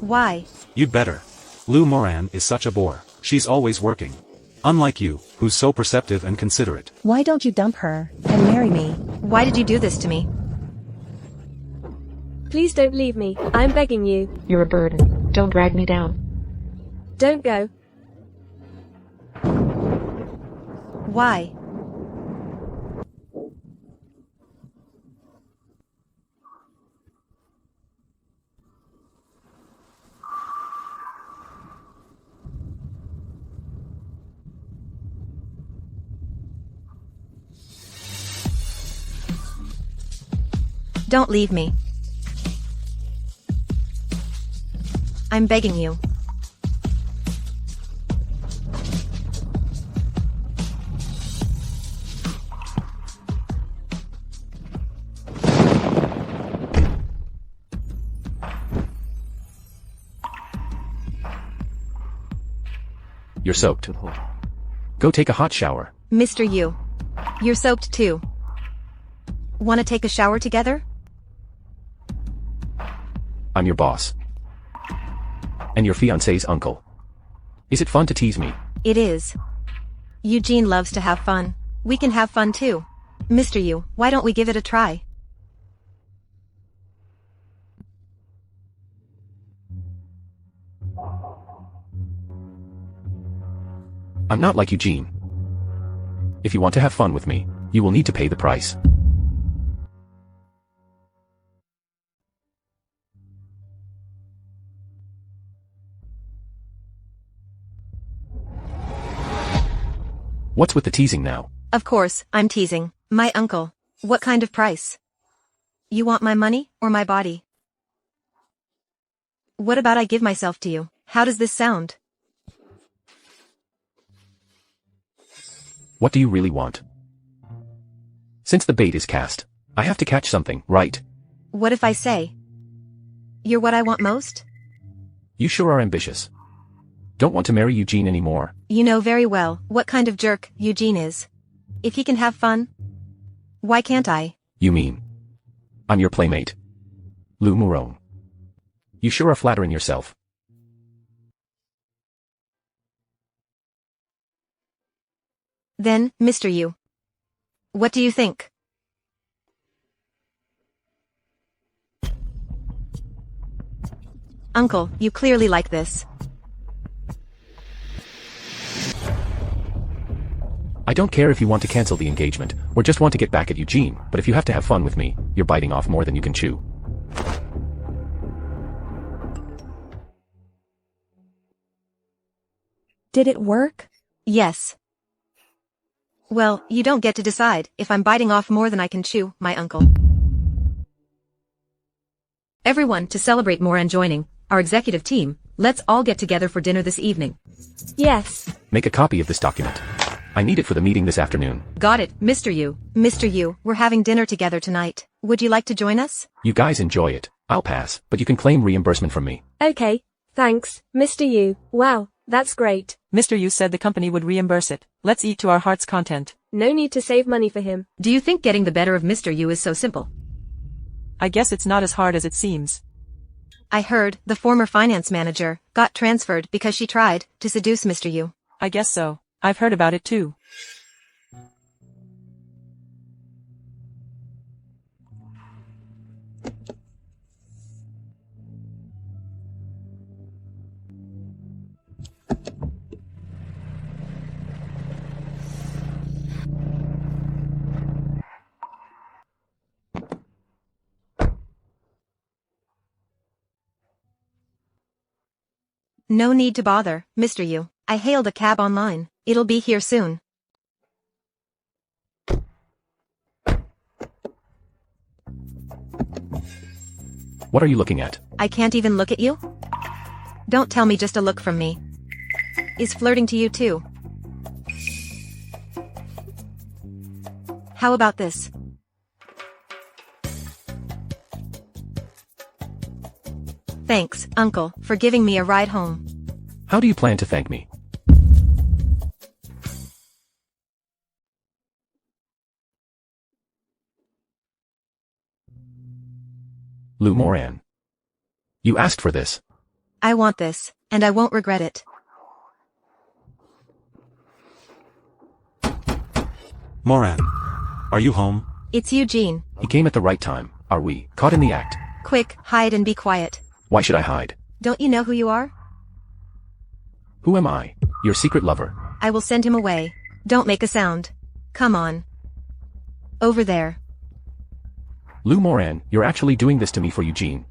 Why? You'd better. Lu Moran is such a bore. She's always working. Unlike you, who's so perceptive and considerate. Why don't you dump her and marry me? Why did you do this to me? Please don't leave me. I'm begging you. You're a burden. Don't drag me down. Don't go. Why? Don't leave me. I'm begging you. You're soaked. Go take a hot shower. Mr. Yu. You're soaked too. Wanna take a shower together? I'm your boss. And your fiancé's uncle. Is it fun to tease me? It is. Eugene loves to have fun. We can have fun too. Mr. Yu, why don't we give it a try? I'm not like Eugene. If you want to have fun with me, you will need to pay the price. What's with the teasing now? Of course, I'm teasing. My uncle. What kind of price? You want my money, or my body? What about I give myself to you? How does this sound? What do you really want? Since the bait is cast, I have to catch something, right? What if I say, you're what I want most? You sure are ambitious. Don't want to marry Eugene anymore. You know very well what kind of jerk Eugene is. If he can have fun, why can't I? You mean I'm your playmate, Lu Moran. You sure are flattering yourself. Then, Mr. Yu. What do you think? Uncle, you clearly like this. I don't care if you want to cancel the engagement, or just want to get back at Eugene, but if you have to have fun with me, you're biting off more than you can chew. Did it work? Yes. Well, you don't get to decide if I'm biting off more than I can chew, my uncle. Everyone, to celebrate Moran joining our executive team, let's all get together for dinner this evening. Yes. Make a copy of this document. I need it for the meeting this afternoon. Got it, Mr. Yu. Mr. Yu, we're having dinner together tonight. Would you like to join us? You guys enjoy it. I'll pass, but you can claim reimbursement from me. Okay. Thanks, Mr. Yu. Wow, that's great. Mr. Yu said the company would reimburse it. Let's eat to our heart's content. No need to save money for him. Do you think getting the better of Mr. Yu is so simple? I guess it's not as hard as it seems. I heard the former finance manager got transferred because she tried to seduce Mr. Yu. I guess so. I've heard about it too. No need to bother, Mr. Yu. I hailed a cab online. It'll be here soon. What are you looking at? I can't even look at you? Don't tell me just a look from me. Is flirting to you too? How about this? Thanks, Uncle, for giving me a ride home. How do you plan to thank me? Lu Moran. You asked for this. I want this, and I won't regret it. Moran. Are you home? It's Eugene. He came at the right time. Are we caught in the act? Quick, hide and be quiet. Why should I hide? Don't you know who you are? Who am I? Your secret lover. I will send him away. Don't make a sound. Come on. Over there. Lou Moran, you're actually doing this to me for Eugene.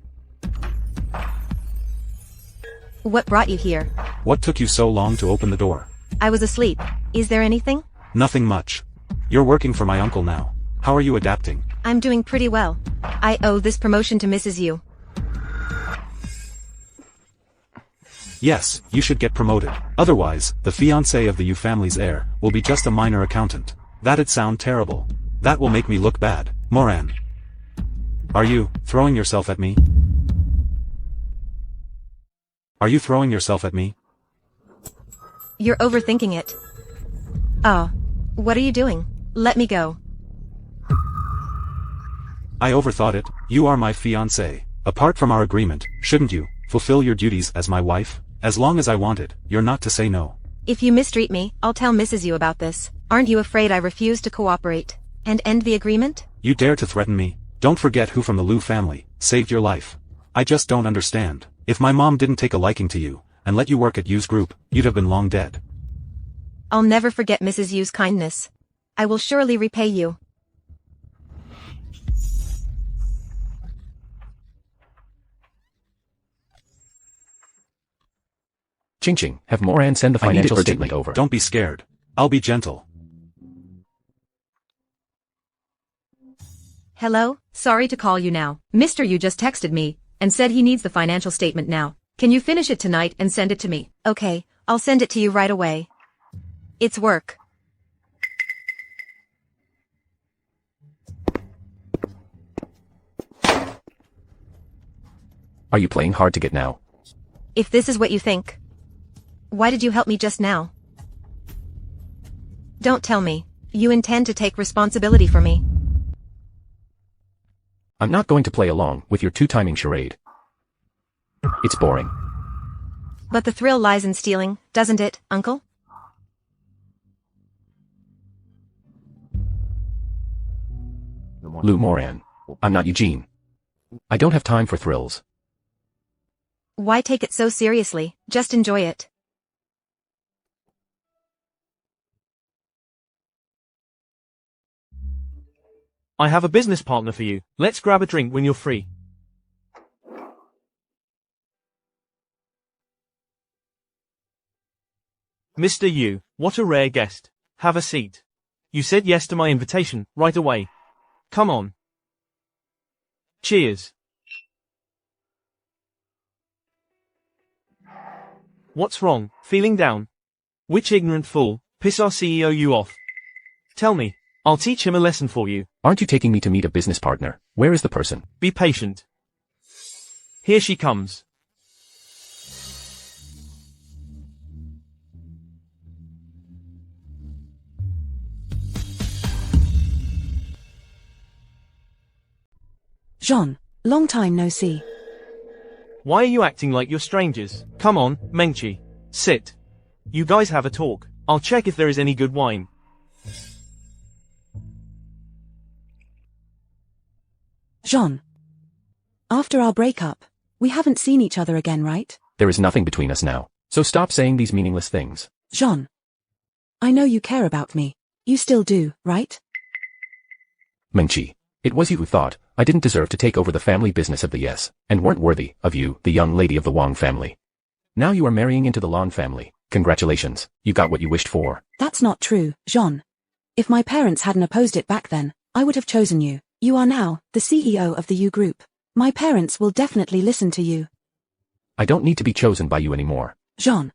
What brought you here? What took you so long to open the door? I was asleep. Is there anything? Nothing much. You're working for my uncle now. How are you adapting? I'm doing pretty well. I owe this promotion to Mrs. Yu. Yes, you should get promoted. Otherwise, the fiancé of the Yu family's heir will be just a minor accountant. That'd sound terrible. That will make me look bad. Moran. Are you throwing yourself at me? Are you throwing yourself at me? You're overthinking it. Oh. What are you doing? Let me go. I overthought it. You are my fiancé. Apart from our agreement, shouldn't you fulfill your duties as my wife? As long as I want it, you're not to say no. If you mistreat me, I'll tell Mrs. Yu about this. Aren't you afraid I refuse to cooperate and end the agreement? You dare to threaten me? Don't forget who from the Liu family saved your life. I just don't understand. If my mom didn't take a liking to you and let you work at Yu's group, you'd have been long dead. I'll never forget Mrs. Yu's kindness. I will surely repay you. Ching, have Moran send the I need it financial urgently. statement over. Don't be scared. I'll be gentle. Hello? Sorry to call you now. Mr. Yu just texted me and said he needs the financial statement now. Can you finish it tonight and send it to me? Okay, I'll send it to you right away. It's work. Are you playing hard to get now? If this is what you think. Why did you help me just now? Don't tell me. You intend to take responsibility for me. I'm not going to play along with your two-timing charade. It's boring. But the thrill lies in stealing, doesn't it, Uncle? Lou Moran. I'm not Eugene. I don't have time for thrills. Why take it so seriously? Just enjoy it. I have a business partner for you. Let's grab a drink when you're free. Mr. Yu, what a rare guest. Have a seat. You said yes to my invitation, right away. Come on. Cheers. What's wrong? Feeling down? Which ignorant fool piss our CEO Yu off? Tell me. I'll teach him a lesson for you. Aren't you taking me to meet a business partner? Where is the person? Be patient. Here she comes. Jean, long time no see. Why are you acting like you're strangers? Come on, Mengchi. Sit. You guys have a talk. I'll check if there is any good wine. Jean. After our breakup, we haven't seen each other again, right? There is nothing between us now. So stop saying these meaningless things. Jean. I know you care about me. You still do, right? Mengchi. It was you who thought I didn't deserve to take over the family business of the Yes, and weren't worthy of you, the young lady of the Wang family. Now you are marrying into the Lan family. Congratulations, you got what you wished for. That's not true, Jean. If my parents hadn't opposed it back then, I would have chosen you. You are now the CEO of the Yu Group. My parents will definitely listen to you. I don't need to be chosen by you anymore. Jean.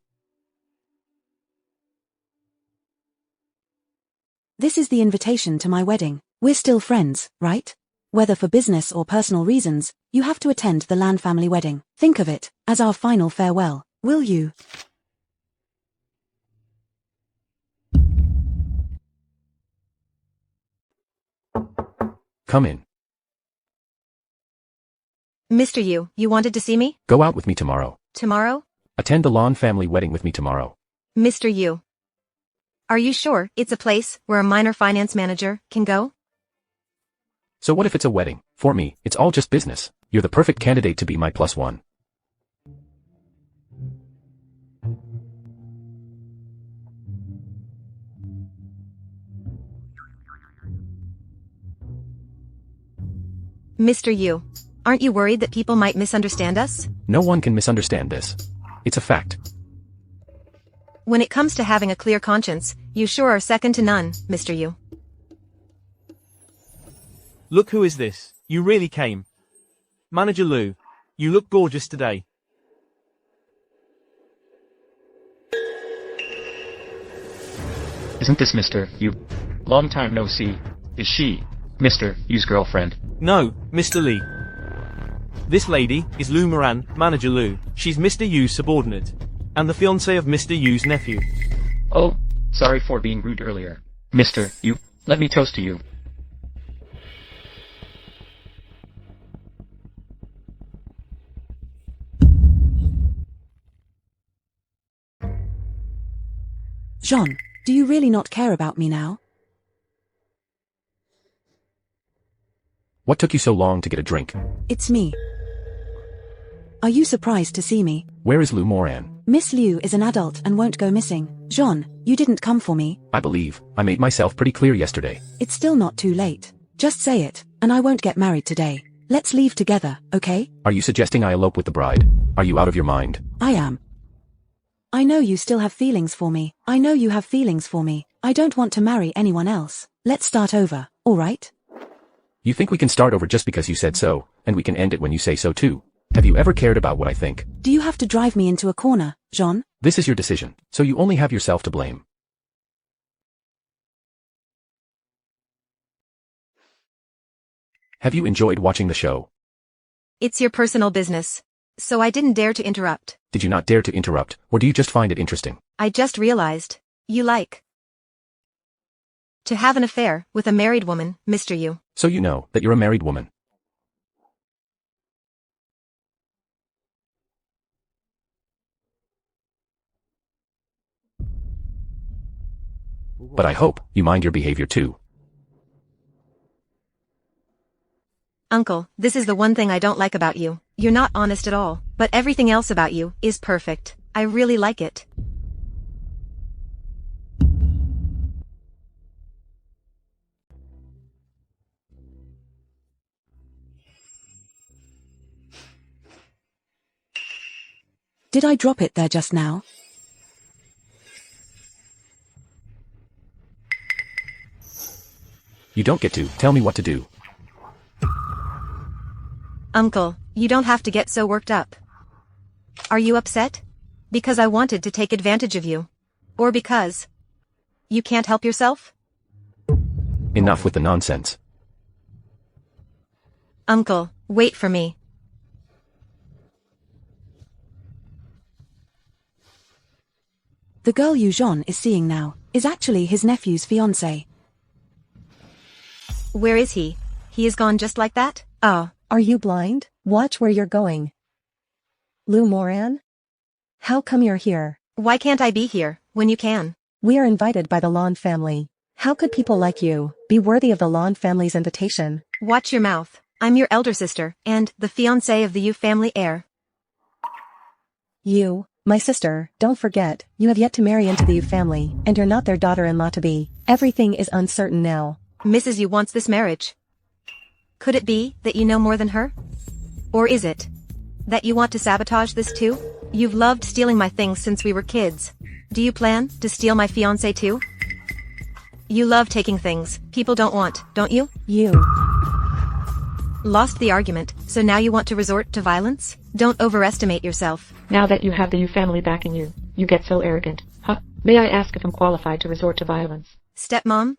This is the invitation to my wedding. We're still friends, right? Whether for business or personal reasons, you have to attend the Lan family wedding. Think of it as our final farewell, will you? Come in. Mr. Yu, you wanted to see me? Go out with me tomorrow. Tomorrow? Attend the Lan family wedding with me tomorrow. Mr. Yu. Are you sure it's a place where a minor finance manager can go? So what if it's a wedding? For me, it's all just business. You're the perfect candidate to be my +1. Mr. Yu, aren't you worried that people might misunderstand us? No one can misunderstand this. It's a fact. When it comes to having a clear conscience, you sure are second to none, Mr. Yu. Look who is this. You really came. Manager Lu, you look gorgeous today. Isn't this Mr. Yu? Long time no see. Is she Mr. Yu's girlfriend? No, Mr. Li. This lady is Lu Moran, Manager Lu. She's Mr. Yu's subordinate. And the fiancé of Mr. Yu's nephew. Oh, sorry for being rude earlier. Mr. Yu, let me toast to you. Jean, do you really not care about me now? What took you so long to get a drink? It's me. Are you surprised to see me? Where is Lu Moran? Miss Liu is an adult and won't go missing. Jean, you didn't come for me. I believe I made myself pretty clear yesterday. It's still not too late. Just say it, and I won't get married today. Let's leave together, okay? Are you suggesting I elope with the bride? Are you out of your mind? I am. I know you still have feelings for me. I know you have feelings for me. I don't want to marry anyone else. Let's start over, alright? You think we can start over just because you said so, and we can end it when you say so too? Have you ever cared about what I think? Do you have to drive me into a corner, Jean? This is your decision, so you only have yourself to blame. Have you enjoyed watching the show? It's your personal business. So I didn't dare to interrupt. Did you not dare to interrupt, or do you just find it interesting? I just realized. You like to have an affair with a married woman, Mr. Yu. So you know that you're a married woman. But I hope you mind your behavior too. Uncle, this is the one thing I don't like about you. You're not honest at all, but everything else about you is perfect. I really like it. Did I drop it there just now? You don't get to tell me what to do. Uncle, you don't have to get so worked up. Are you upset? Because I wanted to take advantage of you? Or because you can't help yourself? Enough with the nonsense. Uncle, wait for me. The girl Yu Jean is seeing now is actually his nephew's fiancé. Where is he? He is gone just like that? Oh. Are you blind? Watch where you're going. Lu Moran? How come you're here? Why can't I be here, when you can? We are invited by the Lan family. How could people like you be worthy of the Lan family's invitation? Watch your mouth. I'm your elder sister, and the fiancé of the Yu family heir. You, my sister, don't forget, you have yet to marry into the Yu family, and you're not their daughter-in-law to be. Everything is uncertain now. Mrs. Yu wants this marriage. Could it be that you know more than her? Or is it that you want to sabotage this too? You've loved stealing my things since we were kids. Do you plan to steal my fiancé too? You love taking things people don't want, don't you? You lost the argument, so now you want to resort to violence? Don't overestimate yourself. Now that you have the Yu family backing you, you get so arrogant. Huh? May I ask if I'm qualified to resort to violence? Stepmom?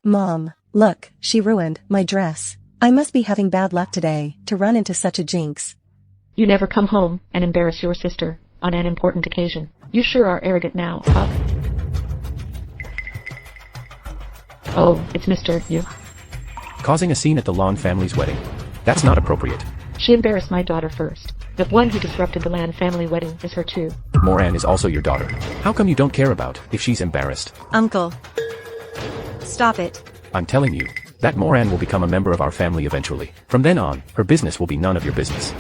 Mom, look, she ruined my dress. I must be having bad luck today to run into such a jinx. You never come home and embarrass your sister on an important occasion. You sure are arrogant now, huh? Oh, it's Mr. Yu. Causing a scene at the Lan family's wedding. That's not appropriate. She embarrassed my daughter first. The one who disrupted the Lan family wedding is her too. Moran is also your daughter. How come you don't care about if she's embarrassed? Uncle. Stop it. I'm telling you, that Moran will become a member of our family eventually. From then on, her business will be none of your business.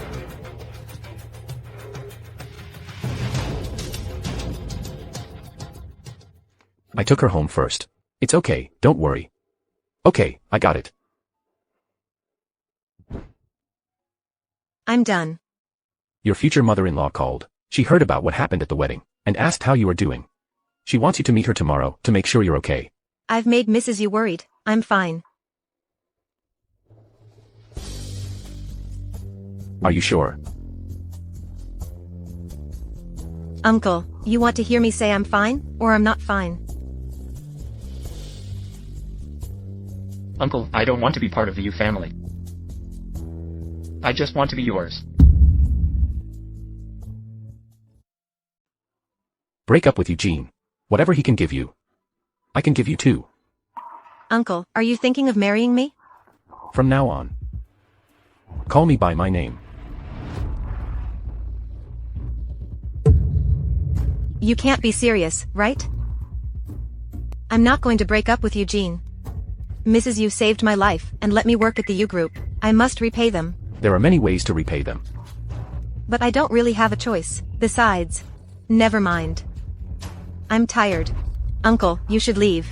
I took her home first. It's okay, don't worry. Okay, I got it. I'm done. Your future mother-in-law called. She heard about what happened at the wedding, and asked how you are doing. She wants you to meet her tomorrow, to make sure you're okay. I've made Mrs. Yu worried. I'm fine. Are you sure? Uncle, you want to hear me say I'm fine, or I'm not fine? Uncle, I don't want to be part of the Yu family. I just want to be yours. Break up with Eugene. Whatever he can give you, I can give you too. Uncle, are you thinking of marrying me? From now on, call me by my name. You can't be serious, right? I'm not going to break up with Eugene. Mrs. Yu saved my life and let me work at the Yu Group. I must repay them. There are many ways to repay them. But I don't really have a choice. Besides, never mind. I'm tired. Uncle, you should leave.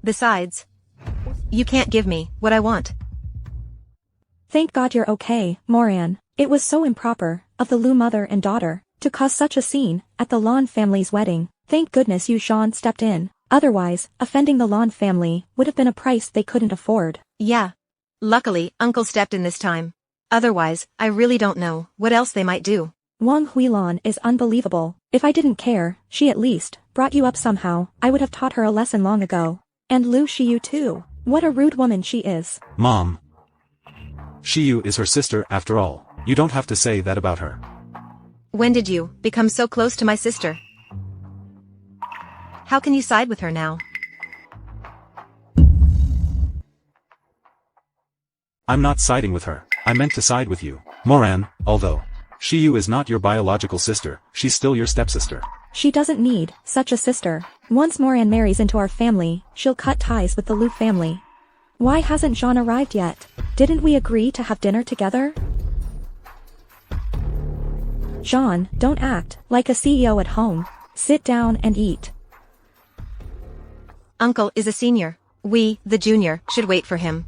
Besides, you can't give me what I want. Thank God you're okay, Moran. It was so improper of the Lu mother and daughter to cause such a scene at the Lan family's wedding. Thank goodness you Sean stepped in. Otherwise, offending the Lan family would have been a price they couldn't afford. Yeah. Luckily, Uncle stepped in this time. Otherwise, I really don't know what else they might do. Wang Huilan is unbelievable. If I didn't care, she at least brought you up somehow. I would have taught her a lesson long ago. And Lu Shiyu too. What a rude woman she is. Mom. Shiyu is her sister after all. You don't have to say that about her. When did you become so close to my sister? How can you side with her now? I'm not siding with her. I meant to side with you. Moran, although Shiyu is not your biological sister, she's still your stepsister. She doesn't need such a sister. Once Moran marries into our family, she'll cut ties with the Lu family. Why hasn't Jean arrived yet? Didn't we agree to have dinner together? Jean, don't act like a CEO at home. Sit down and eat. Uncle is a senior. We, the junior, should wait for him.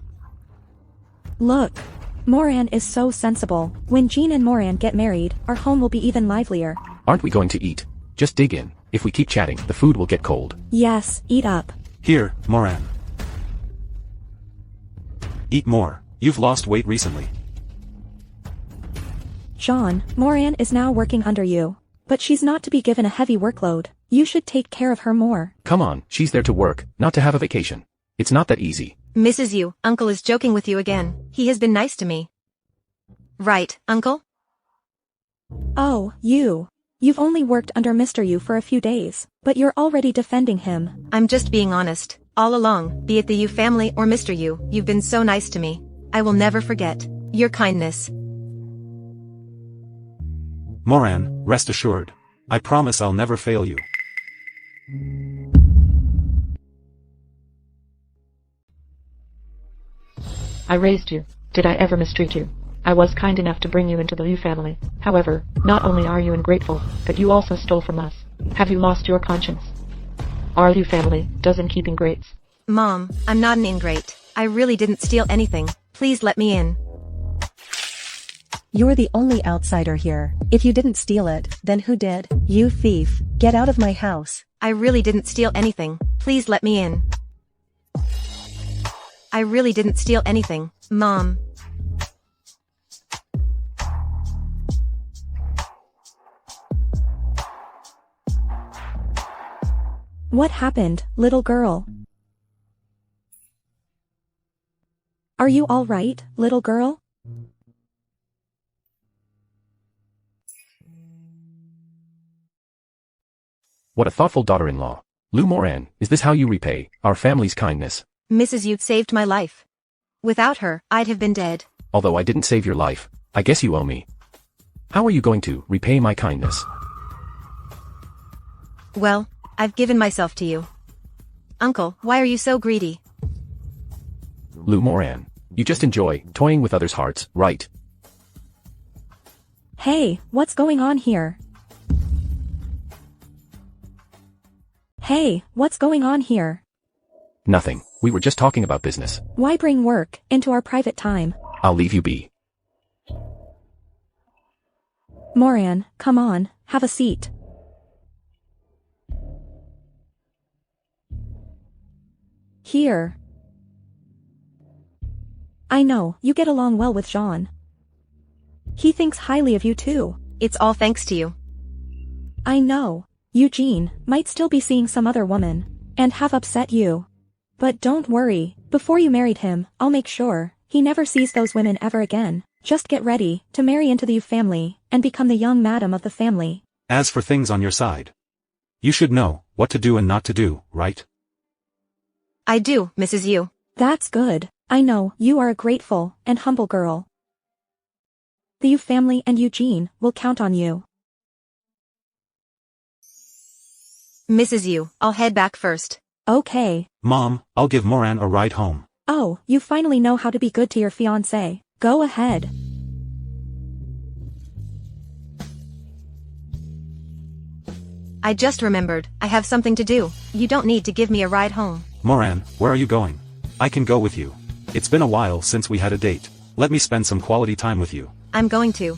Look. Moran is so sensible. When Jean and Moran get married, our home will be even livelier. Aren't we going to eat? Just dig in. If we keep chatting, the food will get cold. Yes, eat up. Here, Moran. Eat more. You've lost weight recently. Jean, Moran is now working under you. But she's not to be given a heavy workload. You should take care of her more. Come on, she's there to work, not to have a vacation. It's not that easy. Mrs. Yu, Uncle is joking with you again. He has been nice to me. Right, Uncle? Oh, you. You've only worked under Mr. Yu for a few days, but you're already defending him. I'm just being honest. All along, be it the Yu family or Mr. Yu, you've been so nice to me. I will never forget your kindness. Moran, rest assured. I promise I'll never fail you. I raised you. Did I ever mistreat you? I was kind enough to bring you into the Yu family. However, not only are you ungrateful, but you also stole from us. Have you lost your conscience? Our Yu family doesn't keep ingrates. Mom, I'm not an ingrate. I really didn't steal anything. Please let me in. You're the only outsider here. If you didn't steal it, then who did? You thief. Get out of my house. I really didn't steal anything. Please let me in. I really didn't steal anything, Mom. What happened, little girl? Are you all right, little girl? What a thoughtful daughter-in-law. Lu Moran, is this how you repay our family's kindness? Mrs. Yu saved my life. Without her, I'd have been dead. Although I didn't save your life, I guess you owe me. How are you going to repay my kindness? Well, I've given myself to you. Uncle, why are you so greedy? Lu Moran, you just enjoy toying with others' hearts, right? Hey, what's going on here? Hey, what's going on here? Nothing, we were just talking about business. Why bring work into our private time? I'll leave you be. Moran, come on, have a seat. Here. I know, you get along well with Jean. He thinks highly of you too. It's all thanks to you. I know. Eugene might still be seeing some other woman, and have upset you. But don't worry, before you married him, I'll make sure he never sees those women ever again. Just get ready to marry into the Yu family, and become the young madam of the family. As for things on your side, you should know what to do and not to do, right? I do, Mrs. Yu. That's good. I know you are a grateful and humble girl. The Yu family and Eugene will count on you. Mrs. Yu, I'll head back first. Okay. Mom, I'll give Moran a ride home. Oh, you finally know how to be good to your fiancé. Go ahead. I just remembered, I have something to do. You don't need to give me a ride home. Moran, where are you going? I can go with you. It's been a while since we had a date. Let me spend some quality time with you. I'm going to.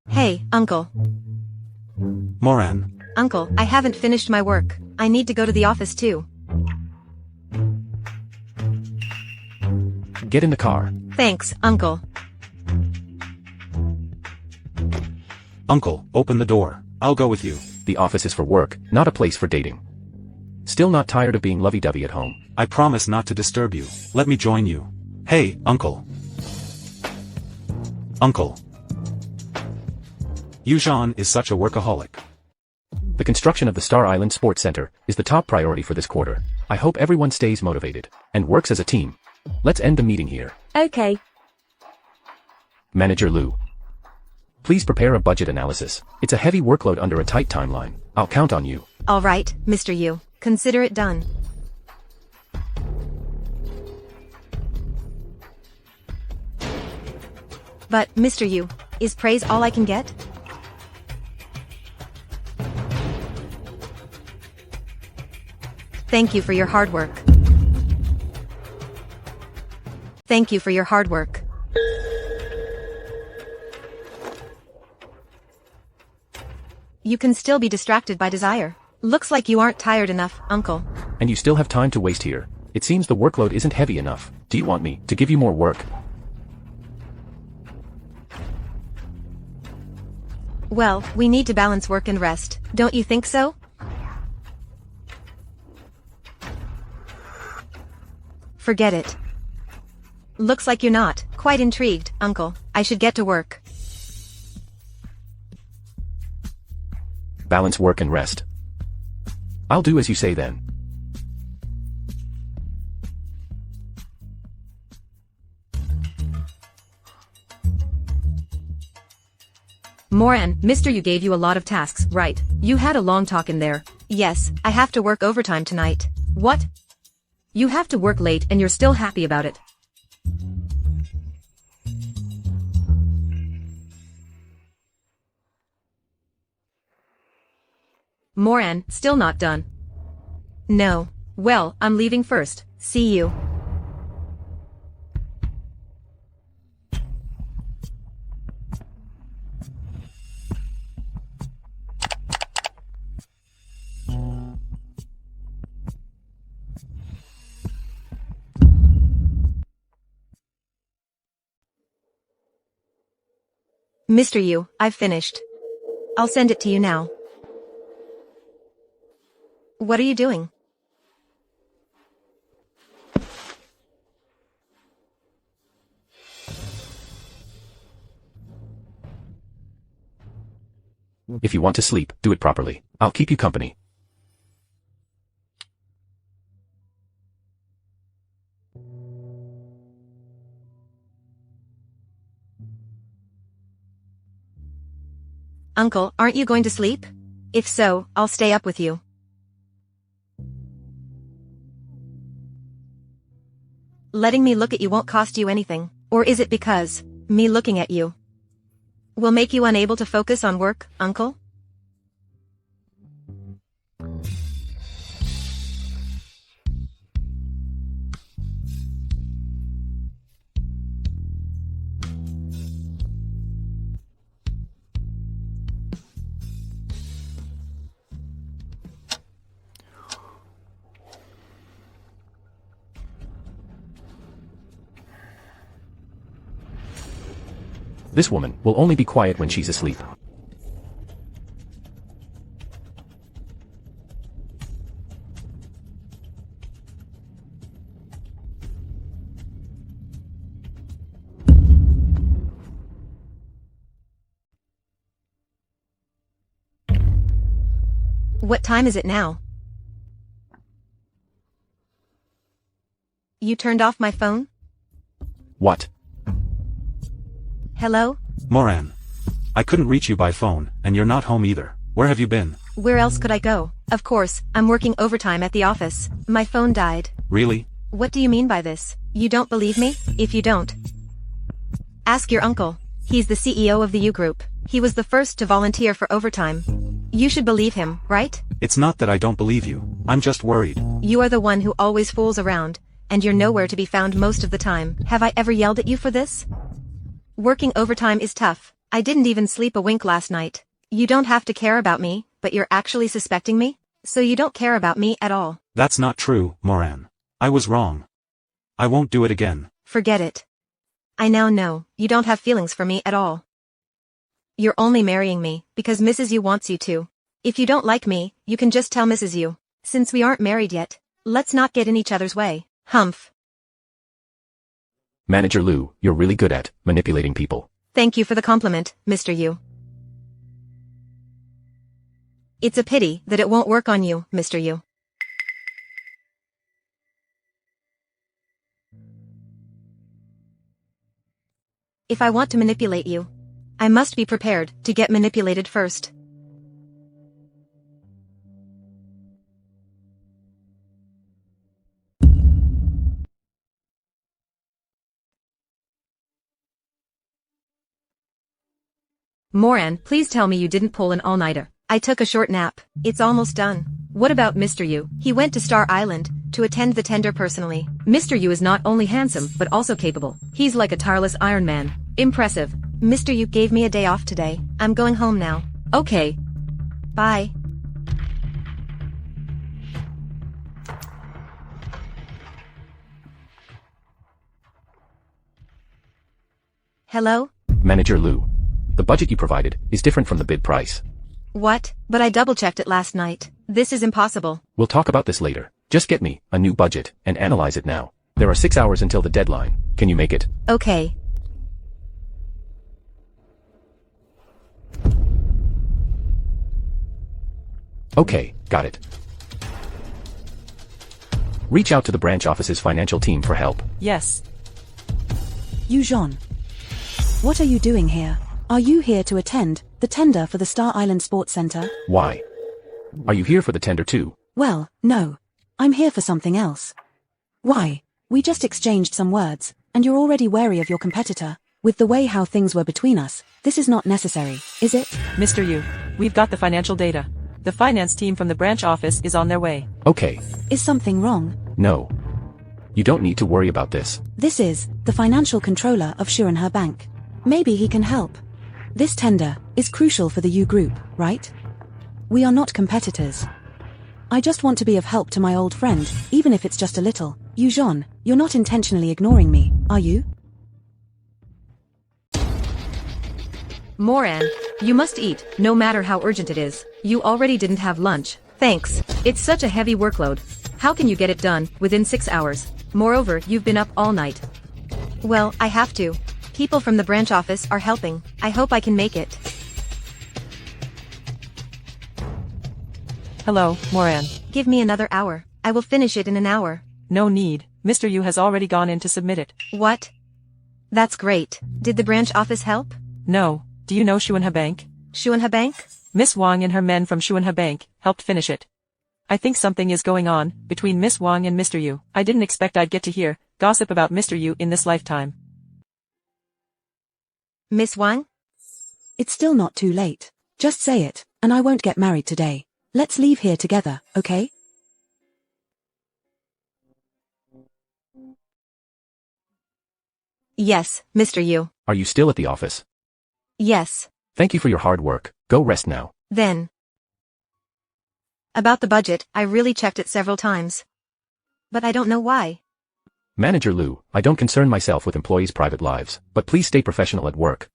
Hey, Uncle. Moran. Uncle, I haven't finished my work. I need to go to the office too. Get in the car. Thanks, Uncle. Uncle, open the door. I'll go with you. The office is for work, not a place for dating. Still not tired of being lovey-dovey at home? I promise not to disturb you. Let me join you. Hey, Uncle. Uncle. Eugene is such a workaholic. The construction of the Star Island Sports Center is the top priority for this quarter. I hope everyone stays motivated and works as a team. Let's end the meeting here. Okay. Manager Lu. Please prepare a budget analysis. It's a heavy workload under a tight timeline. I'll count on you. All right, Mr. Yu. Consider it done. But, Mr. Yu, is praise all I can get? Thank you for your hard work. Thank you for your hard work. You can still be distracted by desire. Looks like you aren't tired enough, Uncle. And you still have time to waste here. It seems the workload isn't heavy enough. Do you want me to give you more work? Well, we need to balance work and rest, don't you think so? Forget it. Looks like you're not quite intrigued, Uncle. I should get to work. Balance work and rest. I'll do as you say then. Moran, Mr. Yu gave you a lot of tasks, right? You had a long talk in there. Yes, I have to work overtime tonight. What? You have to work late and you're still happy about it. Moran, still not done. No. Well, I'm leaving first. See you. Mr. Yu, I've finished. I'll send it to you now. What are you doing? If you want to sleep, do it properly. I'll keep you company. Uncle, aren't you going to sleep? If so, I'll stay up with you. Letting me look at you won't cost you anything, or is it because me looking at you will make you unable to focus on work, Uncle? This woman will only be quiet when she's asleep. What time is it now? You turned off my phone? What? Hello? Moran. I couldn't reach you by phone, and you're not home either. Where have you been? Where else could I go? Of course, I'm working overtime at the office. My phone died. Really? What do you mean by this? You don't believe me? If you don't, ask your uncle. He's the CEO of the U Group. He was the first to volunteer for overtime. You should believe him, right? It's not that I don't believe you. I'm just worried. You are the one who always fools around, and you're nowhere to be found most of the time. Have I ever yelled at you for this? Working overtime is tough. I didn't even sleep a wink last night. You don't have to care about me, but you're actually suspecting me? So you don't care about me at all. That's not true, Moran. I was wrong. I won't do it again. Forget it. I now know you don't have feelings for me at all. You're only marrying me because Mrs. Yu wants you to. If you don't like me, you can just tell Mrs. Yu. Since we aren't married yet, let's not get in each other's way. Humph. Manager Lu, you're really good at manipulating people. Thank you for the compliment, Mr. Yu. It's a pity that it won't work on you, Mr. Yu. If I want to manipulate you, I must be prepared to get manipulated first. Moran, please tell me you didn't pull an all-nighter. I took a short nap. It's almost done. What about Mr. Yu? He went to Star Island to attend the tender personally. Mr. Yu is not only handsome, but also capable. He's like a tireless Iron Man. Impressive. Mr. Yu gave me a day off today. I'm going home now. Okay. Bye. Hello? Manager Lu. The budget you provided is different from the bid price. What? But I double-checked it last night. This is impossible. We'll talk about this later. Just get me a new budget and analyze it now. There are 6 hours until the deadline. Can you make it? Okay. Okay, got it. Reach out to the branch office's financial team for help. Yes. Yu Zhon. What are you doing here? Are you here to attend the tender for the Star Island Sports Center? Why? Are you here for the tender too? Well, no. I'm here for something else. Why? We just exchanged some words, and you're already wary of your competitor. With the way how things were between us, this is not necessary, is it? Mr. Yu, we've got the financial data. The finance team from the branch office is on their way. Okay. Is something wrong? No. You don't need to worry about this. This is the financial controller of Shurenhe Bank. Maybe he can help. This tender is crucial for the U Group, right? We are not competitors. I just want to be of help to my old friend, even if it's just a little. Yu Zhon, you're not intentionally ignoring me, are you? Moran, you must eat, no matter how urgent it is. You already didn't have lunch. Thanks. It's such a heavy workload. How can you get it done within 6 hours? Moreover, you've been up all night. Well, I have to. People from the branch office are helping. I hope I can make it. Hello, Moran. Give me another hour. I will finish it in an hour. No need. Mr. Yu has already gone in to submit it. What? That's great. Did the branch office help? No. Do you know Shurenhe Bank? Xuanhe Bank? Miss Wang and her men from Xuanhe Bank helped finish it. I think something is going on between Miss Wang and Mr. Yu. I didn't expect I'd get to hear gossip about Mr. Yu in this lifetime. Miss Wang? It's still not too late. Just say it, and I won't get married today. Let's leave here together, okay? Yes, Mr. Yu. Are you still at the office? Yes. Thank you for your hard work. Go rest now. Then. About the budget, I really checked it several times. But I don't know why. Manager Lu, I don't concern myself with employees' private lives, but please stay professional at work.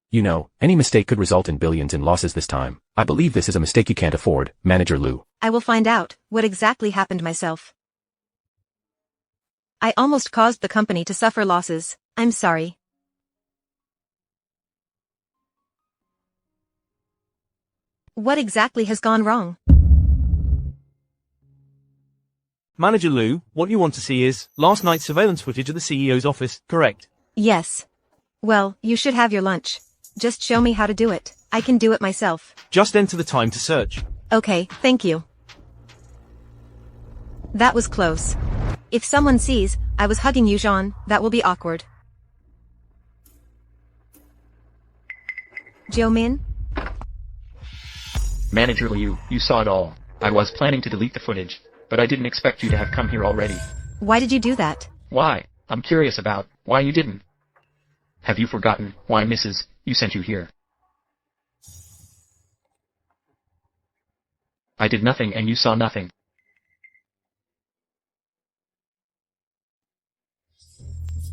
You know, any mistake could result in billions in losses this time. I believe this is a mistake you can't afford, Manager Lu. I will find out what exactly happened myself. I almost caused the company to suffer losses. I'm sorry. What exactly has gone wrong? Manager Lu, what you want to see is last night's surveillance footage of the CEO's office, correct? Yes. Well, you should have your lunch. Just show me how to do it. I can do it myself. Just enter the time to search. Okay, thank you. That was close. If someone sees I was hugging you, Jean, that will be awkward. Jiu Min? Manager Liu, you saw it all. I was planning to delete the footage, but I didn't expect you to have come here already. Why did you do that? Why? I'm curious about why you didn't. Have you forgotten why Mrs. Yu sent you here? I did nothing and you saw nothing.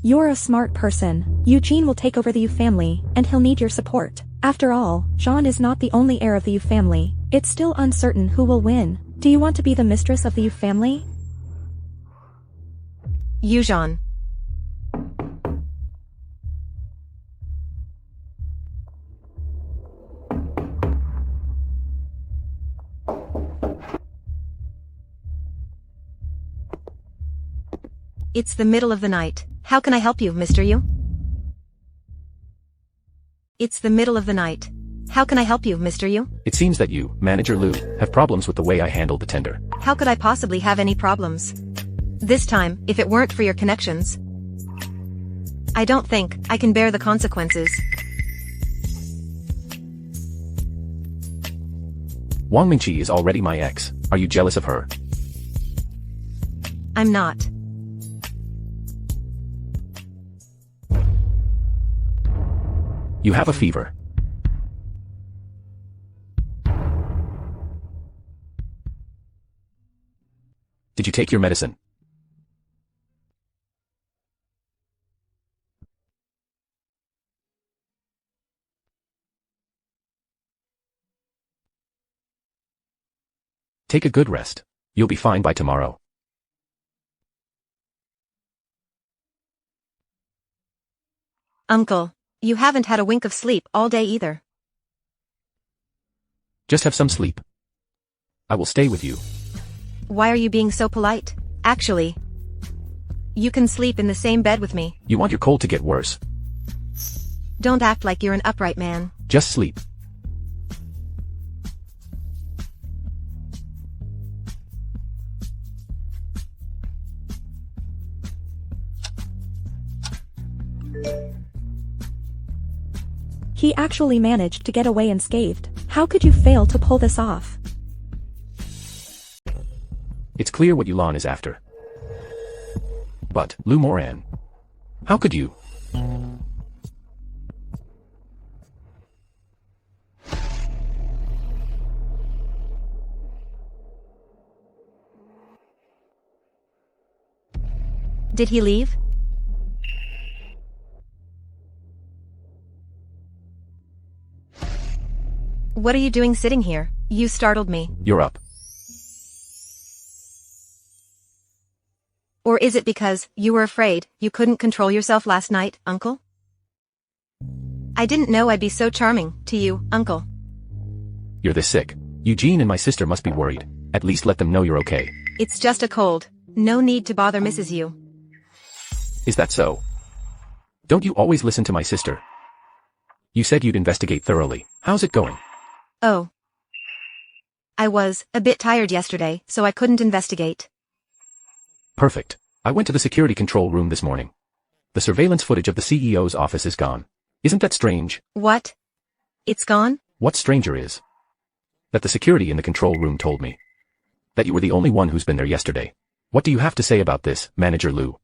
You're a smart person. Eugene will take over the Yu family, and he'll need your support. After all, Jean is not the only heir of the Yu family. It's still uncertain who will win. Do you want to be the mistress of the Yu family? You, Jean. It's the middle of the night. How can I help you, Mr. Yu? It's the middle of the night. How can I help you, Mr. Yu? It seems that you, Manager Lu, have problems with the way I handled the tender. How could I possibly have any problems? This time, if it weren't for your connections, I don't think I can bear the consequences. Wang Mingqi is already my ex. Are you jealous of her? I'm not. You have a fever. Did you take your medicine? Take a good rest. You'll be fine by tomorrow. Uncle, you haven't had a wink of sleep all day either. Just have some sleep. I will stay with you. Why are you being so polite? Actually, you can sleep in the same bed with me. You want your cold to get worse. Don't act like you're an upright man. Just sleep. He actually managed to get away unscathed. How could you fail to pull this off? It's clear what Yulan is after. But, Lu Moran, how could you? Did he leave? What are you doing sitting here? You startled me. You're up. Or is it because you were afraid you couldn't control yourself last night, Uncle? I didn't know I'd be so charming to you, Uncle. You're this sick. Eugene and my sister must be worried. At least let them know you're okay. It's just a cold. No need to bother Mrs. Yu. Is that so? Don't you always listen to my sister? You said you'd investigate thoroughly. How's it going? Oh. I was a bit tired yesterday, so I couldn't investigate. Perfect. I went to the security control room this morning. The surveillance footage of the CEO's office is gone. Isn't that strange? What? It's gone? What's stranger is that the security in the control room told me that you were the only one who's been there yesterday. What do you have to say about this, Manager Lu?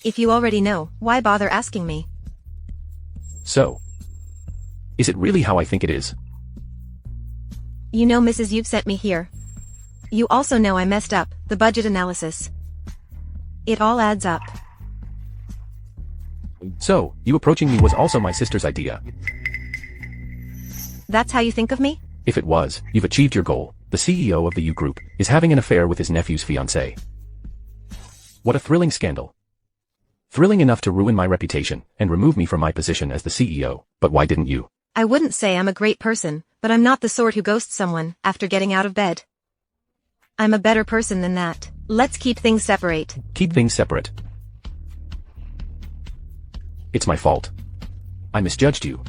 If you already know, why bother asking me? So, is it really how I think it is? You know Mrs. You've sent me here. You also know I messed up the budget analysis. It all adds up. So, you approaching me was also my sister's idea. That's how you think of me? If it was, you've achieved your goal. The CEO of the U Group is having an affair with his nephew's fiancé. What a thrilling scandal. Thrilling enough to ruin my reputation and remove me from my position as the CEO. But why didn't you? I wouldn't say I'm a great person, but I'm not the sort who ghosts someone after getting out of bed. I'm a better person than that. Let's keep things separate. Keep things separate. It's my fault. I misjudged you.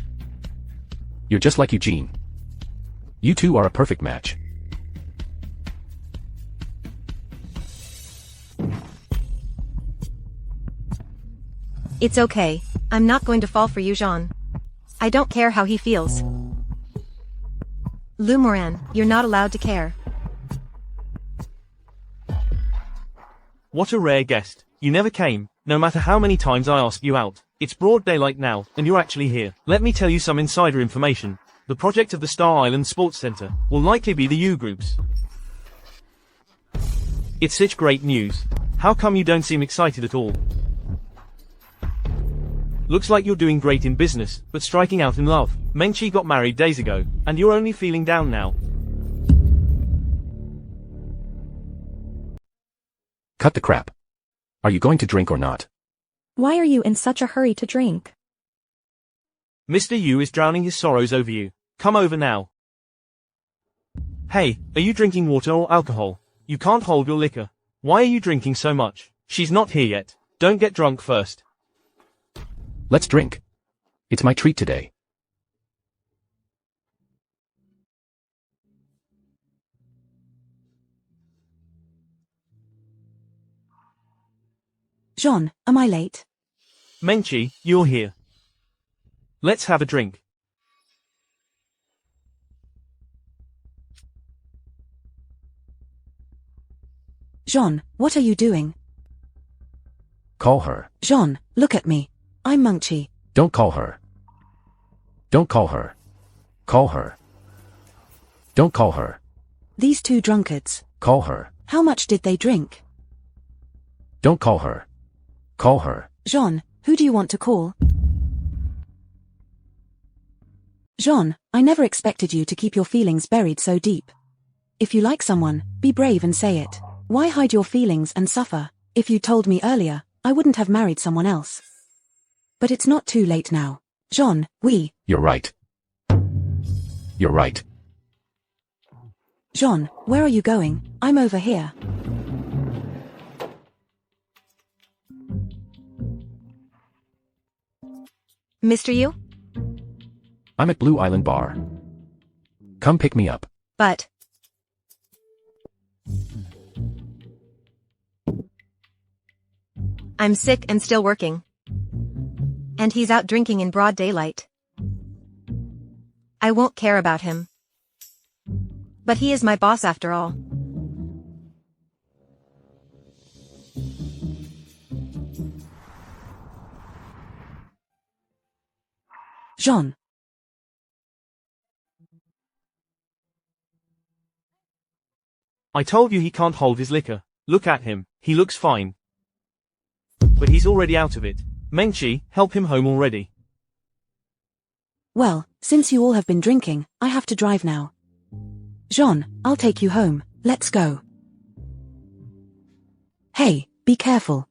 You're just like Eugene. You two are a perfect match. It's okay. I'm not going to fall for you, Jean. I don't care how he feels. Lou Moran, you're not allowed to care. What a rare guest. You never came, no matter how many times I asked you out. It's broad daylight now, and you're actually here. Let me tell you some insider information. The project of the Star Island Sports Center will likely be the U Group's. It's such great news. How come you don't seem excited at all? Looks like you're doing great in business, but striking out in love. Mengchi got married days ago, and you're only feeling down now. Cut the crap. Are you going to drink or not? Why are you in such a hurry to drink? Mr. Yu is drowning his sorrows over you. Come over now. Hey, are you drinking water or alcohol? You can't hold your liquor. Why are you drinking so much? She's not here yet. Don't get drunk first. Let's drink. It's my treat today. Jean, am I late? Mengchi, you're here. Let's have a drink. Jean, what are you doing? Call her. Jean, look at me. I'm Mengchi. Don't call her. Don't call her. Call her. Don't call her. These two drunkards. Call her. How much did they drink? Don't call her. Call her. Jean, who do you want to call? Jean, I never expected you to keep your feelings buried so deep. If you like someone, be brave and say it. Why hide your feelings and suffer? If you told me earlier, I wouldn't have married someone else. But it's not too late now. Jean, You're right. You're right. Jean, where are you going? I'm over here. Mr. Yu? I'm at Blue Island Bar. Come pick me up. But... I'm sick and still working. And he's out drinking in broad daylight. I won't care about him. But he is my boss after all. Jean. I told you he can't hold his liquor. Look at him. He looks fine. But he's already out of it. Mengchi, help him home already. Well, since you all have been drinking, I have to drive now. Jean, I'll take you home. Let's go. Hey, be careful.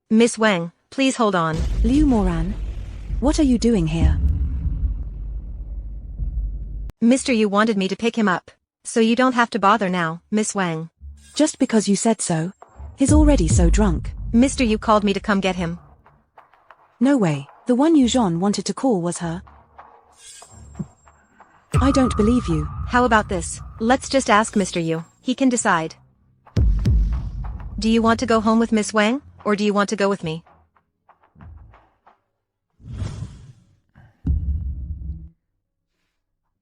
Miss Wang, please hold on. Liu Moran, what are you doing here? Mr. Yu wanted me to pick him up. So you don't have to bother now, Miss Wang. Just because you said so? He's already so drunk. Mr. Yu called me to come get him. No way. The one Yu Zhan wanted to call was her. I don't believe you. How about this? Let's just ask Mr. Yu. He can decide. Do you want to go home with Miss Wang, or do you want to go with me?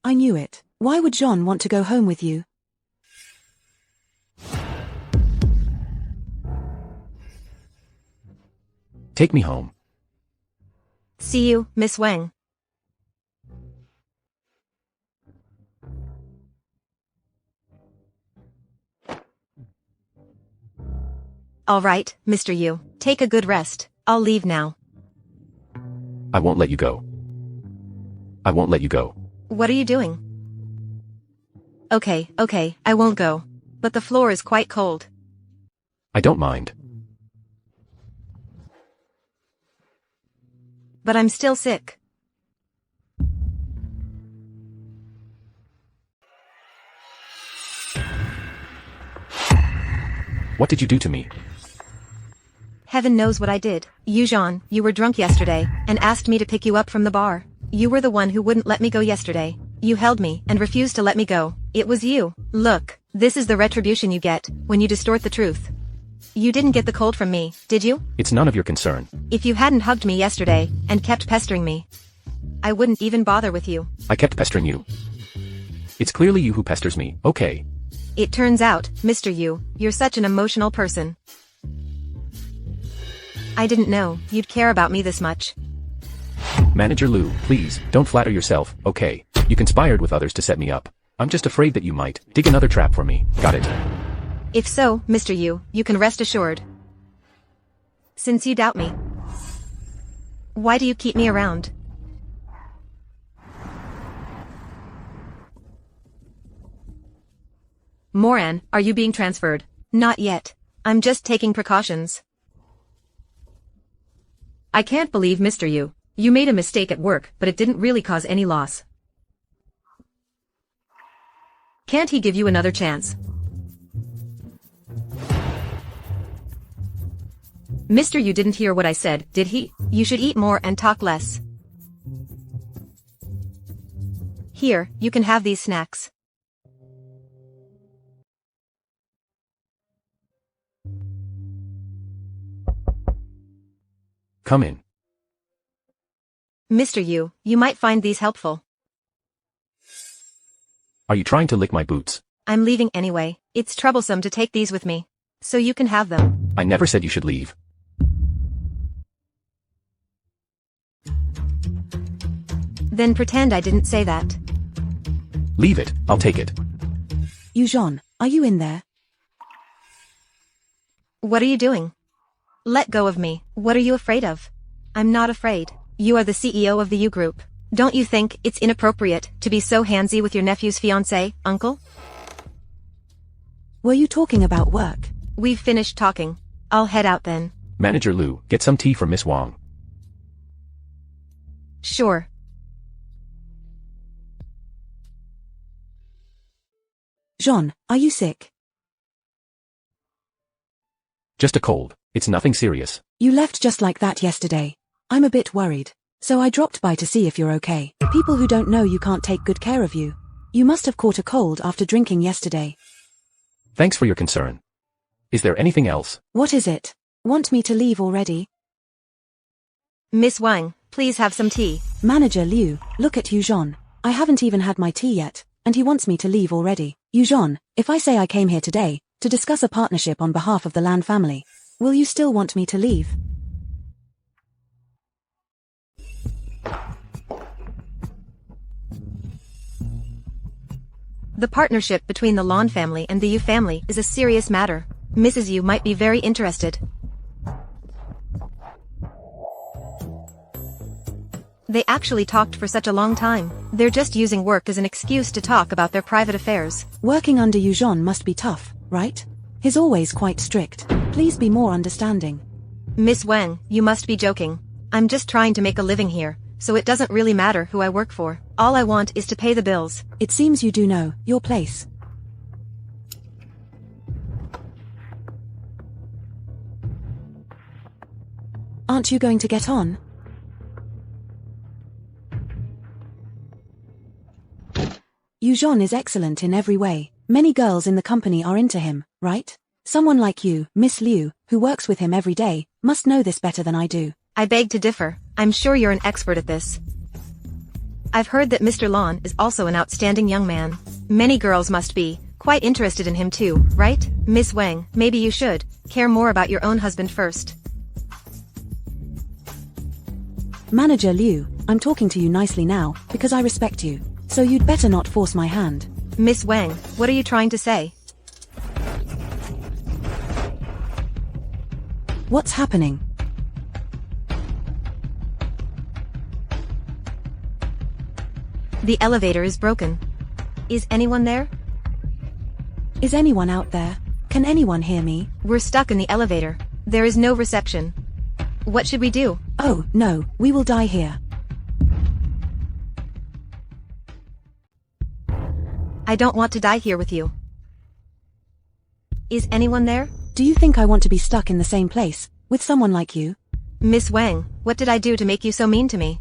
I knew it. Why would Zhan want to go home with you? Take me home. See you, Miss Wang. All right, Mr. Yu. Take a good rest. I'll leave now. I won't let you go. I won't let you go. What are you doing? Okay, I won't go. But the floor is quite cold. I don't mind. But I'm still sick. What did you do to me? Heaven knows what I did. Yu Zhan, you were drunk yesterday, and asked me to pick you up from the bar. You were the one who wouldn't let me go yesterday. You held me, and refused to let me go. It was you. Look, this is the retribution you get, when you distort the truth. You didn't get the cold from me, did you? It's none of your concern. If you hadn't hugged me yesterday, and kept pestering me, I wouldn't even bother with you. I kept pestering you. It's clearly you who pesters me, okay. It turns out, Mr. Yu, you're such an emotional person. I didn't know you'd care about me this much. Manager Liu, please, don't flatter yourself, okay? You conspired with others to set me up. I'm just afraid that you might dig another trap for me. Got it? If so, Mr. Yu, you can rest assured. Since you doubt me, why do you keep me around? Moran, are you being transferred? Not yet. I'm just taking precautions. I can't believe Mr. Yu. You made a mistake at work, but it didn't really cause any loss. Can't he give you another chance? Mr. Yu didn't hear what I said, did he? You should eat more and talk less. Here, you can have these snacks. Come in. Mr. Yu, you might find these helpful. Are you trying to lick my boots? I'm leaving anyway. It's troublesome to take these with me. So you can have them. I never said you should leave. Then pretend I didn't say that. Leave it, I'll take it. Yu Zhan, are you in there? What are you doing? Let go of me. What are you afraid of? I'm not afraid. You are the CEO of the Yu Group. Don't you think it's inappropriate to be so handsy with your nephew's fiancé, uncle? Were you talking about work? We've finished talking. I'll head out then. Manager Liu, get some tea for Miss Wang. Sure. Zhan, are you sick? Just a cold. It's nothing serious. You left just like that yesterday. I'm a bit worried. So I dropped by to see if you're okay. People who don't know you can't take good care of you. You must have caught a cold after drinking yesterday. Thanks for your concern. Is there anything else? What is it? Want me to leave already? Miss Wang, please have some tea. Manager Liu, look at Yu Zhan. I haven't even had my tea yet, and he wants me to leave already. Yu Zhan, if I say I came here today to discuss a partnership on behalf of the Lan family, will you still want me to leave? The partnership between the Lan family and the Yu family is a serious matter. Mrs. Yu might be very interested. They actually talked for such a long time. They're just using work as an excuse to talk about their private affairs. Working under Yu Zhan must be tough, right? He's always quite strict. Please be more understanding. Miss Wang, you must be joking. I'm just trying to make a living here, so it doesn't really matter who I work for. All I want is to pay the bills. It seems you do know your place. Aren't you going to get on? Jean is excellent in every way. Many girls in the company are into him, right? Someone like you, Miss Liu, who works with him every day, must know this better than I do. I beg to differ. I'm sure you're an expert at this. I've heard that Mr. Lan is also an outstanding young man. Many girls must be quite interested in him too, right? Miss Wang, maybe you should care more about your own husband first. Manager Liu, I'm talking to you nicely now, because I respect you. So you'd better not force my hand. Miss Wang, what are you trying to say? What's happening? The elevator is broken. Is anyone there? Is anyone out there? Can anyone hear me? We're stuck in the elevator. There is no reception. What should we do? Oh, no, we will die here. I don't want to die here with you. Is anyone there? Do you think I want to be stuck in the same place, with someone like you? Miss Wang, what did I do to make you so mean to me?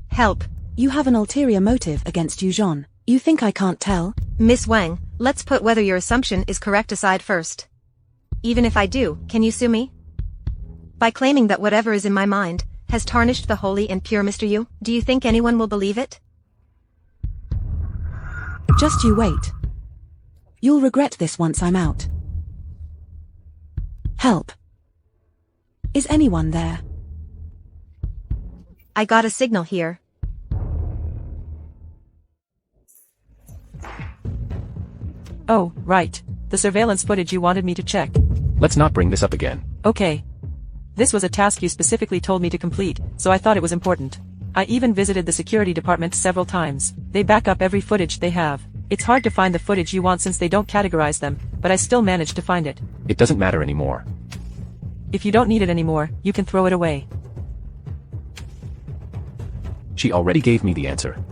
Help. You have an ulterior motive against Jean. You think I can't tell? Miss Wang, let's put whether your assumption is correct aside first. Even if I do, can you sue me? By claiming that whatever is in my mind has tarnished the holy and pure Mr. Yu, do you think anyone will believe it? Just you wait. You'll regret this once I'm out. Help. Is anyone there? I got a signal here. Oh, right. The surveillance footage you wanted me to check. Let's not bring this up again. Okay. This was a task you specifically told me to complete, so I thought it was important. I even visited the security department several times. They back up every footage they have. It's hard to find the footage you want since they don't categorize them, but I still managed to find it. It doesn't matter anymore. If you don't need it anymore, you can throw it away. She already gave me the answer.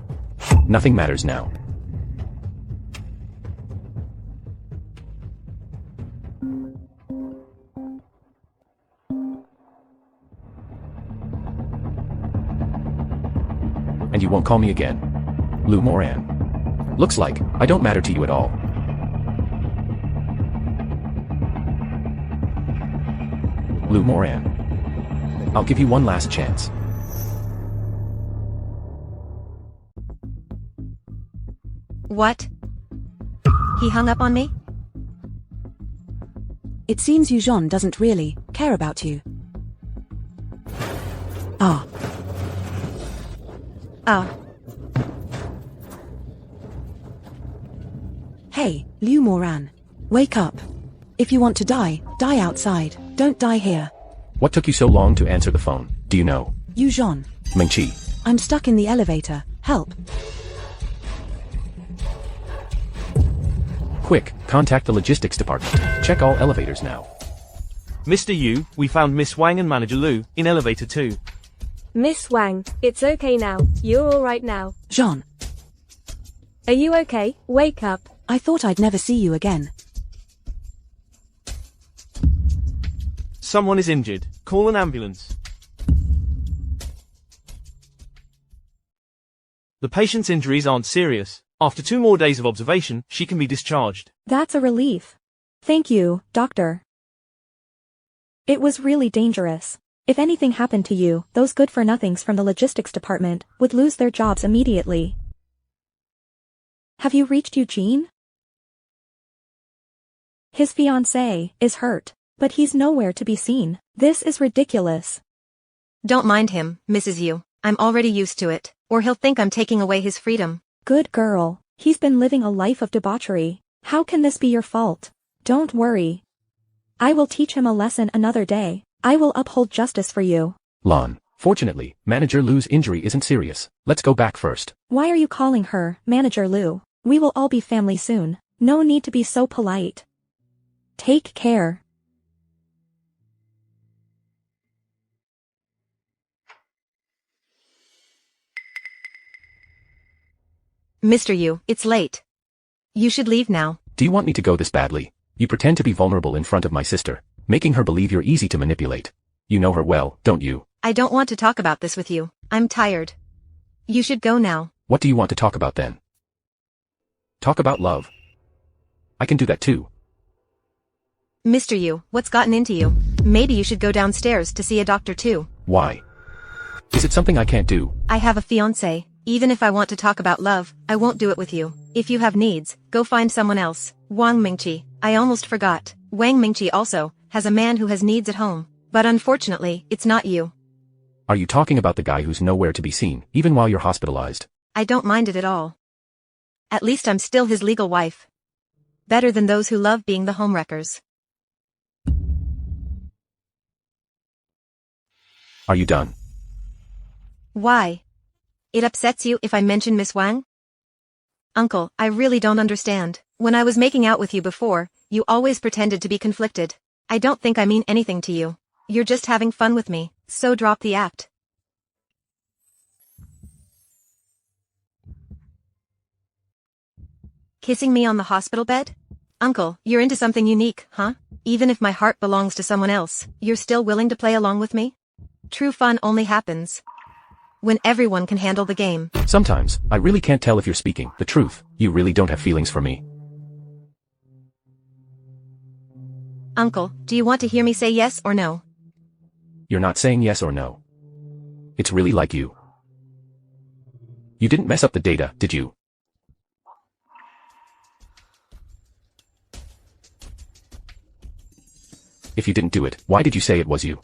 Nothing matters now. And you won't call me again. Lu Moran. Looks like I don't matter to you at all. Lu Moran. I'll give you one last chance. What? He hung up on me? It seems Jean doesn't really care about you. Ah. Hey, Liu Moran. Wake up. If you want to die, die outside. Don't die here. What took you so long to answer the phone? Do you know? Jean. Mengqi. I'm stuck in the elevator. Help. Quick, contact the logistics department. Check all elevators now. Mr. Yu, we found Miss Wang and Manager Lu in elevator 2. Miss Wang, it's okay now. You're alright now. Jean. Are you okay? Wake up. I thought I'd never see you again. Someone is injured. Call an ambulance. The patient's injuries aren't serious. After 2 more days of observation, she can be discharged. That's a relief. Thank you, doctor. It was really dangerous. If anything happened to you, those good-for-nothings from the logistics department would lose their jobs immediately. Have you reached Eugene? His fiancé is hurt, but he's nowhere to be seen. This is ridiculous. Don't mind him, Mrs. Yu. I'm already used to it, or he'll think I'm taking away his freedom. Good girl. He's been living a life of debauchery. How can this be your fault? Don't worry. I will teach him a lesson another day. I will uphold justice for you. Lan. Fortunately, Manager Lu's injury isn't serious. Let's go back first. Why are you calling her Manager Lu? We will all be family soon. No need to be so polite. Take care. Mr. Yu, it's late. You should leave now. Do you want me to go this badly? You pretend to be vulnerable in front of my sister, making her believe you're easy to manipulate. You know her well, don't you? I don't want to talk about this with you. I'm tired. You should go now. What do you want to talk about then? Talk about love. I can do that too. Mr. Yu, what's gotten into you? Maybe you should go downstairs to see a doctor too. Why? Is it something I can't do? I have a fiancé. Even if I want to talk about love, I won't do it with you. If you have needs, go find someone else. Wang Mingqi, I almost forgot. Wang Mingqi also has a man who has needs at home. But unfortunately, it's not you. Are you talking about the guy who's nowhere to be seen, even while you're hospitalized? I don't mind it at all. At least I'm still his legal wife. Better than those who love being the homewreckers. Are you done? Why? It upsets you if I mention Miss Wang? Uncle, I really don't understand. When I was making out with you before, you always pretended to be conflicted. I don't think I mean anything to you. You're just having fun with me, so drop the act. Kissing me on the hospital bed? Uncle, you're into something unique, huh? Even if my heart belongs to someone else, you're still willing to play along with me? True fun only happens when everyone can handle the game. Sometimes, I really can't tell if you're speaking the truth. You really don't have feelings for me. Uncle, do you want to hear me say yes or no? You're not saying yes or no. It's really like you. You didn't mess up the data, did you? If you didn't do it, why did you say it was you?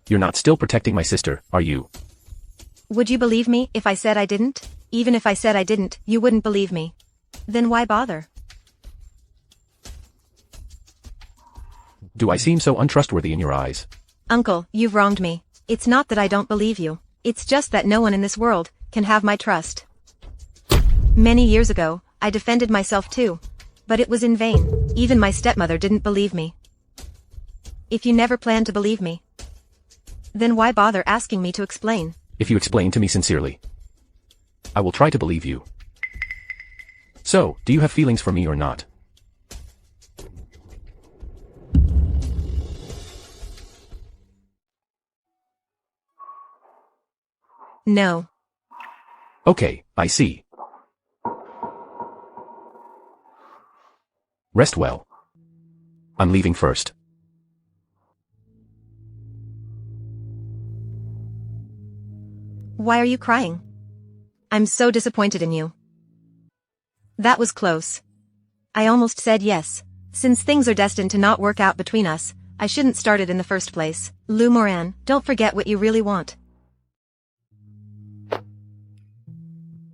You're not still protecting my sister, are you? Would you believe me if I said I didn't? Even if I said I didn't, you wouldn't believe me. Then why bother? Do I seem so untrustworthy in your eyes? Uncle, you've wronged me. It's not that I don't believe you. It's just that no one in this world can have my trust. Many years ago, I defended myself too. But it was in vain. Even my stepmother didn't believe me. If you never plan to believe me, then why bother asking me to explain? If you explain to me sincerely, I will try to believe you. So, do you have feelings for me or not? No. Okay, I see. Rest well. I'm leaving first. Why are you crying? I'm so disappointed in you. That was close. I almost said yes. Since things are destined to not work out between us, I shouldn't start it in the first place. Lu Moran, don't forget what you really want.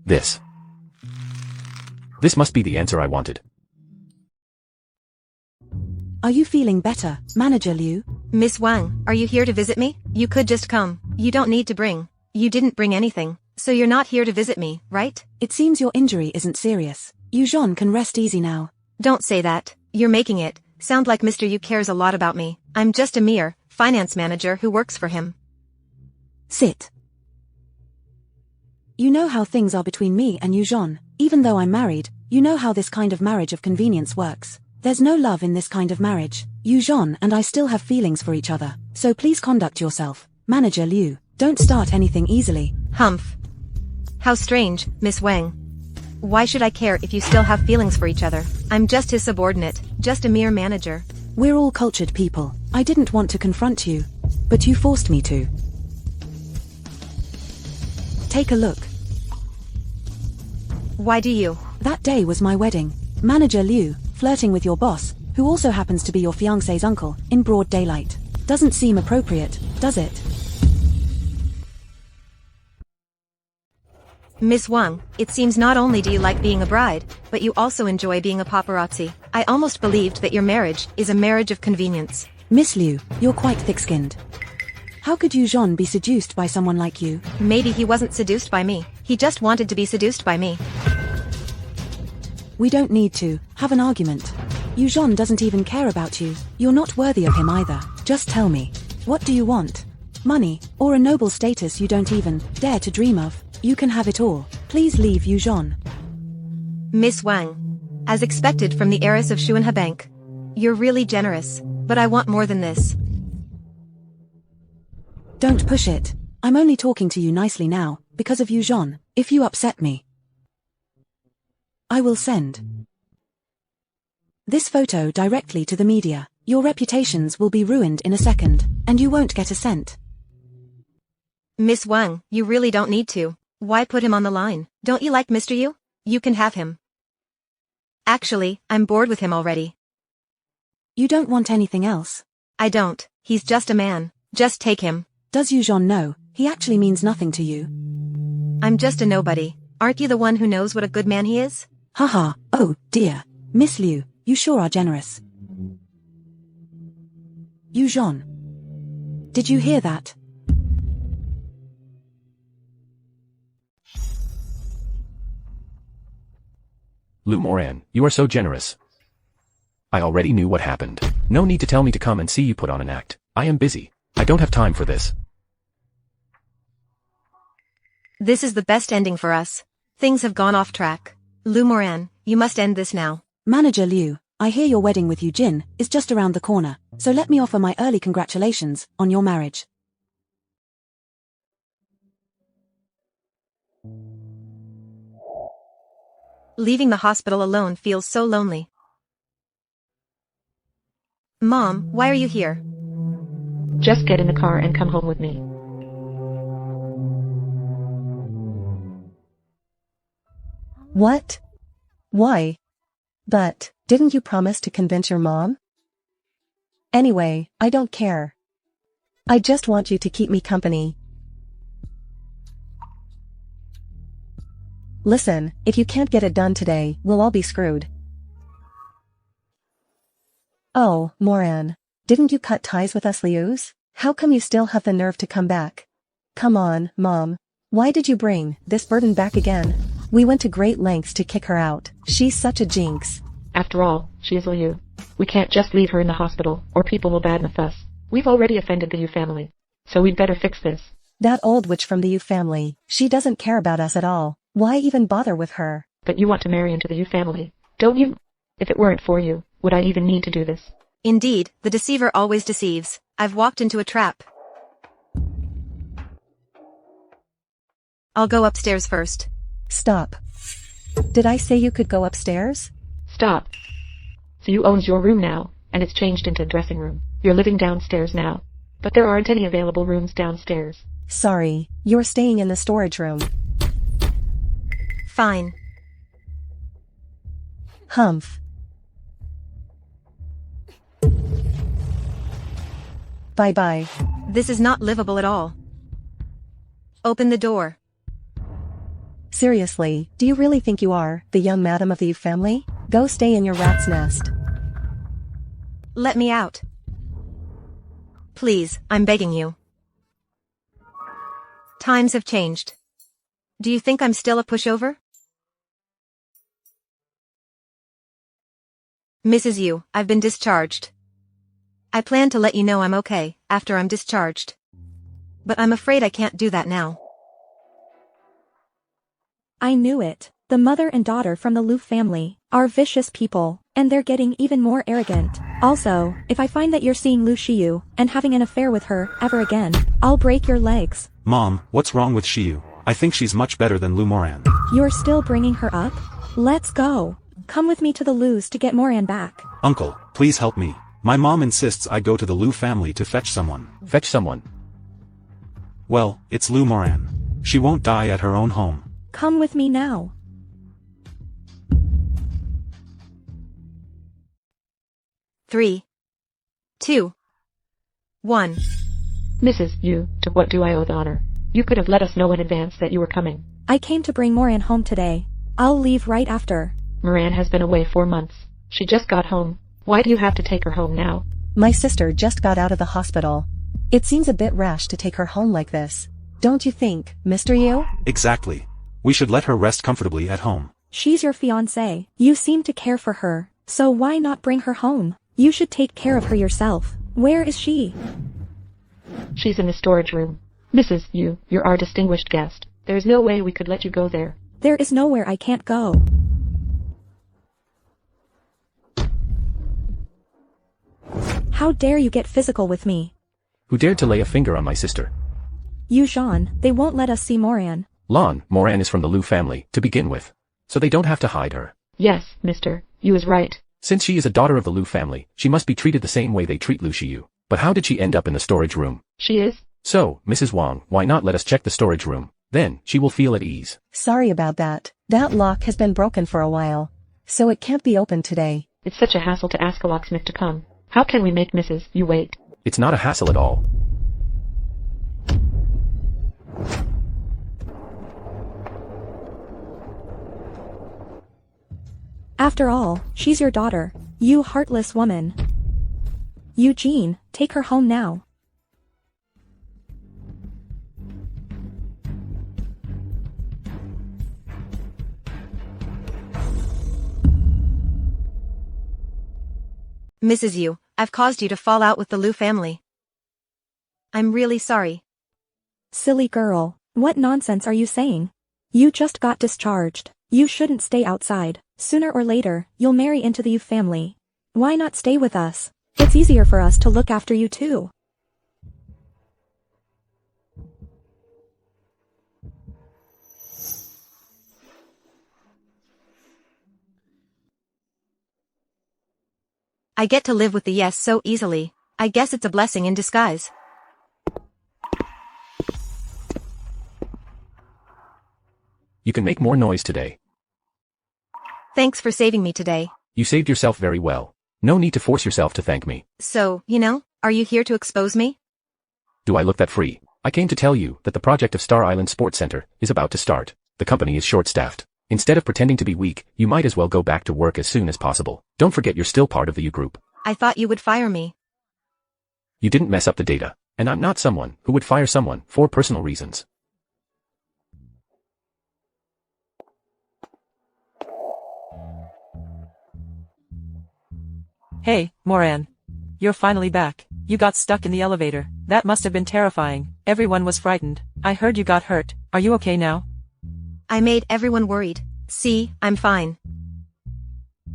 This must be the answer I wanted. Are you feeling better, Manager Liu? Miss Wang, are you here to visit me? You could just come. You don't need to bring. You didn't bring anything, so you're not here to visit me, right? It seems your injury isn't serious. Yu Zhon can rest easy now. Don't say that. You're making it sound like Mr. Yu cares a lot about me. I'm just a mere finance manager who works for him. Sit. You know how things are between me and Yu Zhon. Even though I'm married, you know how this kind of marriage of convenience works. There's no love in this kind of marriage. Yu Zhon and I still have feelings for each other, so please conduct yourself. Manager Liu, don't start anything easily. Humph. How strange, Miss Wang. Why should I care if you still have feelings for each other? I'm just his subordinate, just a mere manager. We're all cultured people. I didn't want to confront you, but you forced me to. Take a look. Why do you? That day was my wedding. Manager Liu, flirting with your boss, who also happens to be your fiancé's uncle, in broad daylight. Doesn't seem appropriate, does it? Miss Wang, it seems not only do you like being a bride, but you also enjoy being a paparazzi. I almost believed that your marriage is a marriage of convenience. Miss Liu, you're quite thick-skinned. How could Yu Zhon be seduced by someone like you? Maybe he wasn't seduced by me. He just wanted to be seduced by me. We don't need to have an argument. Yu Zhon doesn't even care about you. You're not worthy of him either. Just tell me. What do you want? Money, or a noble status you don't even dare to dream of? You can have it all. Please leave Yu Zhon. Miss Wang. As expected from the heiress of Xuanhe Bank. You're really generous, but I want more than this. Don't push it. I'm only talking to you nicely now, because of you, Jean. If you upset me, I will send this photo directly to the media. Your reputations will be ruined in a second, and you won't get a cent. Miss Wang, you really don't need to. Why put him on the line? Don't you like Mr. Yu? You can have him. Actually, I'm bored with him already. You don't want anything else? I don't. He's just a man. Just take him. Does you Jean know? He actually means nothing to you. I'm just a nobody. Aren't you the one who knows what a good man he is? Haha, oh dear. Miss Liu, you sure are generous. You Jean. Did you hear that? Lu Moran, you are so generous. I already knew what happened. No need to tell me to come and see you put on an act. I am busy. I don't have time for this. This is the best ending for us. Things have gone off track. Lu Moran, you must end this now. Manager Liu, I hear your wedding with you Jin is just around the corner, so let me offer my early congratulations on your marriage. Leaving the hospital alone feels so lonely. Mom, why are you here? Just get in the car and come home with me. What? Why? But, didn't you promise to convince your mom? Anyway, I don't care. I just want you to keep me company. Listen, if you can't get it done today, we'll all be screwed. Oh, Moran. Didn't you cut ties with us Lius? How come you still have the nerve to come back? Come on, Mom. Why did you bring this burden back again? We went to great lengths to kick her out. She's such a jinx. After all, she is Liu. We can't just leave her in the hospital, or people will badmouth us. We've already offended the Yu family. So we'd better fix this. That old witch from the Yu family, she doesn't care about us at all. Why even bother with her? But you want to marry into the Yu family, don't you? If it weren't for you, would I even need to do this? Indeed, the deceiver always deceives. I've walked into a trap. I'll go upstairs first. Stop. Did I say you could go upstairs? Stop. So you owns your room now, and it's changed into a dressing room. You're living downstairs now. But there aren't any available rooms downstairs. Sorry, you're staying in the storage room. Fine. Humph. Bye-bye. This is not livable at all. Open the door. Seriously, do you really think you are the young madam of the Yu family? Go stay in your rat's nest. Let me out. Please, I'm begging you. Times have changed. Do you think I'm still a pushover? Mrs. Yu, I've been discharged. I plan to let you know I'm okay after I'm discharged. But I'm afraid I can't do that now. I knew it. The mother and daughter from the Lu family are vicious people, and they're getting even more arrogant. Also, if I find that you're seeing Lu Shiyu and having an affair with her ever again, I'll break your legs. Mom, what's wrong with Shiyu? I think she's much better than Lu Moran. You're still bringing her up? Let's go. Come with me to the Lu's to get Moran back. Uncle, please help me. My mom insists I go to the Lu family to fetch someone. Fetch someone? Well, it's Lu Moran. She won't die at her own home. Come with me now. Three, 2, 1. Mrs. Yu, to what do I owe the honor? You could have let us know in advance that you were coming. I came to bring Moran home today. I'll leave right after. Moran has been away 4 months. She just got home. Why do you have to take her home now? My sister just got out of the hospital. It seems a bit rash to take her home like this. Don't you think, Mr. Yu? Exactly. We should let her rest comfortably at home. She's your fiancé. You seem to care for her, so why not bring her home? You should take care of her yourself. Where is she? She's in the storage room. Mrs. Yu, you're our distinguished guest. There's no way we could let you go there. There is nowhere I can't go. How dare you get physical with me? Who dared to lay a finger on my sister? Yu Zhan, they won't let us see Moran. Lan, Moran is from the Liu family, to begin with. So they don't have to hide her. Yes, Mr. Yu is right. Since she is a daughter of the Liu family, she must be treated the same way they treat Liu Shiyu. But how did she end up in the storage room? She is? So, Mrs. Wang, why not let us check the storage room? Then, she will feel at ease. Sorry about that. That lock has been broken for a while. So it can't be opened today. It's such a hassle to ask a locksmith to come. How can we make Mrs. Yu wait? It's not a hassle at all. After all, she's your daughter. You heartless woman. Eugene, take her home now. Mrs. Yu, I've caused you to fall out with the Liu family. I'm really sorry. Silly girl, what nonsense are you saying? You just got discharged. You shouldn't stay outside. Sooner or later, you'll marry into the Yu family. Why not stay with us? It's easier for us to look after you too. I get to live with the yes so easily. I guess it's a blessing in disguise. You can make more noise today. Thanks for saving me today. You saved yourself very well. No need to force yourself to thank me. So, are you here to expose me? Do I look that free? I came to tell you that the project of Star Island Sports Center is about to start. The company is short-staffed. Instead of pretending to be weak, you might as well go back to work as soon as possible. Don't forget you're still part of the U group. I thought you would fire me. You didn't mess up the data, and I'm not someone who would fire someone for personal reasons. Hey, Moran. You're finally back. You got stuck in the elevator. That must have been terrifying. Everyone was frightened. I heard you got hurt. Are you okay now? I made everyone worried. See, I'm fine.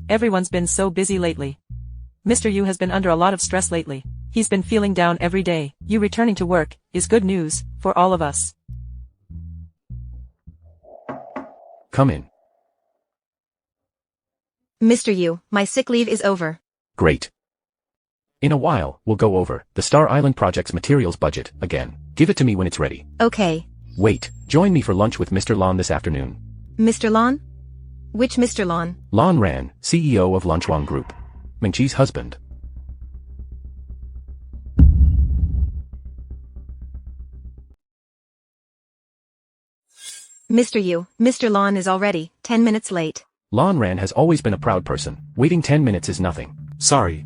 Everyone's been so busy lately. Mr. Yu has been under a lot of stress lately. He's been feeling down every day. You returning to work is good news for all of us. Come in. Mr. Yu, my sick leave is over. Great. In a while, we'll go over the Star Island Project's materials budget again. Give it to me when it's ready. Okay. Wait, join me for lunch with Mr. Lan this afternoon. Mr. Lan? Which Mr. Lan? Lan Ran, CEO of Lunchuang Group. Mengqi's husband. Mr. Yu, Mr. Lan is already 10 minutes late. Lan Ran has always been a proud person. Waiting 10 minutes is nothing. Sorry.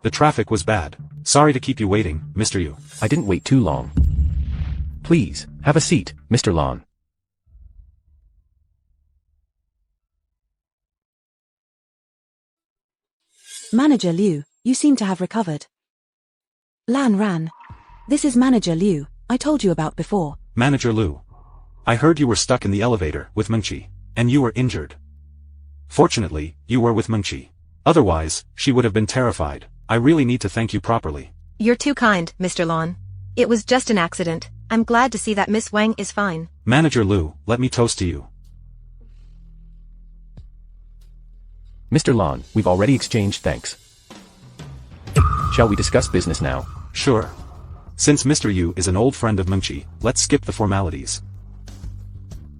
The traffic was bad. Sorry to keep you waiting, Mr. Yu. I didn't wait too long. Please, have a seat, Mr. Lan. Manager Liu, you seem to have recovered. Lan Ran. This is Manager Liu, I told you about before. Manager Liu. I heard you were stuck in the elevator with Mengqi, and you were injured. Fortunately, you were with Mengqi. Otherwise, she would have been terrified. I really need to thank you properly. You're too kind, Mr. Lan. It was just an accident. I'm glad to see that Miss Wang is fine. Manager Liu, let me toast to you. Mr. Lan, we've already exchanged thanks. Shall we discuss business now? Sure. Since Mr. Yu is an old friend of Mengqi, let's skip the formalities.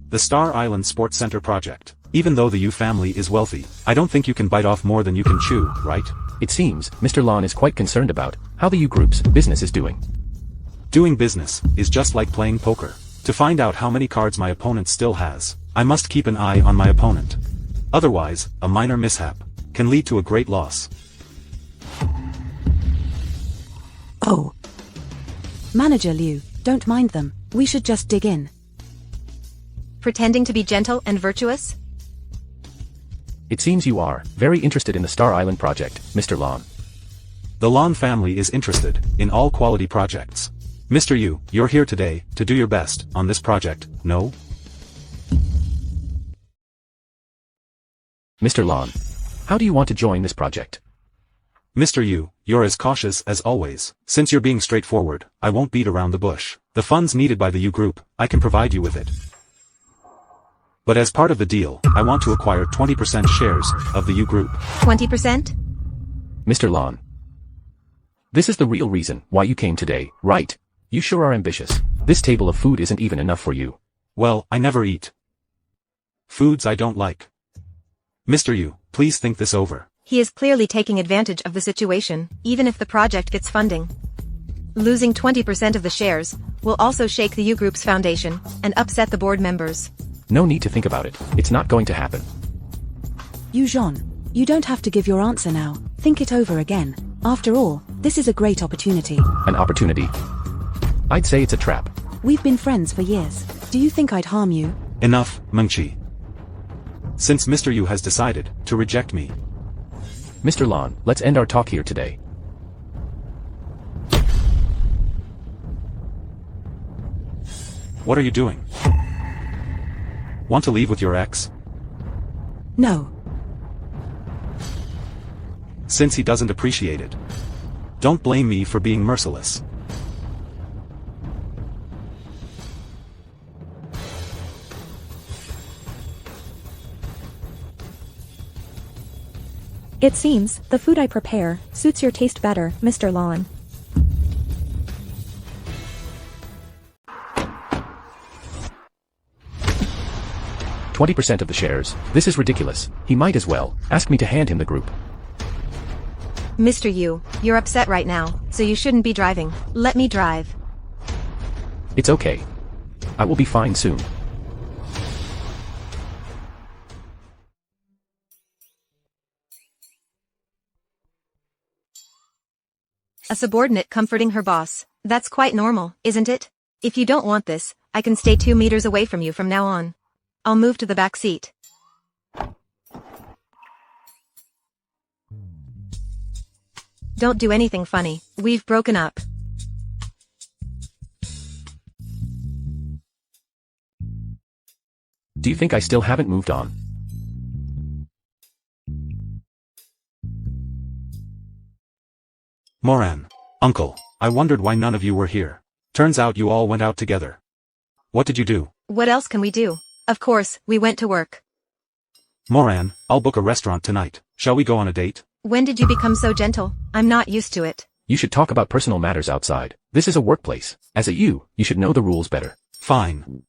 The Star Island Sports Center project. Even though the Yu family is wealthy, I don't think you can bite off more than you can chew, right? It seems Mr. Lan is quite concerned about how the Yu Group's business is doing. Doing business is just like playing poker. To find out how many cards my opponent still has, I must keep an eye on my opponent. Otherwise, a minor mishap can lead to a great loss. Oh. Manager Liu, don't mind them. We should just dig in. Pretending to be gentle and virtuous? It seems you are very interested in the Star Island project, Mr. Lan. The Lan family is interested in all quality projects. Mr. Yu, you're here today to do your best on this project, no? Mr. Lan, how do you want to join this project? Mr. Yu, you're as cautious as always. Since you're being straightforward, I won't beat around the bush. The The funds needed by the U Group, I can provide you with it. But as part of the deal, I want to acquire 20% shares of the U Group. 20%? Mr. Lan. This is the real reason why you came today, right? You sure are ambitious. This table of food isn't even enough for you. Well, I never eat foods I don't like. Mr. Yu, please think this over. He is clearly taking advantage of the situation, even if the project gets funding. Losing 20% of the shares will also shake the U Group's foundation and upset the board members. No need to think about it. It's not going to happen. Yu Zhon, you don't have to give your answer now. Think it over again. After all, this is a great opportunity. An opportunity? I'd say it's a trap. We've been friends for years. Do you think I'd harm you? Enough, Mengqi. Since Mr. Yu has decided to reject me. Mr. Lan, let's end our talk here today. What are you doing? Want to leave with your ex? No. Since he doesn't appreciate it. Don't blame me for being merciless. It seems, the food I prepare, suits your taste better, Mr. Lan. %20 of the shares. This is ridiculous. He might as well ask me to hand him the group. Mr. Yu, you're upset right now, so you shouldn't be driving. Let me drive. It's okay. I will be fine soon. A subordinate comforting her boss. That's quite normal, isn't it? If you don't want this, I can stay 2 meters away from you from now on. I'll move to the back seat. Don't do anything funny. We've broken up. Do you think I still haven't moved on? Moran. Uncle, I wondered why none of you were here. Turns out you all went out together. What did you do? What else can we do? Of course, we went to work. Moran, I'll book a restaurant tonight. Shall we go on a date? When did you become so gentle? I'm not used to it. You should talk about personal matters outside. This is a workplace. As a you should know the rules better. Fine.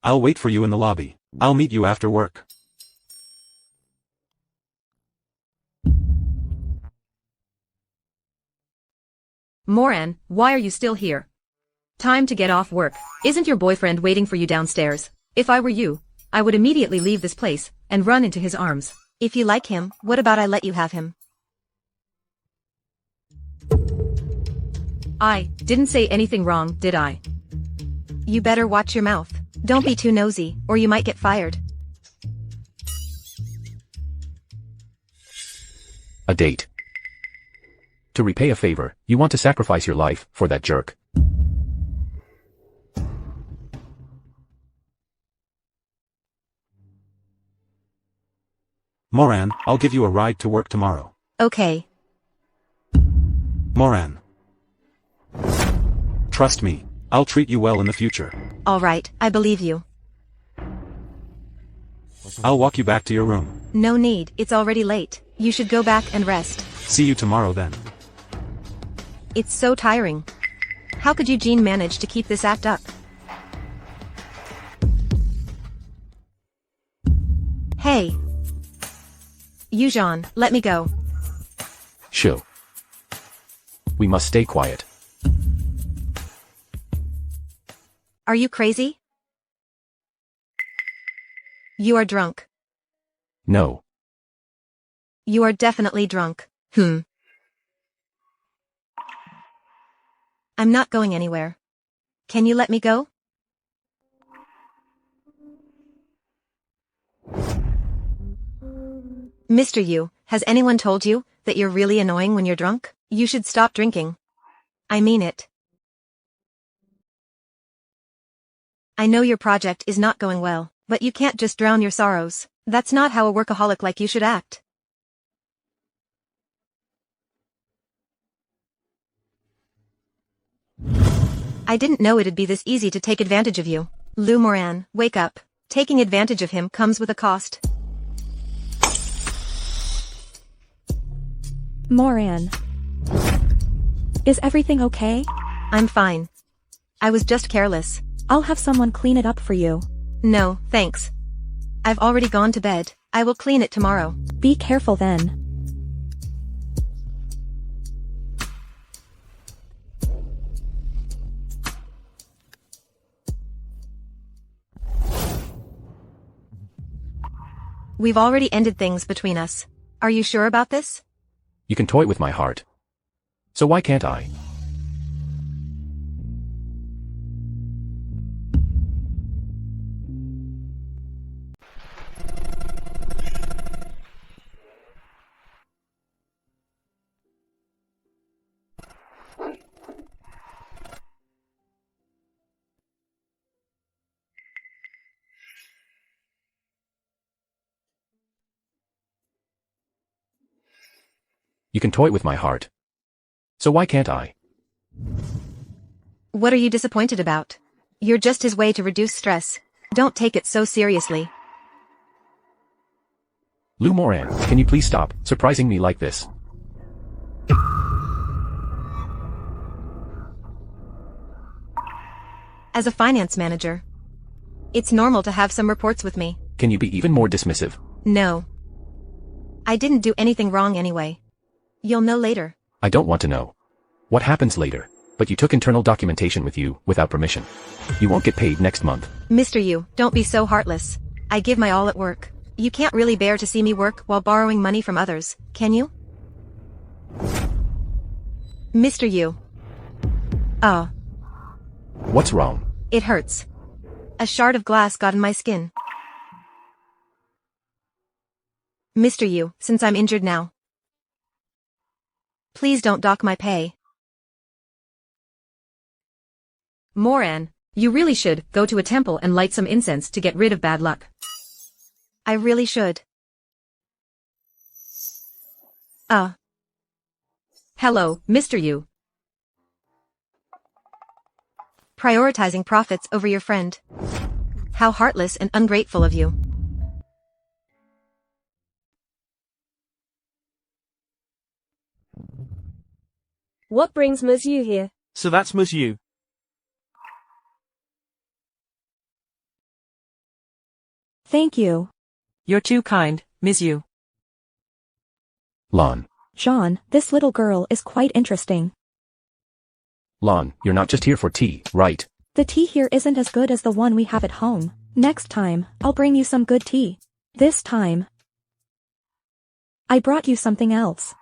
I'll wait for you in the lobby. I'll meet you after work. Moran, why are you still here? Time to get off work. Isn't your boyfriend waiting for you downstairs? If I were you, I would immediately leave this place and run into his arms. If you like him, what about I let you have him? I didn't say anything wrong, did I? You better watch your mouth. Don't be too nosy, or you might get fired. A date. To repay a favor, you want to sacrifice your life for that jerk. Moran, I'll give you a ride to work tomorrow. Okay. Moran. Trust me, I'll treat you well in the future. All right, I believe you. I'll walk you back to your room. No need, it's already late. You should go back and rest. See you tomorrow then. It's so tiring. How could Eugene manage to keep this act up? Hey. Eugene, let me go. Shoo. We must stay quiet. Are you crazy? You are drunk. No. You are definitely drunk. I'm not going anywhere. Can you let me go? Mr. Yu, has anyone told you that you're really annoying when you're drunk? You should stop drinking. I mean it. I know your project is not going well, but you can't just drown your sorrows. That's not how a workaholic like you should act. I didn't know it'd be this easy to take advantage of you. Lu Moran, wake up. Taking advantage of him comes with a cost. Moran. Is everything okay? I'm fine. I was just careless. I'll have someone clean it up for you. No, thanks. I've already gone to bed. I will clean it tomorrow. Be careful then. We've already ended things between us. Are you sure about this? You can toy with my heart. So why can't I? You can toy with my heart. So why can't I? What are you disappointed about? You're just his way to reduce stress. Don't take it so seriously. Lu Moran, can you please stop surprising me like this? As a finance manager, it's normal to have some reports with me. Can you be even more dismissive? No. I didn't do anything wrong anyway. You'll know later. I don't want to know. What happens later? But you took internal documentation with you, without permission. You won't get paid next month. Mr. Yu, don't be so heartless. I give my all at work. You can't really bear to see me work while borrowing money from others, can you? Mr. Yu. Oh. What's wrong? It hurts. A shard of glass got in my skin. Mr. Yu, since I'm injured now, please don't dock my pay. Moran, you really should go to a temple and light some incense to get rid of bad luck. I really should. Hello, Mr. Yu. Prioritizing profits over your friend. How heartless and ungrateful of you. What brings Ms. Yu here? So that's Ms. Yu. Thank you. You're too kind, Ms. Yu. Lon. Jean, this little girl is quite interesting. Lon, you're not just here for tea, right? The tea here isn't as good as the one we have at home. Next time, I'll bring you some good tea. This time, I brought you something else.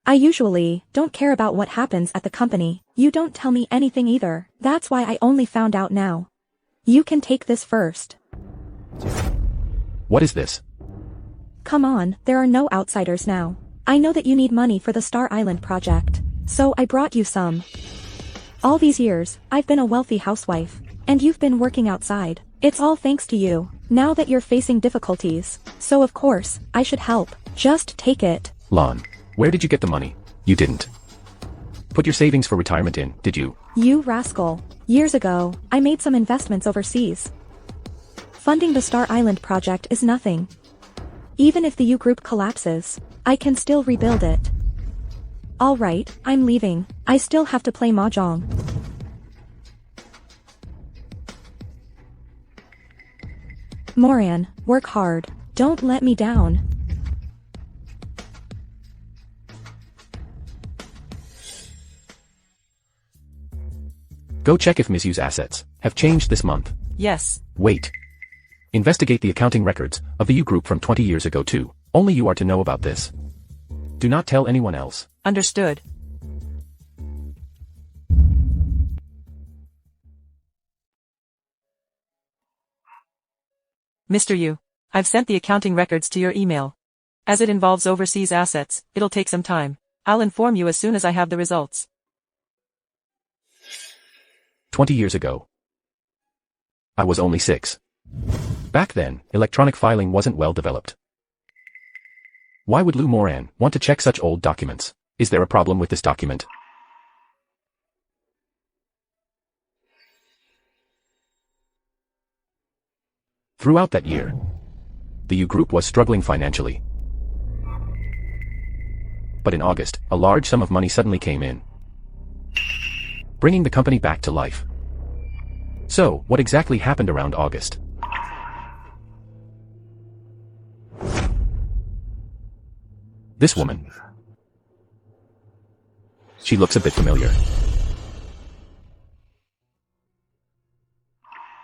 I usually don't care about what happens at the company. You don't tell me anything either. That's why I only found out now. You can take this first. What is this? Come on, there are no outsiders now. I know that you need money for the Star Island project, so I brought you some. All these years, I've been a wealthy housewife, and you've been working outside. It's all thanks to you, now that you're facing difficulties. So of course, I should help. Just take it. Lon, where did you get the money? You didn't put your savings for retirement in, did you? You rascal. Years ago, I made some investments overseas. Funding the Star Island project is nothing. Even if the U group collapses, I can still rebuild it. Alright, I'm leaving. I still have to play mahjong. Moran, work hard. Don't let me down. Go check if Ms. Yu's assets have changed this month. Yes. Wait. Investigate the accounting records of the U group from 20 years ago too. Only you are to know about this. Do not tell anyone else. Understood. Mr. Yu, I've sent the accounting records to your email. As it involves overseas assets, it'll take some time. I'll inform you as soon as I have the results. 20 years ago. I was only 6. Back then, electronic filing wasn't well developed. Why would Lu Moran want to check such old documents? Is there a problem with this document? Throughout that year, the U Group was struggling financially. But in August, a large sum of money suddenly came in, bringing the company back to life. So, what exactly happened around August? This woman. She looks a bit familiar.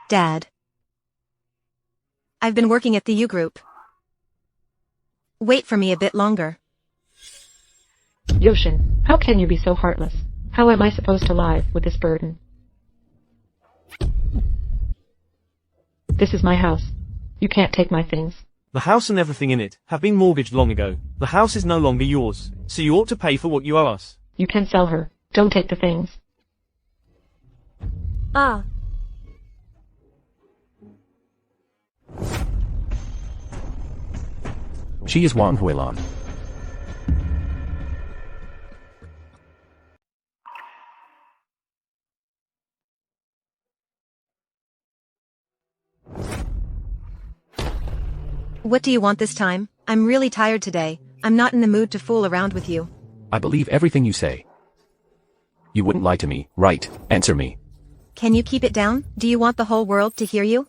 Dad. I've been working at the U Group. Wait for me a bit longer. Yoshin, how can you be so heartless? How am I supposed to live with this burden? This is my house. You can't take my things. The house and everything in it have been mortgaged long ago. The house is no longer yours, so you ought to pay for what you owe us. You can sell her. Don't take the things. Ah. She is Wang Huilan. What do you want this time? I'm really tired today. I'm not in the mood to fool around with you. I believe everything you say. You wouldn't lie to me, right? Answer me. Can you keep it down? Do you want the whole world to hear you?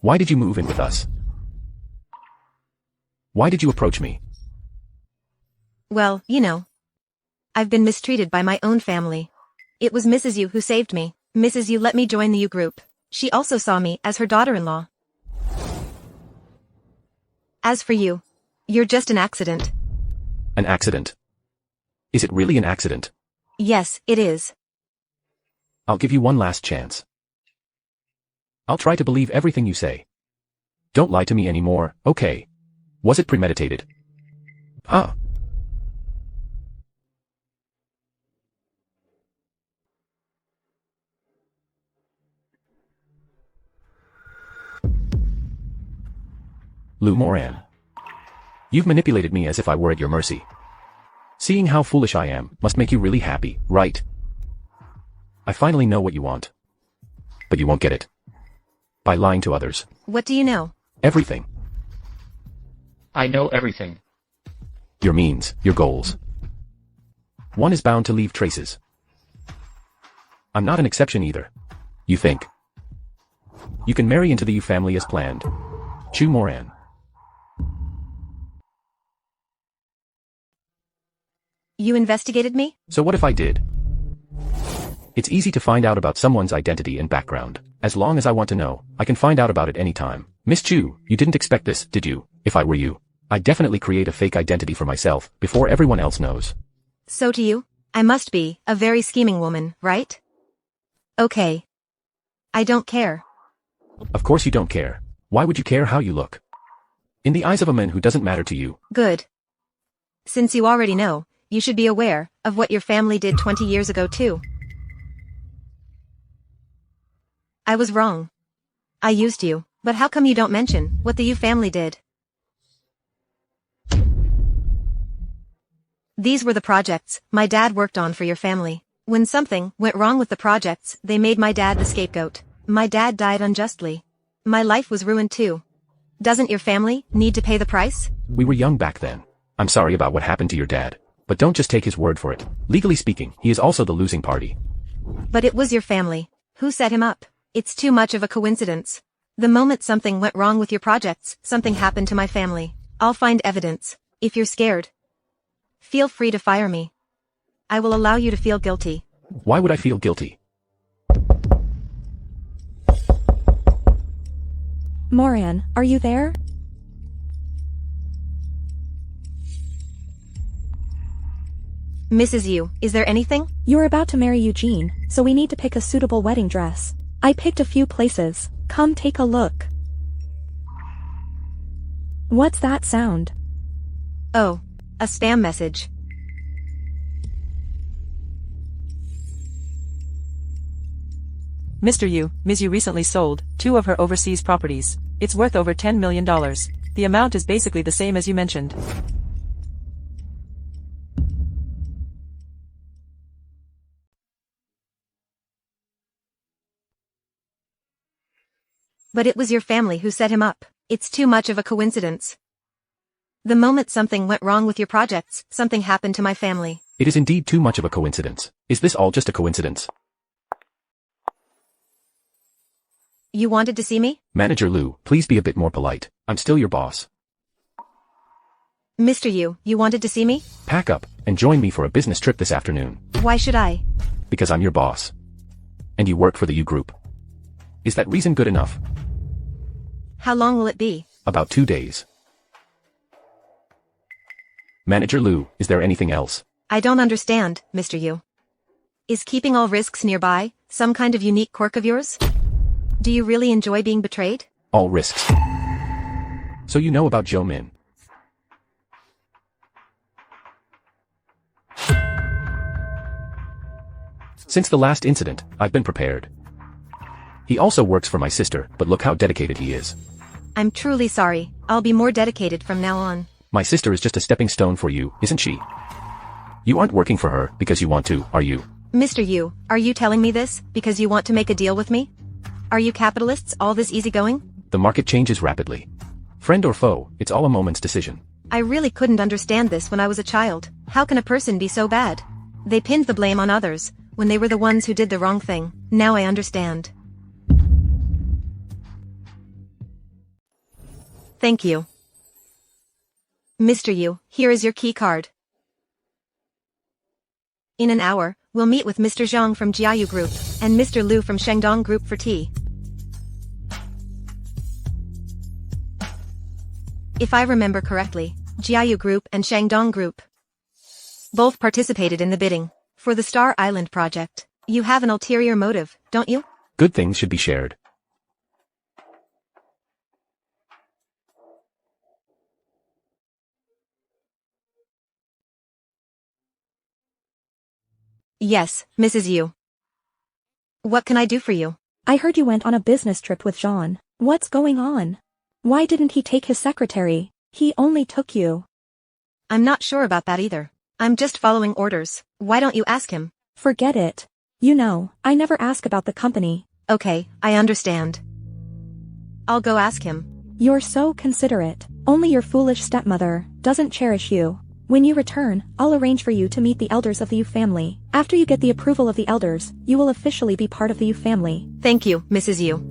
Why did you move in with us? Why did you approach me? Well, you know. I've been mistreated by my own family. It was Mrs. Yu who saved me. Mrs. Yu let me join the U Group. She also saw me as her daughter-in-law. As for you, you're just an accident. An accident? Is it really an accident? Yes, it is. I'll give you one last chance. I'll try to believe everything you say. Don't lie to me anymore, okay? Was it premeditated? Ah. Lu Moran. You've manipulated me as if I were at your mercy. Seeing how foolish I am must make you really happy, right? I finally know what you want. But you won't get it. By lying to others. What do you know? Everything. I know everything. Your means, your goals. One is bound to leave traces. I'm not an exception either. You think. You can marry into the Yu family as planned. Chu Moran. You investigated me? So what if I did? It's easy to find out about someone's identity and background. As long as I want to know, I can find out about it anytime. Miss Chu, you didn't expect this, did you? If I were you, I'd definitely create a fake identity for myself before everyone else knows. So to you, I must be a very scheming woman, right? Okay. I don't care. Of course you don't care. Why would you care how you look? In the eyes of a man who doesn't matter to you. Good. Since you already know, you should be aware of what your family did 20 years ago too. I was wrong. I used you, but how come you don't mention what the Yu family did? These were the projects my dad worked on for your family. When something went wrong with the projects, they made my dad the scapegoat. My dad died unjustly. My life was ruined too. Doesn't your family need to pay the price? We were young back then. I'm sorry about what happened to your dad. But don't just take his word for it. Legally speaking, he is also the losing party. But it was your family. Who set him up? It's too much of a coincidence. The moment something went wrong with your projects, something happened to my family. I'll find evidence. If you're scared, feel free to fire me. I will allow you to feel guilty. Why would I feel guilty? Moran, are you there? Mrs. Yu, is there anything? You're about to marry Eugene, so we need to pick a suitable wedding dress. I picked a few places. Come take a look. What's that sound? Oh, a spam message. Mr. Yu, Ms. Yu recently sold 2 of her overseas properties. It's worth over $10 million. The amount is basically the same as you mentioned. But it was your family who set him up. It's too much of a coincidence. The moment something went wrong with your projects, something happened to my family. It is indeed too much of a coincidence. Is this all just a coincidence? You wanted to see me? Manager Liu, please be a bit more polite. I'm still your boss. Mr. Yu, you wanted to see me? Pack up and join me for a business trip this afternoon. Why should I? Because I'm your boss. And you work for the U Group. Is that reason good enough? How long will it be? About 2 days. Manager Liu, is there anything else? I don't understand, Mr. Yu. Is keeping all risks nearby some kind of unique quirk of yours? Do you really enjoy being betrayed? All risks. So you know about Zhou Min. Since the last incident, I've been prepared. He also works for my sister, but look how dedicated he is. I'm truly sorry. I'll be more dedicated from now on. My sister is just a stepping stone for you, isn't she? You aren't working for her because you want to, are you? Mr. Yu, are you telling me this because you want to make a deal with me? Are you capitalists all this easygoing? The market changes rapidly. Friend or foe, it's all a moment's decision. I really couldn't understand this when I was a child. How can a person be so bad? They pinned the blame on others when they were the ones who did the wrong thing. Now I understand. Thank you. Mr. Yu, here is your key card. In an hour, we'll meet with Mr. Zhang from Jiayu Group and Mr. Liu from Shengdong Group for tea. If I remember correctly, Jiayu Group and Shengdong Group both participated in the bidding for the Star Island project. You have an ulterior motive, don't you? Good things should be shared. Yes, Mrs. Yu. What can I do for you? I heard you went on a business trip with Jean. What's going on? Why didn't he take his secretary? He only took you. I'm not sure about that either. I'm just following orders. Why don't you ask him? Forget it. You know, I never ask about the company. Okay, I understand. I'll go ask him. You're so considerate. Only your foolish stepmother doesn't cherish you. When you return, I'll arrange for you to meet the elders of the Yu family. After you get the approval of the elders, you will officially be part of the Yu family. Thank you, Mrs. Yu.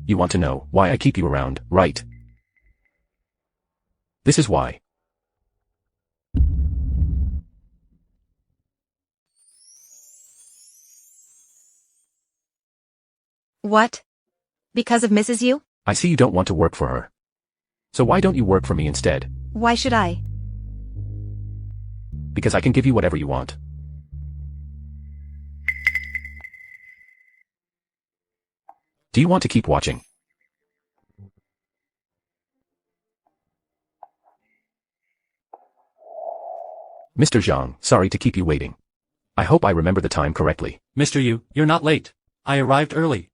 You want to know why I keep you around, right? This is why. What? Because of Mrs. Yu? I see you don't want to work for her. So why don't you work for me instead? Why should I? Because I can give you whatever you want. Do you want to keep watching? Mr. Zhang, sorry to keep you waiting. I hope I remember the time correctly. Mr. Yu, you're not late. I arrived early.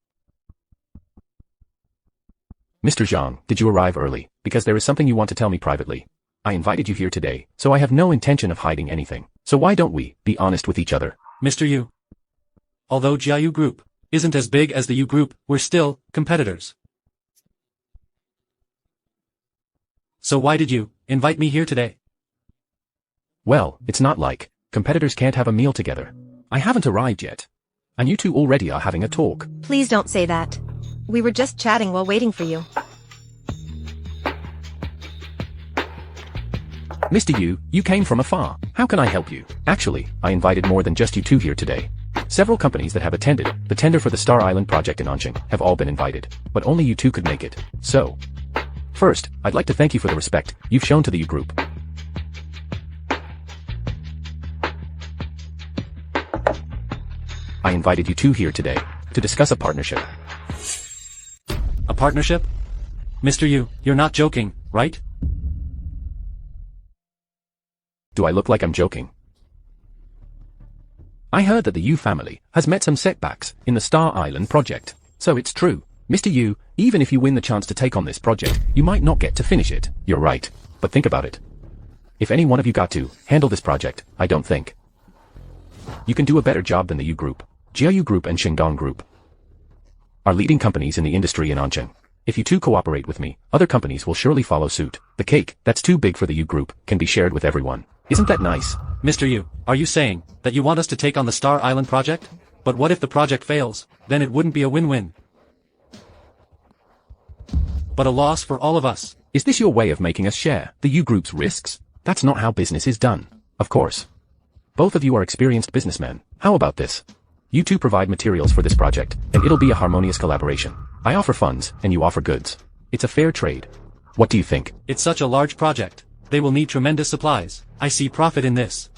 Mr. Zhang, did you arrive early? Because there is something you want to tell me privately. I invited you here today, so I have no intention of hiding anything. So why don't we be honest with each other? Mr. Yu. Although Jiayu Group isn't as big as the Yu Group, we're still competitors. So why did you invite me here today? Well, it's not like competitors can't have a meal together. I haven't arrived yet. And you two already are having a talk. Please don't say that. We were just chatting while waiting for you. Mr. Yu, you came from afar. How can I help you? Actually, I invited more than just you two here today. Several companies that have attended the tender for the Star Island project in Anqing have all been invited, but only you two could make it. So, first, I'd like to thank you for the respect you've shown to the Yu Group. I invited you two here today to discuss a partnership. A partnership? Mr. Yu, you're not joking, right? Do I look like I'm joking? I heard that the Yu family has met some setbacks in the Star Island project. So it's true. Mr. Yu, even if you win the chance to take on this project, you might not get to finish it. You're right. But think about it. If any one of you got to handle this project, I don't think you can do a better job than the Yu Group. Jiayu Group and Shengdong Group are leading companies in the industry in Anchen. If you two cooperate with me, other companies will surely follow suit. The cake, that's too big for the Yu Group, can be shared with everyone. Isn't that nice? Mr. Yu, are you saying that you want us to take on the Star Island project? But what if the project fails? Then it wouldn't be a win-win, but a loss for all of us. Is this your way of making us share the Yu Group's risks? That's not how business is done. Of course. Both of you are experienced businessmen. How about this? You two provide materials for this project, and it'll be a harmonious collaboration. I offer funds, and you offer goods. It's a fair trade. What do you think? It's such a large project. They will need tremendous supplies. I see profit in this.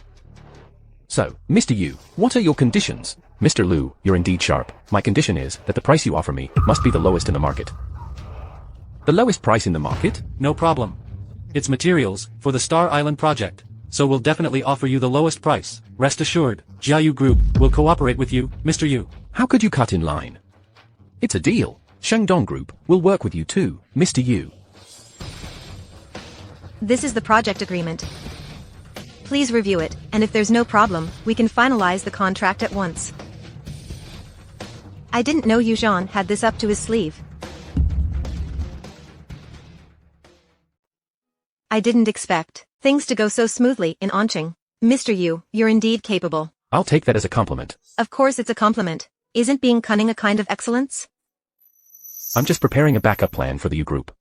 So, Mr. Yu, what are your conditions? Mr. Lu, you're indeed sharp. My condition is that the price you offer me must be the lowest in the market. The lowest price in the market? No problem. It's materials for the Star Island project, so we'll definitely offer you the lowest price. Rest assured, Jiayu Group will cooperate with you, Mr. Yu. How could you cut in line? It's a deal. Shengdong Group will work with you too, Mr. Yu. This is the project agreement. Please review it, and if there's no problem, we can finalize the contract at once. I didn't know Yuzhan had this up to his sleeve. I didn't expect things to go so smoothly in Anqing. Mr. Yu, you're indeed capable. I'll take that as a compliment. Of course it's a compliment. Isn't being cunning a kind of excellence? I'm just preparing a backup plan for the Yu Group.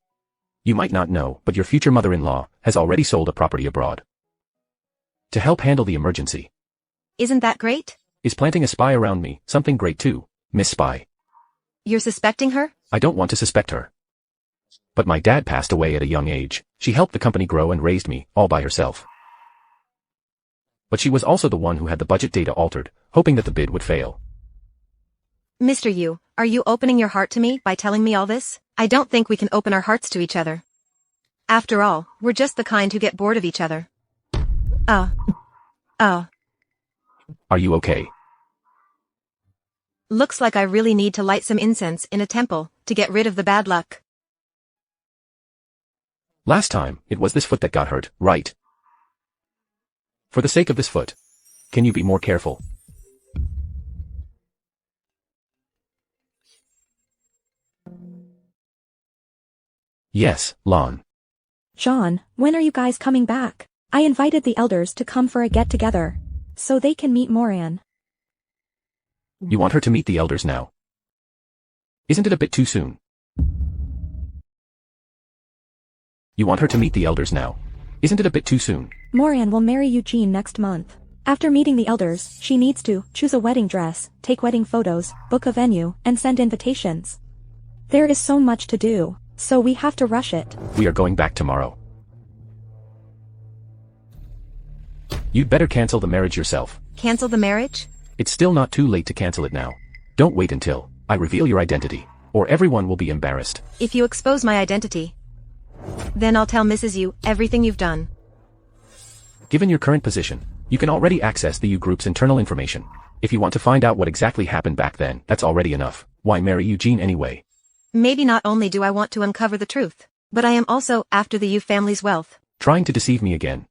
You might not know, but your future mother-in-law has already sold a property abroad to help handle the emergency. Isn't that great? Is planting a spy around me something great too, Miss Spy? You're suspecting her? I don't want to suspect her. But my dad passed away at a young age. She helped the company grow and raised me, all by herself. But she was also the one who had the budget data altered, hoping that the bid would fail. Mr. Yu, are you opening your heart to me by telling me all this? I don't think we can open our hearts to each other. After all, we're just the kind who get bored of each other. Are you okay? Looks like I really need to light some incense in a temple to get rid of the bad luck. Last time, it was this foot that got hurt, right? For the sake of this foot, can you be more careful? Yes, Lon. John, when are you guys coming back? I invited the elders to come for a get-together, so they can meet Moran. You want her to meet the elders now? Isn't it a bit too soon? You want her to meet the elders now? Isn't it a bit too soon? Moran will marry Eugene next month. After meeting the elders, she needs to choose a wedding dress, take wedding photos, book a venue, and send invitations. There is so much to do, so we have to rush it. We are going back tomorrow. You'd better cancel the marriage yourself. Cancel the marriage? It's still not too late to cancel it now. Don't wait until I reveal your identity, or everyone will be embarrassed. If you expose my identity, then I'll tell Mrs. Yu everything you've done. Given your current position, you can already access the Yu Group's internal information. If you want to find out what exactly happened back then, that's already enough. Why marry Eugene anyway? Maybe not only do I want to uncover the truth, but I am also after the Yu family's wealth. Trying to deceive me again.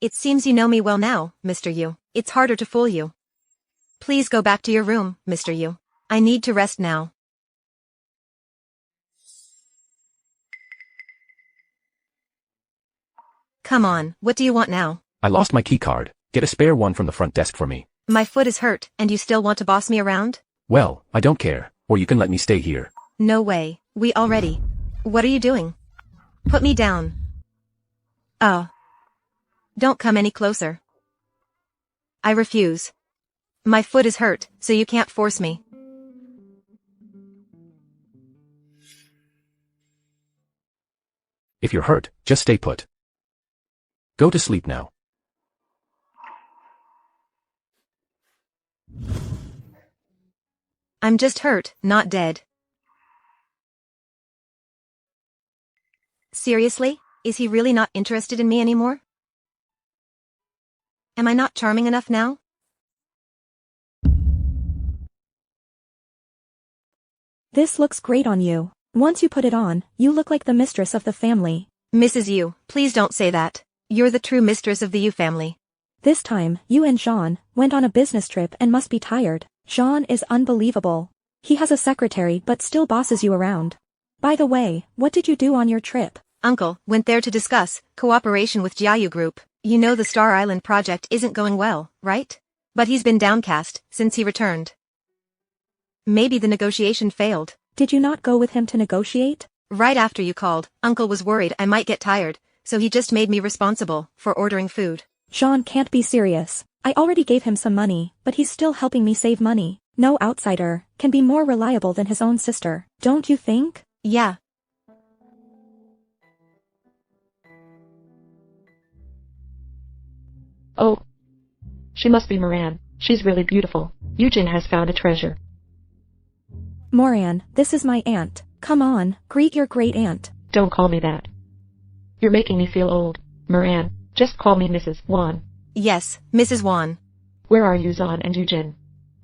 It seems you know me well now, Mr. Yu. It's harder to fool you. Please go back to your room, Mr. Yu. I need to rest now. Come on, what do you want now? I lost my key card. Get a spare one from the front desk for me. My foot is hurt, and you still want to boss me around? Well, I don't care, or you can let me stay here. No way. We already. What are you doing? Put me down. Oh. Don't come any closer. I refuse. My foot is hurt, so you can't force me. If you're hurt, just stay put. Go to sleep now. I'm just hurt, not dead. Seriously? Is he really not interested in me anymore? Am I not charming enough now? This looks great on you. Once you put it on, you look like the mistress of the family. Mrs. Yu, please don't say that. You're the true mistress of the Yu family. This time, you and Jean went on a business trip and must be tired. Jean is unbelievable. He has a secretary but still bosses you around. By the way, what did you do on your trip? Uncle went there to discuss cooperation with Jiayu Group. You know the Star Island project isn't going well, right? But he's been downcast since he returned. Maybe the negotiation failed. Did you not go with him to negotiate? Right after you called, Uncle was worried I might get tired, so he just made me responsible for ordering food. Jean can't be serious. I already gave him some money, but he's still helping me save money. No outsider can be more reliable than his own sister, don't you think? Yeah. Oh. She must be Moran. She's really beautiful. Eugene has found a treasure. Moran, this is my aunt. Come on, greet your great aunt. Don't call me that. You're making me feel old. Moran, just call me Mrs. Wan. Yes, Mrs. Wan. Where are you, Zan and Eugene?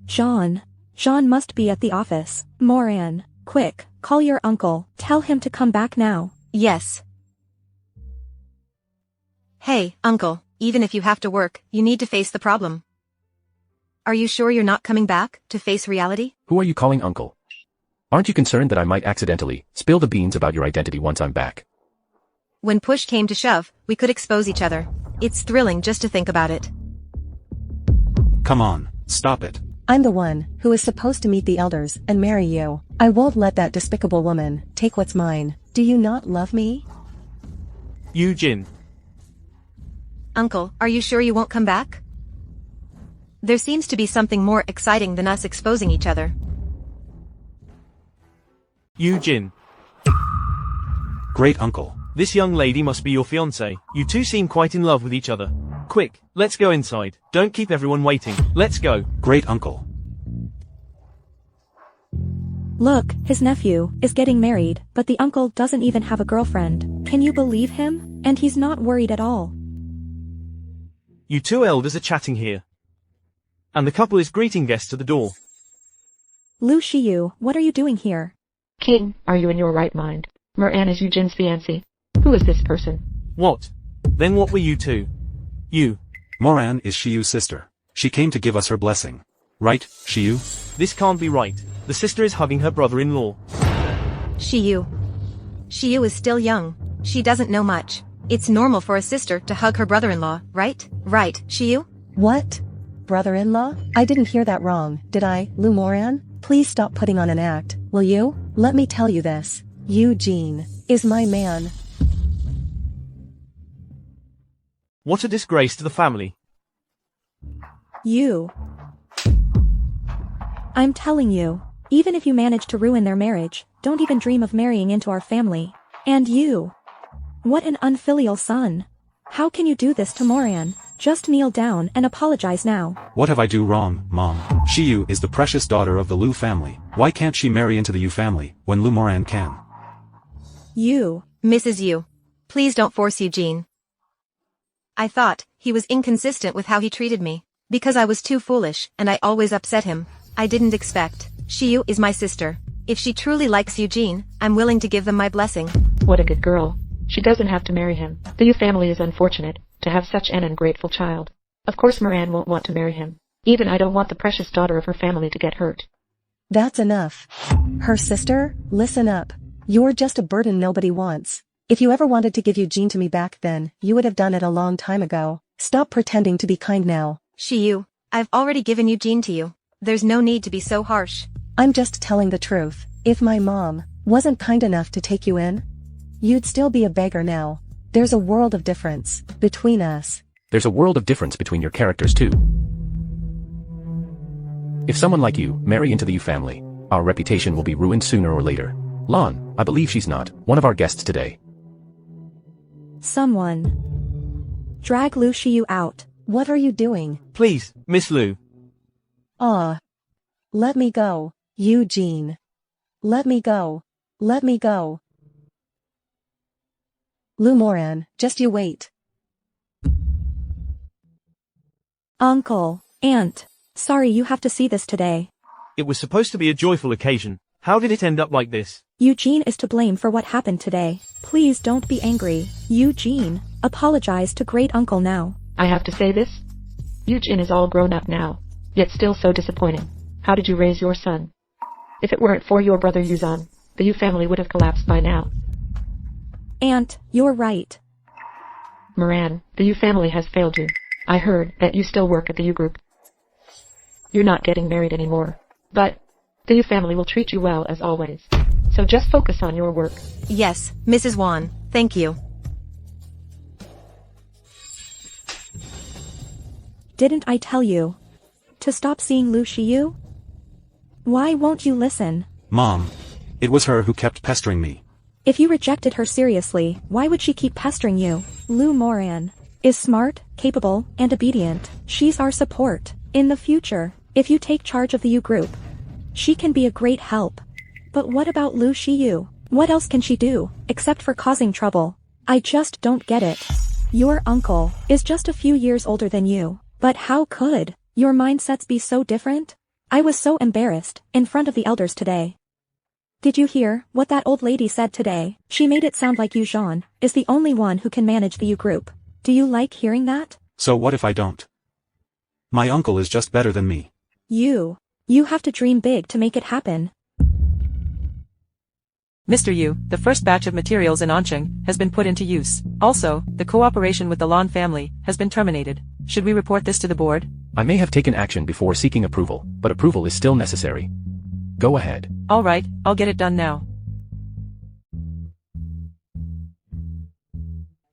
Jean. Jean must be at the office. Moran, quick, call your uncle. Tell him to come back now. Yes. Hey, Uncle, even if you have to work, you need to face the problem. Are you sure you're not coming back to face reality? Who are you calling uncle? Aren't you concerned that I might accidentally spill the beans about your identity once I'm back? When push came to shove, we could expose each other. It's thrilling just to think about it. Come on, stop it. I'm the one who is supposed to meet the elders and marry you. I won't let that despicable woman take what's mine. Do you not love me? Jin. Uncle, are you sure you won't come back? There seems to be something more exciting than us exposing each other. Jin. Great uncle. This young lady must be your fiancé. You two seem quite in love with each other. Quick, let's go inside. Don't keep everyone waiting. Let's go. Great uncle. Look, his nephew is getting married, but the uncle doesn't even have a girlfriend. Can you believe him? And he's not worried at all. You two elders are chatting here. And the couple is greeting guests at the door. Lu Shiyu, what are you doing here? King, are you in your right mind? Moran is Eugene's fiancé. Who is this person? What? Then what were you two? You. Moran is Shiyu's sister. She came to give us her blessing. Right, Shiyu? This can't be right. The sister is hugging her brother-in-law. Shiyu. Shiyu is still young. She doesn't know much. It's normal for a sister to hug her brother-in-law, right? Right, Shiyu? What? Brother-in-law? I didn't hear that wrong, did I, Lu Moran? Please stop putting on an act, will you? Let me tell you this. Eugene is my man. What a disgrace to the family. You. I'm telling you, even if you manage to ruin their marriage, don't even dream of marrying into our family. And you. What an unfilial son. How can you do this to Moran? Just kneel down and apologize now. What have I do wrong, Mom? Shiyu is the precious daughter of the Lu family. Why can't she marry into the Yu family, when Lu Moran can? You. Mrs. Yu. Please don't force Eugene. I thought he was inconsistent with how he treated me. Because I was too foolish, and I always upset him. I didn't expect. Shiyu is my sister. If she truly likes Eugene, I'm willing to give them my blessing. What a good girl. She doesn't have to marry him. The Yu family is unfortunate to have such an ungrateful child. Of course Moran won't want to marry him. Even I don't want the precious daughter of her family to get hurt. That's enough. Her sister, listen up. You're just a burden nobody wants. If you ever wanted to give Eugene to me back then, you would have done it a long time ago. Stop pretending to be kind now. Shiyu, I've already given Eugene to you. There's no need to be so harsh. I'm just telling the truth. If my mom wasn't kind enough to take you in, you'd still be a beggar now. There's a world of difference between us. There's a world of difference between your characters too. If someone like you marry into the Yu family, our reputation will be ruined sooner or later. Lon, I believe she's not one of our guests today. Someone. Drag Lu Shiyu out. What are you doing? Please, Miss Lu. Let me go, Eugene. Let me go. Let me go. Lu Moran, just you wait. Uncle, Aunt. Sorry you have to see this today. It was supposed to be a joyful occasion. How did it end up like this? Eugene is to blame for what happened today. Please don't be angry. Eugene, apologize to great uncle now. I have to say this? Eugene is all grown up now, yet still so disappointing. How did you raise your son? If it weren't for your brother Yuzan, the Yu family would have collapsed by now. Aunt, you're right. Moran, the Yu family has failed you. I heard that you still work at the Yu group. You're not getting married anymore, but the Yu family will treat you well as always. So just focus on your work. Yes, Mrs. Wan, thank you. Didn't I tell you to stop seeing Lu Shiyu? Why won't you listen? Mom. It was her who kept pestering me. If you rejected her seriously, why would she keep pestering you? Lu Moran is smart, capable, and obedient. She's our support. In the future, if you take charge of the Yu group, she can be a great help. But what about Lu Shiyu? What else can she do, except for causing trouble? I just don't get it. Your uncle is just a few years older than you. But how could your mindsets be so different? I was so embarrassed in front of the elders today. Did you hear what that old lady said today? She made it sound like Yuzhan is the only one who can manage the Yu group. Do you like hearing that? So what if I don't? My uncle is just better than me. You have to dream big to make it happen. Mr. Yu, the first batch of materials in Ansheng has been put into use. Also, the cooperation with the Lan family has been terminated. Should we report this to the board? I may have taken action before seeking approval, but approval is still necessary. Go ahead. Alright, I'll get it done now.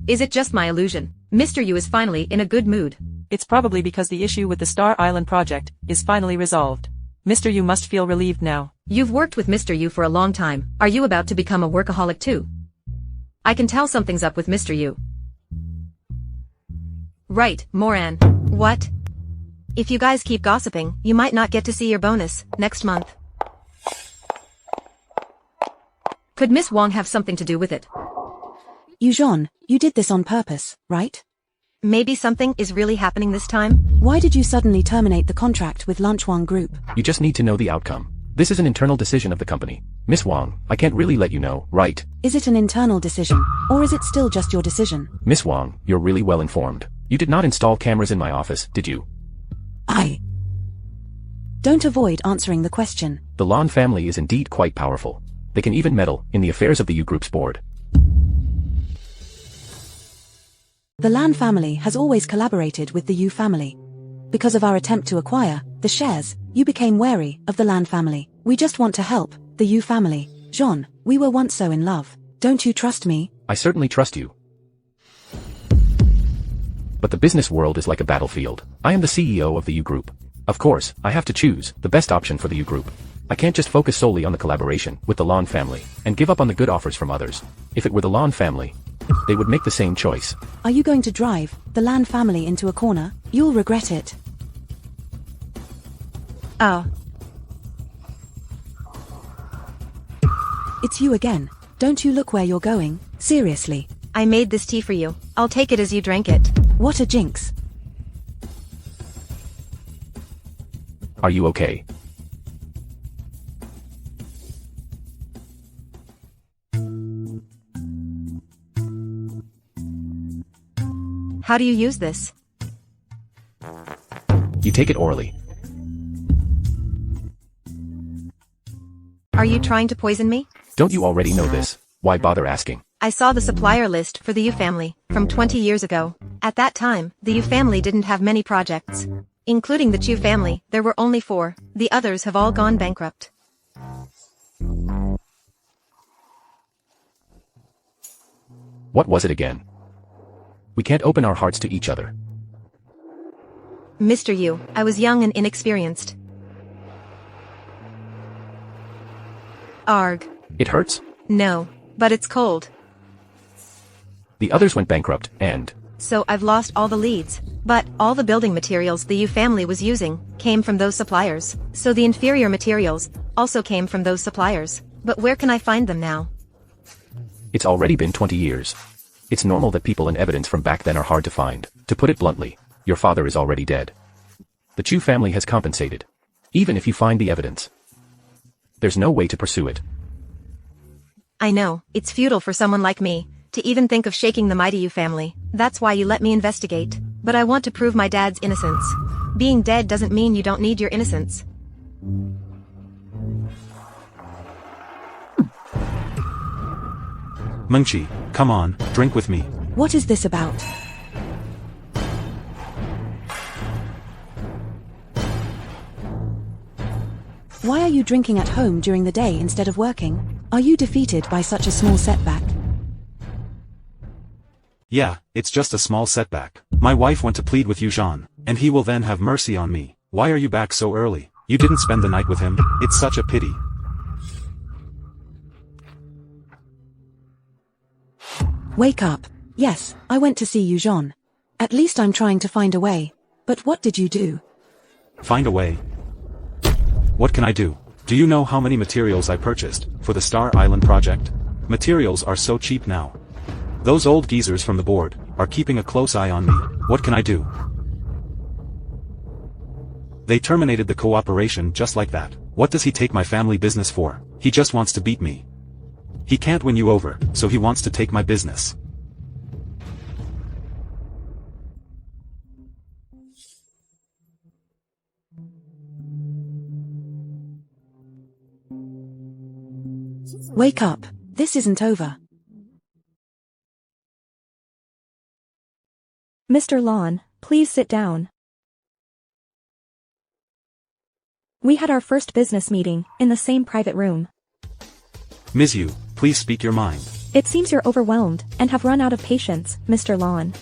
Is it just my illusion? Mr. Yu is finally in a good mood. It's probably because the issue with the Star Island project is finally resolved. Mr. Yu must feel relieved now. You've worked with Mr. Yu for a long time. Are you about to become a workaholic too? I can tell something's up with Mr. Yu. Right, Moran. What? If you guys keep gossiping, you might not get to see your bonus next month. Could Miss Wang have something to do with it? Yuzhan, you did this on purpose, right? Maybe something is really happening this time? Why did you suddenly terminate the contract with Lunchwang Group? You just need to know the outcome. This is an internal decision of the company. Miss Wang, I can't really let you know, right? Is it an internal decision, or is it still just your decision? Miss Wang, you're really well informed. You did not install cameras in my office, did you? Don't avoid answering the question. The Lan family is indeed quite powerful. They can even meddle in the affairs of the Yu Group's board. The Lan family has always collaborated with the Yu family. Because of our attempt to acquire the shares, you became wary of the Lan family. We just want to help the Yu family. Jean, we were once so in love. Don't you trust me? I certainly trust you. But the business world is like a battlefield. I am the CEO of the Yu Group. Of course, I have to choose the best option for the Yu Group. I can't just focus solely on the collaboration with the Lan family and give up on the good offers from others. If it were the Lan family, they would make the same choice. Are you going to drive the Lan family into a corner? You'll regret it. Oh. It's you again. Don't you look where you're going? Seriously. I made this tea for you. I'll take it as you drank it. What a jinx. Are you okay? How do you use this? You take it orally. Are you trying to poison me? Don't you already know this? Why bother asking? I saw the supplier list for the Yu family from 20 years ago. At that time, the Yu family didn't have many projects. Including the Chu family, there were only 4. The others have all gone bankrupt. What was it again? We can't open our hearts to each other. Mr. Yu, I was young and inexperienced. Arg. It hurts? No, but it's cold. The others went bankrupt, and... So I've lost all the leads. But all the building materials the Yu family was using came from those suppliers. So the inferior materials also came from those suppliers. But where can I find them now? It's already been 20 years. It's normal that people and evidence from back then are hard to find. To put it bluntly, your father is already dead. The Chu family has compensated. Even if you find the evidence. there's no way to pursue it. I know, it's futile for someone like me to even think of shaking the mighty Yu family. That's why you let me investigate. But I want to prove my dad's innocence. Being dead doesn't mean you don't need your innocence. Mengqi, come on, drink with me. What is this about? Why are you drinking at home during the day instead of working? Are you defeated by such a small setback? Yeah, it's just a small setback. My wife went to plead with Yuzhan, and he will then have mercy on me. Why are you back so early? You didn't spend the night with him? It's such a pity. Wake up. Yes, I went to see Yuzhan. At least I'm trying to find a way. But what did you do? Find a way? What can I do? Do you know how many materials I purchased for the Star Island project? Materials are so cheap now. Those old geezers from the board are keeping a close eye on me. What can I do? They terminated the cooperation just like that. What does he take my family business for? He just wants to beat me. He can't win you over, so he wants to take my business. Wake up. This isn't over. Mr. Lon, please sit down. We had our first business meeting in the same private room. Ms. Yu, please speak your mind. It seems you're overwhelmed and have run out of patience, Mr. Lon.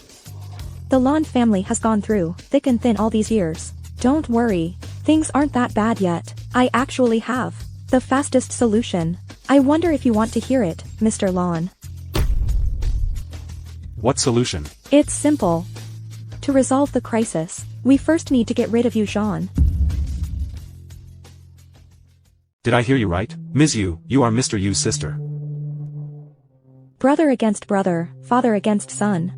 The Lon family has gone through thick and thin all these years. Don't worry, things aren't that bad yet. I actually have the fastest solution. I wonder if you want to hear it, Mr. Lon. What solution? It's simple. To resolve the crisis, we first need to get rid of Yuzhan. Did I hear you right? Ms. Yu, you are Mr. Yu's sister. Brother against brother, father against son.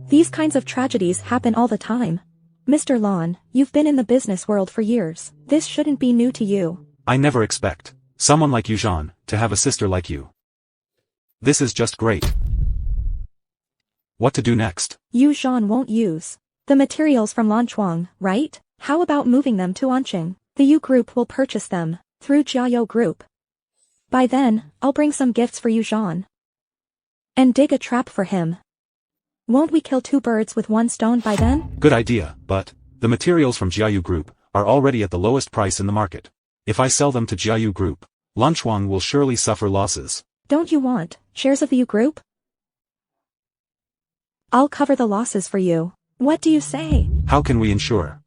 These kinds of tragedies happen all the time. Mr. Lon, you've been in the business world for years. This shouldn't be new to you. I never expect someone like Yuzhan to have a sister like you. This is just great. What to do next? Yuzhan won't use the materials from Lanchuang, right? How about moving them to Anqing? The Yu Group will purchase them through Jiao Group. By then, I'll bring some gifts for Yuzhan. And dig a trap for him. Won't we kill two birds with one stone by then? Good idea, but the materials from Jiao Group are already at the lowest price in the market. If I sell them to Jiao Group, Lanchuang will surely suffer losses. Don't you want shares of the Yu Group? I'll cover the losses for you. What do you say? How can we ensure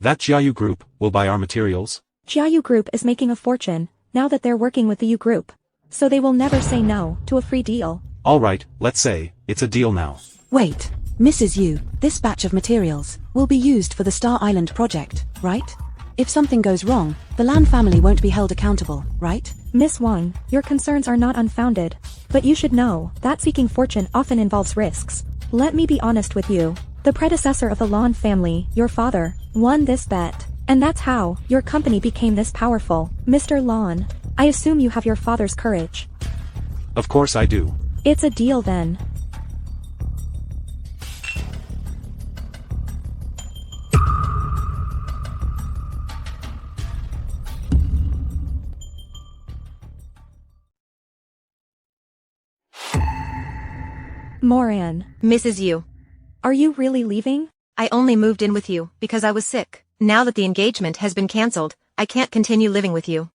that Jiao Group will buy our materials? Jiao Group is making a fortune now that they're working with the Yu Group. So they will never say no to a free deal. Alright, let's say it's a deal now. Wait, Mrs. Yu, this batch of materials will be used for the Star Island project, right? If something goes wrong, the Lan family won't be held accountable, right? Miss Wang, your concerns are not unfounded. But you should know that seeking fortune often involves risks. Let me be honest with you. The predecessor of the Lan family, your father, won this bet. And that's how your company became this powerful. Mr. Lon, I assume you have your father's courage. Of course I do. It's a deal then. Moran. Mrs. Yu. Are you really leaving? I only moved in with you because I was sick. Now that the engagement has been cancelled, I can't continue living with you.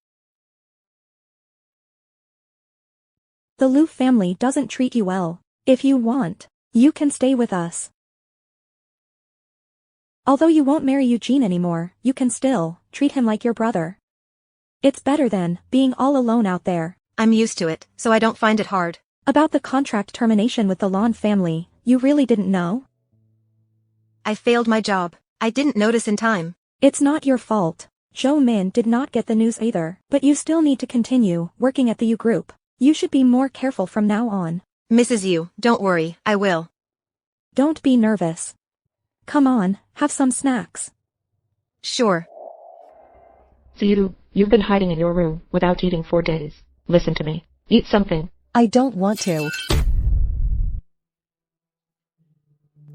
The Lu family doesn't treat you well. If you want, you can stay with us. Although you won't marry Eugene anymore, you can still treat him like your brother. It's better than being all alone out there. I'm used to it, so I don't find it hard. About the contract termination with the Lon family, you really didn't know? I failed my job. I didn't notice in time. It's not your fault. Zhou Min did not get the news either, but you still need to continue working at the Yu Group. You should be more careful from now on. Mrs. Yu, don't worry, I will. Don't be nervous. Come on, have some snacks. Sure. Ziru, You've been hiding in your room without eating 4 days. Listen to me. Eat something. I don't want to.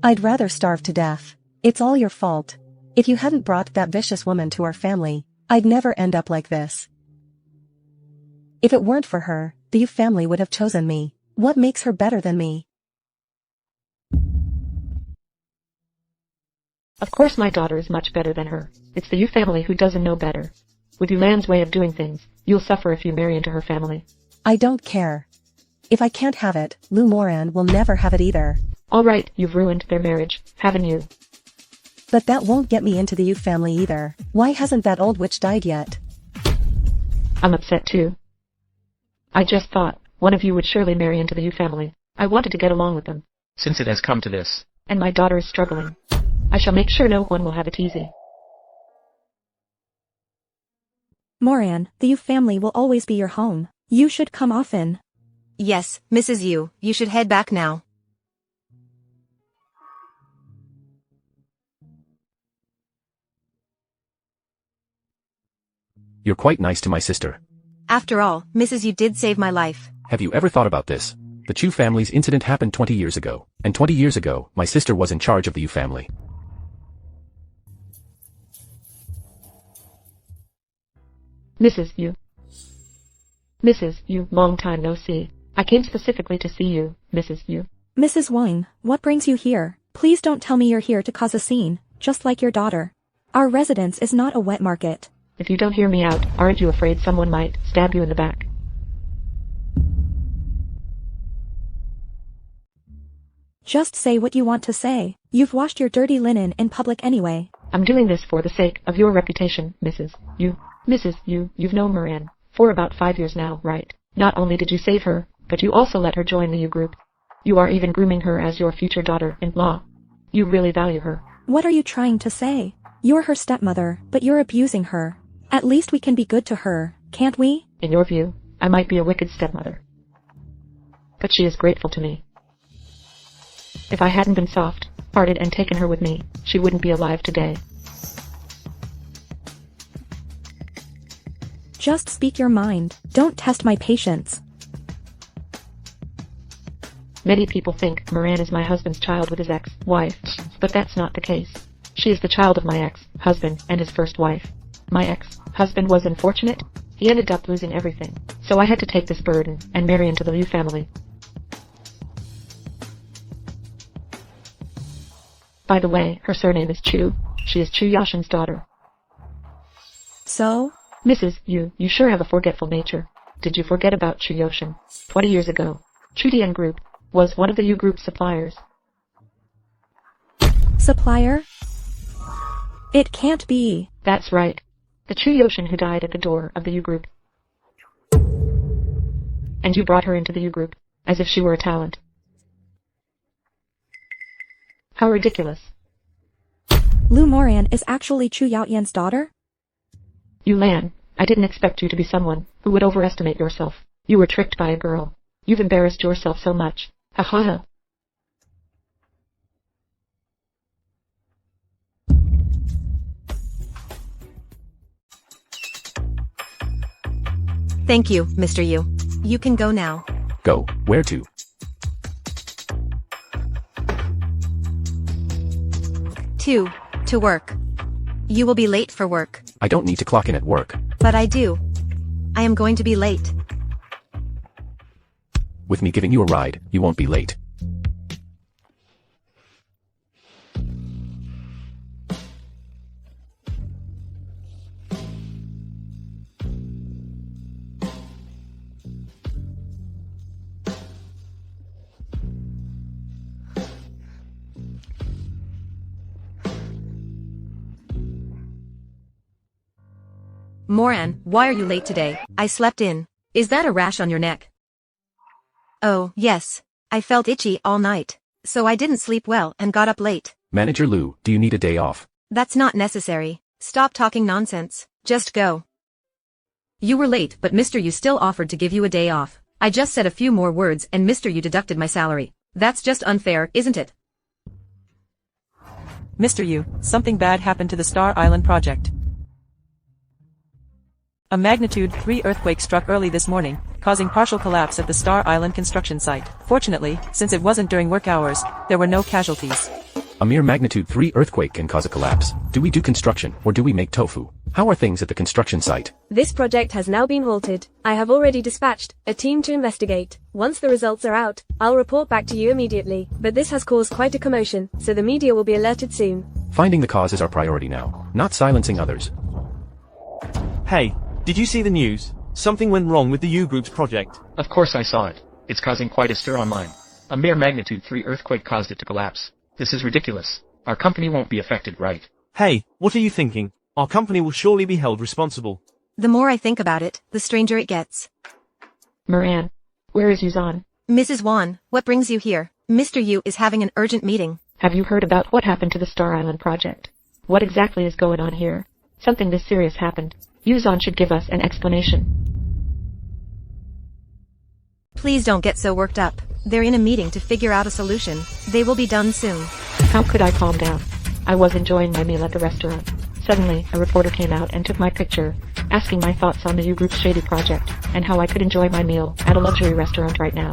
I'd rather starve to death. It's all your fault. If you hadn't brought that vicious woman to our family, I'd never end up like this. If it weren't for her, the Yu family would have chosen me. What makes her better than me? Of course my daughter is much better than her. It's the Yu family who doesn't know better. With Yu Lan's way of doing things, you'll suffer if you marry into her family. I don't care. If I can't have it, Lu Moran will never have it either. Alright, you've ruined their marriage, haven't you? But that won't get me into the Yu family either. Why hasn't that old witch died yet? I'm upset too. I just thought, one of you would surely marry into the Yu family. I wanted to get along with them. Since it has come to this. And my daughter is struggling. I shall make sure no one will have it easy. Moran, the Yu family will always be your home. You should come often. Yes, Mrs. Yu, you should head back now. You're quite nice to my sister. After all, Mrs. Yu did save my life. Have you ever thought about this? The Chu family's incident happened 20 years ago, and 20 years ago, my sister was in charge of the Yu family. Mrs. Yu. Mrs. Yu, long time no see. I came specifically to see you, Mrs. Yu. Mrs. Wang, what brings you here? Please don't tell me you're here to cause a scene, just like your daughter. Our residence is not a wet market. If you don't hear me out, aren't you afraid someone might stab you in the back? Just say what you want to say. You've washed your dirty linen in public anyway. I'm doing this for the sake of your reputation, Mrs. Yu. Mrs. Yu, you've known Moran for about 5 years now, right? Not only did you save her, but you also let her join the Yu group. You are even grooming her as your future daughter-in-law. You really value her. What are you trying to say? You're her stepmother, but you're abusing her. At least we can be good to her, can't we? In your view, I might be a wicked stepmother. But she is grateful to me. If I hadn't been soft-hearted and taken her with me, she wouldn't be alive today. Just speak your mind. Don't test my patience. Many people think Moran is my husband's child with his ex-wife, but that's not the case. She is the child of my ex-husband and his first wife. My ex-husband was unfortunate. He ended up losing everything, so I had to take this burden and marry into the Liu family. By the way, her surname is Chu. She is Chu Yashin's daughter. So? Mrs. Yu, you sure have a forgetful nature. Did you forget about Chu Yoshin? 20 years ago, Chudian Group was one of the Yu Group suppliers. Supplier? It can't be. That's right. The Chu Yoshin who died at the door of the Yu Group. And you brought her into the Yu Group, as if she were a talent. How ridiculous. Lu Moran is actually Chu Yaoyan's daughter? Yu Lan, I didn't expect you to be someone who would overestimate yourself. You were tricked by a girl. You've embarrassed yourself so much. Ha ha ha. Thank you, Mr. Yu. You can go now. Go, where to? To work. You will be late for work. I don't need to clock in at work. But I do. I am going to be late. With me giving you a ride, you won't be late. Moran, why are you late today? I slept in. Is that a rash on your neck? Oh, yes. I felt itchy all night. So I didn't sleep well and got up late. Manager Lu, do you need a day off? That's not necessary. Stop talking nonsense. Just go. You were late, but Mr. Yu still offered to give you a day off. I just said a few more words and Mr. Yu deducted my salary. That's just unfair, isn't it? Mr. Yu, something bad happened to the Star Island project. A magnitude 3 earthquake struck early this morning, causing partial collapse at the Star Island construction site. Fortunately, since it wasn't during work hours, there were no casualties. A mere magnitude 3 earthquake can cause a collapse. Do we do construction, or do we make tofu? How are things at the construction site? This project has now been halted. I have already dispatched a team to investigate. Once the results are out, I'll report back to you immediately. But this has caused quite a commotion, so the media will be alerted soon. Finding the cause is our priority now, not silencing others. Hey, did you see the news? Something went wrong with the U Group's project. Of course I saw it. It's causing quite a stir online. A mere magnitude 3 earthquake caused it to collapse. This is ridiculous. Our company won't be affected, right? Hey, what are you thinking? Our company will surely be held responsible. The more I think about it, the stranger it gets. Moran, where is Yuzan? Mrs. Wan, what brings you here? Mr. Yu is having an urgent meeting. Have you heard about what happened to the Star Island project? What exactly is going on here? Something this serious happened. Yuzan should give us an explanation. Please don't get so worked up. They're in a meeting to figure out a solution. They will be done soon. How could I calm down? I was enjoying my meal at the restaurant. Suddenly, a reporter came out and took my picture, asking my thoughts on the U Group's shady project, and how I could enjoy my meal at a luxury restaurant right now.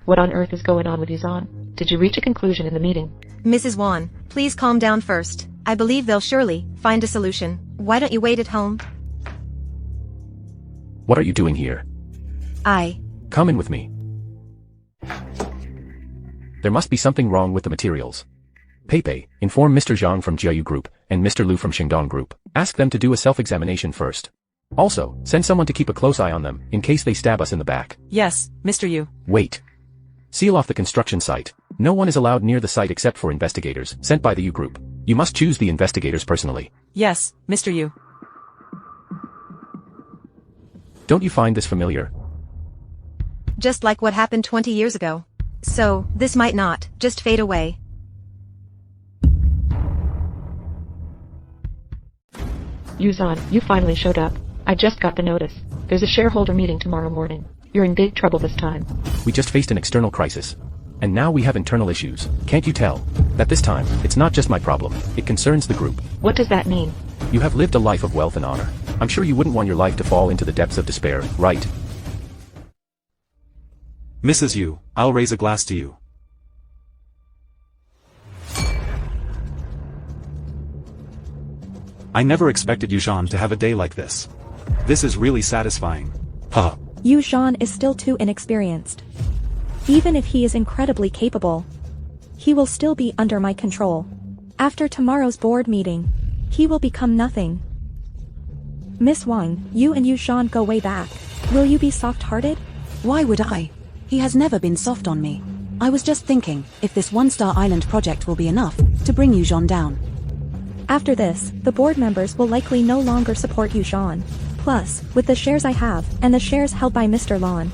What on earth is going on with Yuzan? Did you reach a conclusion in the meeting? Mrs. Wan, please calm down first. I believe they'll surely find a solution. Why don't you wait at home? What are you doing here? Come in with me. There must be something wrong with the materials. Peipei, inform Mr. Zhang from Jiayu Group, and Mr. Lu from Xingdong Group. Ask them to do a self-examination first. Also, send someone to keep a close eye on them, in case they stab us in the back. Yes, Mr. Yu. Wait. Seal off the construction site. No one is allowed near the site except for investigators, sent by the U Group. You must choose the investigators personally. Yes, Mr. Yu. Don't you find this familiar? Just like what happened 20 years ago. So, this might not just fade away. Yuzan, you finally showed up. I just got the notice. There's a shareholder meeting tomorrow morning. You're in big trouble this time. We just faced an external crisis. And now we have internal issues. Can't you tell? That this time, it's not just my problem. It concerns the group. What does that mean? You have lived a life of wealth and honor. I'm sure you wouldn't want your life to fall into the depths of despair, right? Mrs. Yu, I'll raise a glass to you. I never expected Yuzhan to have a day like this. This is really satisfying. Huh. Yuzhan is still too inexperienced. Even if he is incredibly capable, he will still be under my control. After tomorrow's board meeting, he will become nothing. Miss Wang, you and Yuzhan go way back. Will you be soft-hearted? Why would I? He has never been soft on me. I was just thinking, if this One Star Island project will be enough to bring Yuzhan down. After this, the board members will likely no longer support Yuzhan. Plus, with the shares I have, and the shares held by Mr. Lan,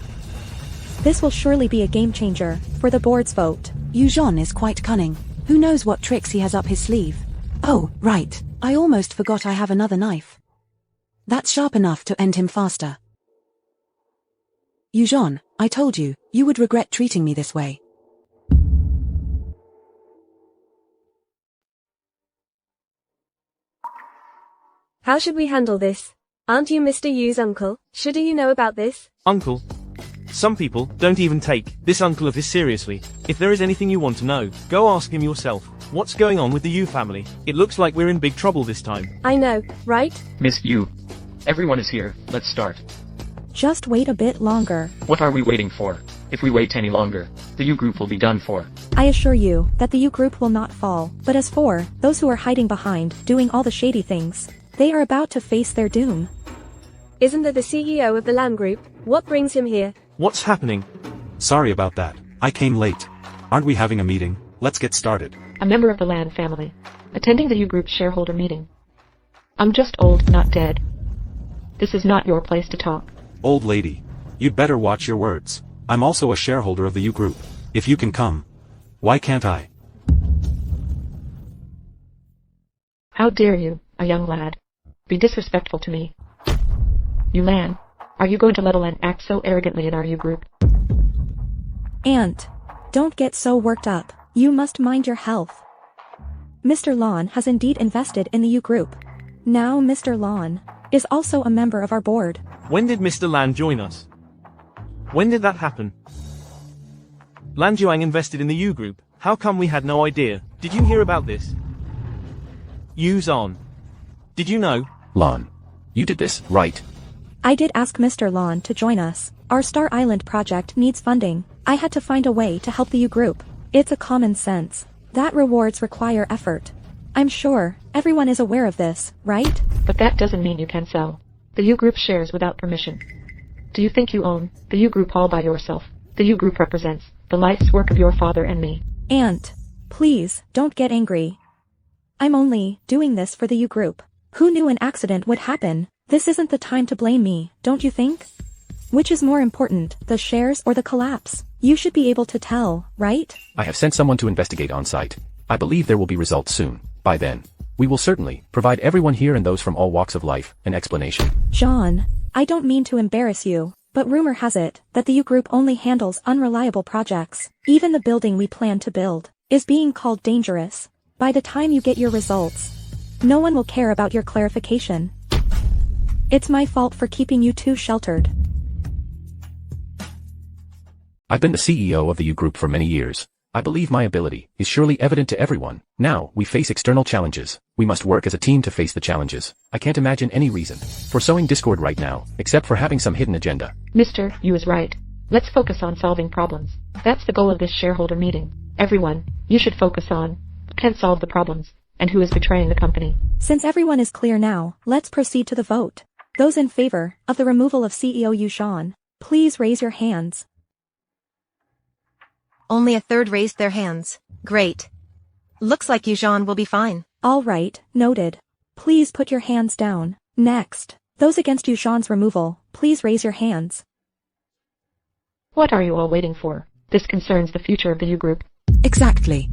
this will surely be a game changer for the board's vote. Yuzhan is quite cunning. Who knows what tricks he has up his sleeve? Oh, right. I almost forgot I have another knife. That's sharp enough to end him faster. Yuzhan, I told you, you would regret treating me this way. How should we handle this? Aren't you Mr. Yu's uncle? Should you know about this? Uncle? Some people don't even take this uncle of his seriously. If there is anything you want to know, go ask him yourself. What's going on with the Yu family? It looks like we're in big trouble this time. I know, right? Miss Yu. Everyone is here. Let's start. Just wait a bit longer. What are we waiting for? If we wait any longer, the U Group will be done for. I assure you that the U Group will not fall. But as for those who are hiding behind, doing all the shady things, they are about to face their doom. Isn't that the CEO of the Lan Group? What brings him here? What's happening? Sorry about that. I came late. Aren't we having a meeting? Let's get started. A member of the Lan family, attending the U Group's shareholder meeting. I'm just old, not dead. This is not your place to talk. Old lady, you'd better watch your words. I'm also a shareholder of the U Group. If you can come, why can't I? How dare you, a young lad, be disrespectful to me? You Lan, are you going to let a Lan act so arrogantly in our U Group? Aunt, don't get so worked up. You must mind your health. Mr. Lan has indeed invested in the U Group. Now Mr. Lan is also a member of our board. When did Mr. Lan join us? When did that happen? Lan Zhuang invested in the U Group. How come we had no idea? Did you hear about this? Yu Zhan. Did you know? Lan. You did this, right? I did ask Mr. Lan to join us. Our Star Island project needs funding. I had to find a way to help the U Group. It's a common sense that rewards require effort. I'm sure everyone is aware of this, right? But that doesn't mean you can sell the U Group shares without permission. Do you think you own the U Group all by yourself? The U Group represents the life's work of your father and me. Aunt, please don't get angry. I'm only doing this for the U Group. Who knew an accident would happen? This isn't the time to blame me, don't you think? Which is more important, the shares or the collapse? You should be able to tell, right? I have sent someone to investigate on site. I believe there will be results soon. By then, we will certainly provide everyone here and those from all walks of life an explanation. John, I don't mean to embarrass you, but rumor has it that the U Group only handles unreliable projects. Even the building we plan to build is being called dangerous. By the time you get your results, no one will care about your clarification. It's my fault for keeping you too sheltered. I've been the CEO of the U Group for many years. I believe my ability is surely evident to everyone. Now, we face external challenges. We must work as a team to face the challenges. I can't imagine any reason for sowing discord right now, except for having some hidden agenda. Mr. Yu is right. Let's focus on solving problems. That's the goal of this shareholder meeting. Everyone, you should focus on who can solve the problems, and who is betraying the company. Since everyone is clear now, let's proceed to the vote. Those in favor of the removal of CEO Yu Zhan, please raise your hands. Only a third raised their hands. Great. Looks like Yu Zhan will be fine. All right, noted. Please put your hands down. Next, those against Yu Zhan's removal, please raise your hands. What are you all waiting for? This concerns the future of the U Group. Exactly.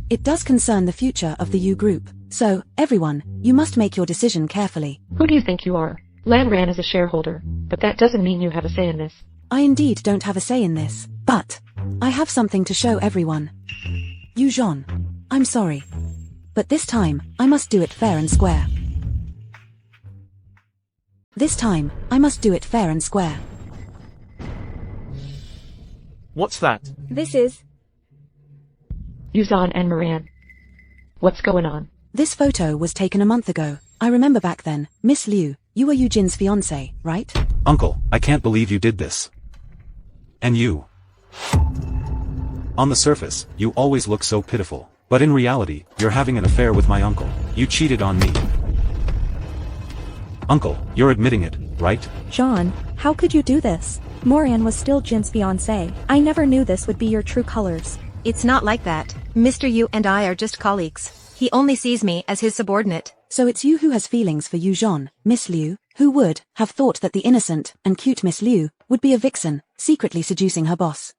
It does concern the future of the U Group. So, everyone, you must make your decision carefully. Who do you think you are? Lan Ran is a shareholder, but that doesn't mean you have a say in this. I indeed don't have a say in this, but I have something to show everyone. Yu Zhan, I'm sorry. But this time, I must do it fair and square. This time, I must do it fair and square. What's that? This is Yu Zhan and Moran. What's going on? This photo was taken a month ago. I remember back then. Miss Liu, you were Yu Jin's fiancé, right? Uncle, I can't believe you did this. And you. On the surface, you always look so pitiful. But in reality, you're having an affair with my uncle. You cheated on me. Uncle, you're admitting it, right? John, how could you do this? Moran was still Jin's fiancé. I never knew this would be your true colors. It's not like that. Mr. Yu and I are just colleagues. He only sees me as his subordinate. So it's you who has feelings for Yu Zhan, Miss Liu, who would have thought that the innocent and cute Miss Liu would be a vixen, secretly seducing her boss.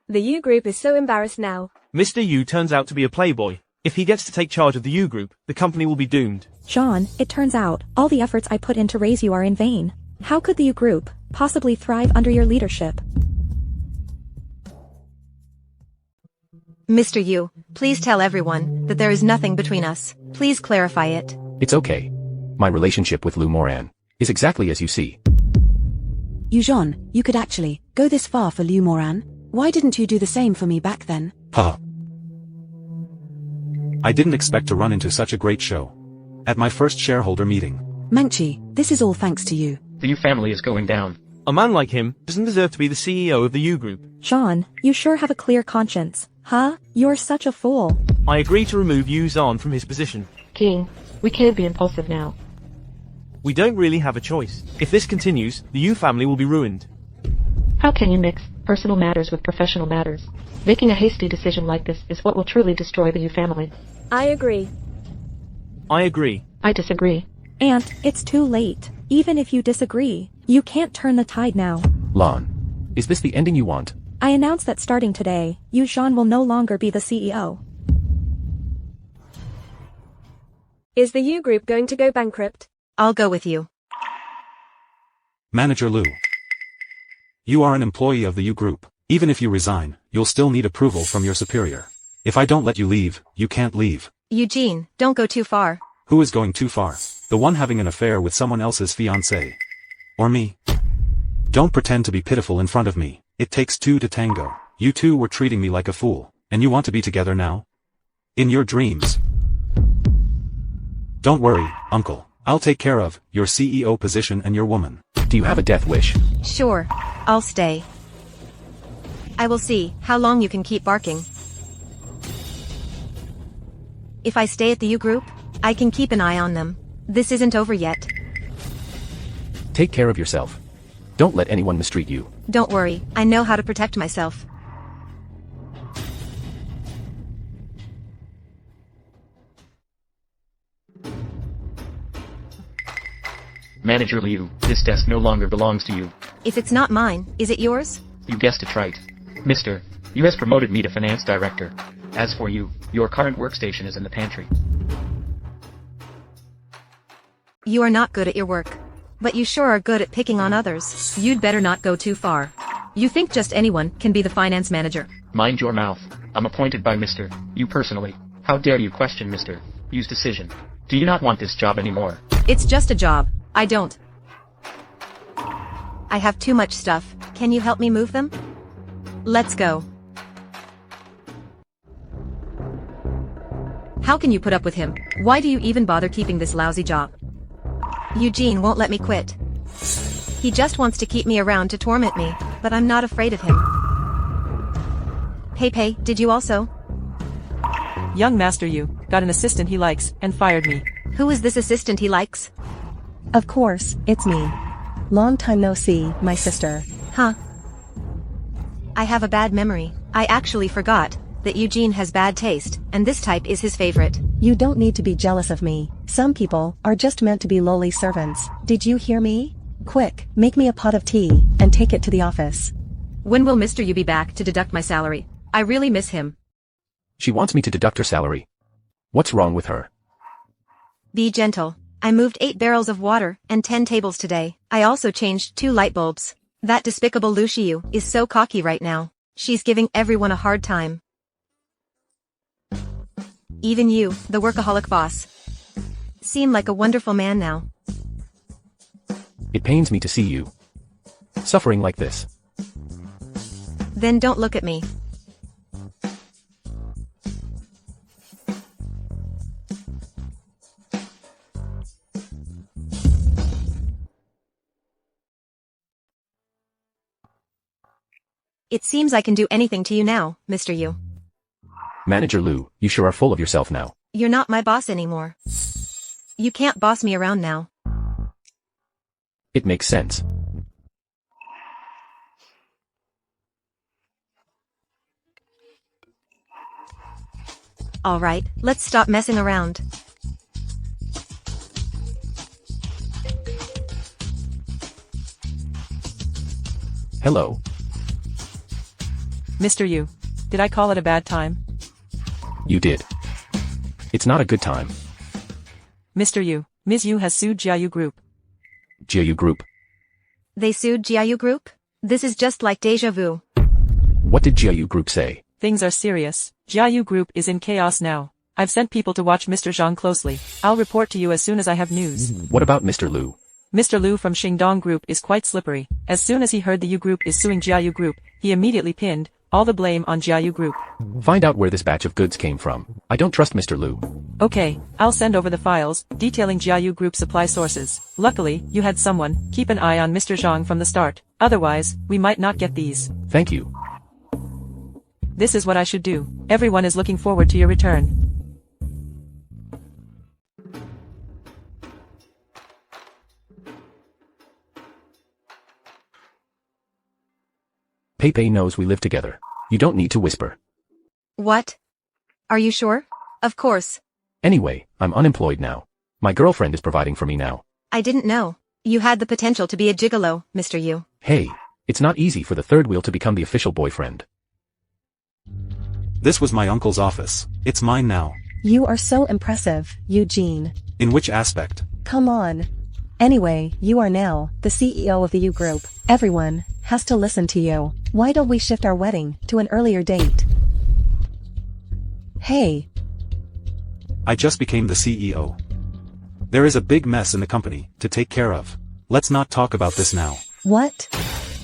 the U Group is so embarrassed now. Mr. Yu turns out to be a playboy. If he gets to take charge of the U Group, the company will be doomed. John, it turns out, all the efforts I put in to raise you are in vain. How could the U Group possibly thrive under your leadership? Mr. Yu, please tell everyone that there is nothing between us. Please clarify it. It's okay. My relationship with Lu Moran is exactly as you see. Yu Zhan, you could actually go this far for Liu Moran. Why didn't you do the same for me back then? Huh. I didn't expect to run into such a great show. At my first shareholder meeting. Mengchi, this is all thanks to you. The Yu family is going down. A man like him doesn't deserve to be the CEO of the U Group. John, you sure have a clear conscience, huh? You're such a fool. I agree to remove Yu Zhan from his position. King, we can't be impulsive now. We don't really have a choice. If this continues, the Yu family will be ruined. How can you mix personal matters with professional matters? Making a hasty decision like this is what will truly destroy the Yu family. I agree. I agree. I disagree. Aunt, it's too late. Even if you disagree, you can't turn the tide now. Lon, is this the ending you want? I announce that starting today, Yu Zhan will no longer be the CEO. Is the U Group going to go bankrupt? I'll go with you. Manager Lu. You are an employee of the U Group. Even if you resign, you'll still need approval from your superior. If I don't let you leave, you can't leave. Eugene, don't go too far. Who is going too far? The one having an affair with someone else's fiancé. Or me. Don't pretend to be pitiful in front of me. It takes two to tango. You two were treating me like a fool, and you want to be together now? In your dreams. Don't worry, uncle. I'll take care of your CEO position and your woman. Do you have a death wish? Sure. I'll stay. I will see how long you can keep barking. If I stay at the U group, I can keep an eye on them. This isn't over yet. Take care of yourself. Don't let anyone mistreat you. Don't worry, I know how to protect myself. Manager Liu, this desk no longer belongs to you. If it's not mine, is it yours? You guessed it right. Mister, you has promoted me to finance director. As for you, your current workstation is in the pantry. You are not good at your work. But you sure are good at picking on others. You'd better not go too far. You think just anyone can be the finance manager. Mind your mouth. I'm appointed by Mr. You personally. How dare you question Mr. Yu's decision? Do you not want this job anymore? It's just a job. I don't. I have too much stuff. Can you help me move them? Let's go. How can you put up with him? Why do you even bother keeping this lousy job? Eugene won't let me quit. He just wants to keep me around to torment me, but I'm not afraid of him. Pei, did you also? Young Master Yu got an assistant he likes and fired me. Who is this assistant he likes? Of course, it's me. Long time no see, my sister. Huh. I have a bad memory. I actually forgot that Eugene has bad taste, and this type is his favorite. You don't need to be jealous of me. Some people are just meant to be lowly servants. Did you hear me? Quick, make me a pot of tea, and take it to the office. When will Mr. Yu be back to deduct my salary? I really miss him. She wants me to deduct her salary. What's wrong with her? Be gentle. I moved 8 barrels of water and 10 tables today. I also changed 2 light bulbs. That despicable Lu Xiu is so cocky right now. She's giving everyone a hard time. Even you, the workaholic boss, seem like a wonderful man now. It pains me to see you suffering like this. Then don't look at me. It seems I can do anything to you now, Mr. Yu. Manager Lu, you sure are full of yourself now. You're not my boss anymore. You can't boss me around now. It makes sense. Alright, let's stop messing around. Hello. Mr. Yu, did I call it a bad time? You did. It's not a good time. Mr. Yu, Ms. Yu has sued Jiayu Group. Jiayu Group. They sued Jiayu Group? This is just like deja vu. What did Jiayu Group say? Things are serious. Jiayu Group is in chaos now. I've sent people to watch Mr. Zhang closely. I'll report to you as soon as I have news. What about Mr. Lu? Mr. Lu from Xingdong Group is quite slippery. As soon as he heard the Yu Group is suing Jiayu Group, he immediately pinned all the blame on Jiayu Group. Find out where this batch of goods came from. I don't trust Mr. Lu. Okay, I'll send over the files, detailing Jiayu Group supply sources. Luckily, you had someone keep an eye on Mr. Zhang from the start. Otherwise, we might not get these. Thank you. This is what I should do. Everyone is looking forward to your return. Pei knows we live together. You don't need to whisper. What? Are you sure? Of course. Anyway, I'm unemployed now. My girlfriend is providing for me now. I didn't know. You had the potential to be a gigolo, Mr. Yu. Hey, it's not easy for the third wheel to become the official boyfriend. This was my uncle's office. It's mine now. You are so impressive, Eugene. In which aspect? Come on. Anyway, you are now the CEO of the U Group. Everyone has to listen to you. Why don't we shift our wedding to an earlier date? Hey. I just became the CEO. There is a big mess in the company to take care of. Let's not talk about this now. What?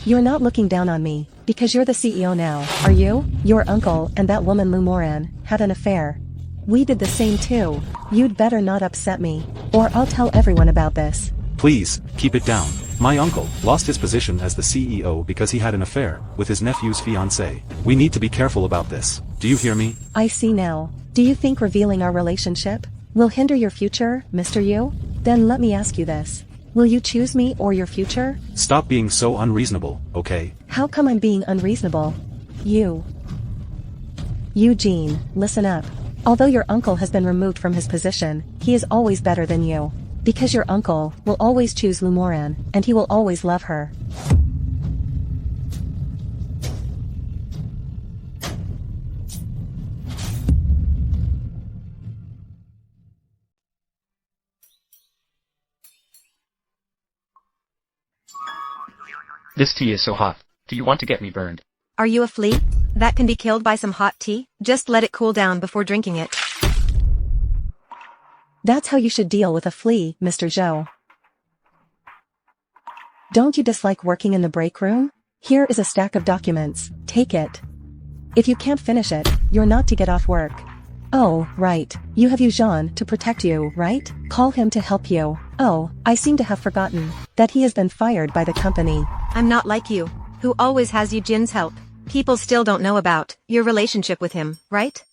You're not looking down on me, because you're the CEO now, are you? Your uncle and that woman Lu Moran had an affair. We did the same too. You'd better not upset me, or I'll tell everyone about this. Please, keep it down. My uncle lost his position as the CEO because he had an affair with his nephew's fiancé. We need to be careful about this. Do you hear me? I see now. Do you think revealing our relationship will hinder your future, Mr. Yu? Then let me ask you this. Will you choose me or your future? Stop being so unreasonable, okay? How come I'm being unreasonable? Eugene, listen up. Although your uncle has been removed from his position, he is always better than you. Because your uncle will always choose Lu Moran, and he will always love her. This tea is so hot. Do you want to get me burned? Are you a flea? That can be killed by some hot tea? Just let it cool down before drinking it. That's how you should deal with a flea, Mr. Zhou. Don't you dislike working in the break room? Here is a stack of documents. Take it. If you can't finish it, you're not to get off work. Oh, right. You have Eugene to protect you, right? Call him to help you. Oh, I seem to have forgotten that he has been fired by the company. I'm not like you, who always has Eugene's help. People still don't know about your relationship with him, right?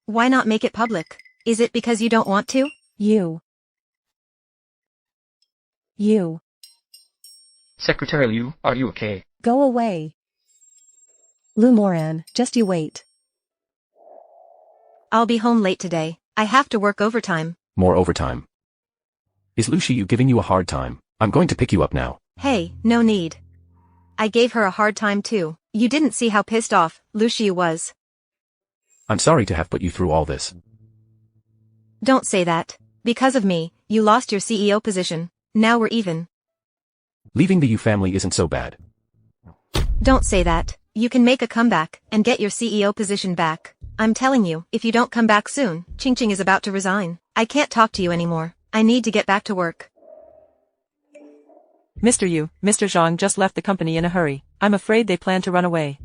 Why not make it public? Is it because you don't want to? You. Secretary Liu, are you okay? Go away. Lu Moran, just you wait. I'll be home late today. I have to work overtime. More overtime. Is Lu Shiyu giving you a hard time? I'm going to pick you up now. Hey, no need. I gave her a hard time too. You didn't see how pissed off Lu Shiyu was. I'm sorry to have put you through all this. Don't say that. Because of me, you lost your CEO position. Now we're even. Leaving the Yu family isn't so bad. Don't say that. You can make a comeback and get your CEO position back. I'm telling you, if you don't come back soon, Qingqing is about to resign. I can't talk to you anymore. I need to get back to work. Mr. Yu, Mr. Zhang just left the company in a hurry. I'm afraid they plan to run away.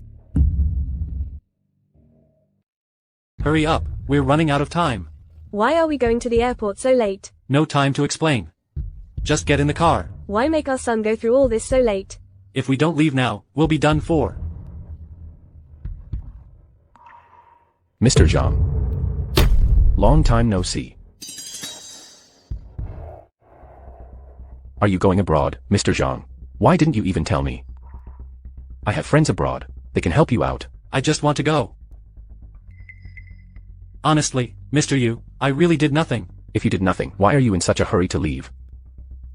Hurry up, we're running out of time. Why are we going to the airport so late? No time to explain. Just get in the car. Why make our son go through all this so late? If we don't leave now, we'll be done for. Mr. Zhang. Long time no see. Are you going abroad, Mr. Zhang? Why didn't you even tell me? I have friends abroad. They can help you out. I just want to go. Honestly, Mr. Yu, I really did nothing. If you did nothing, why are you in such a hurry to leave?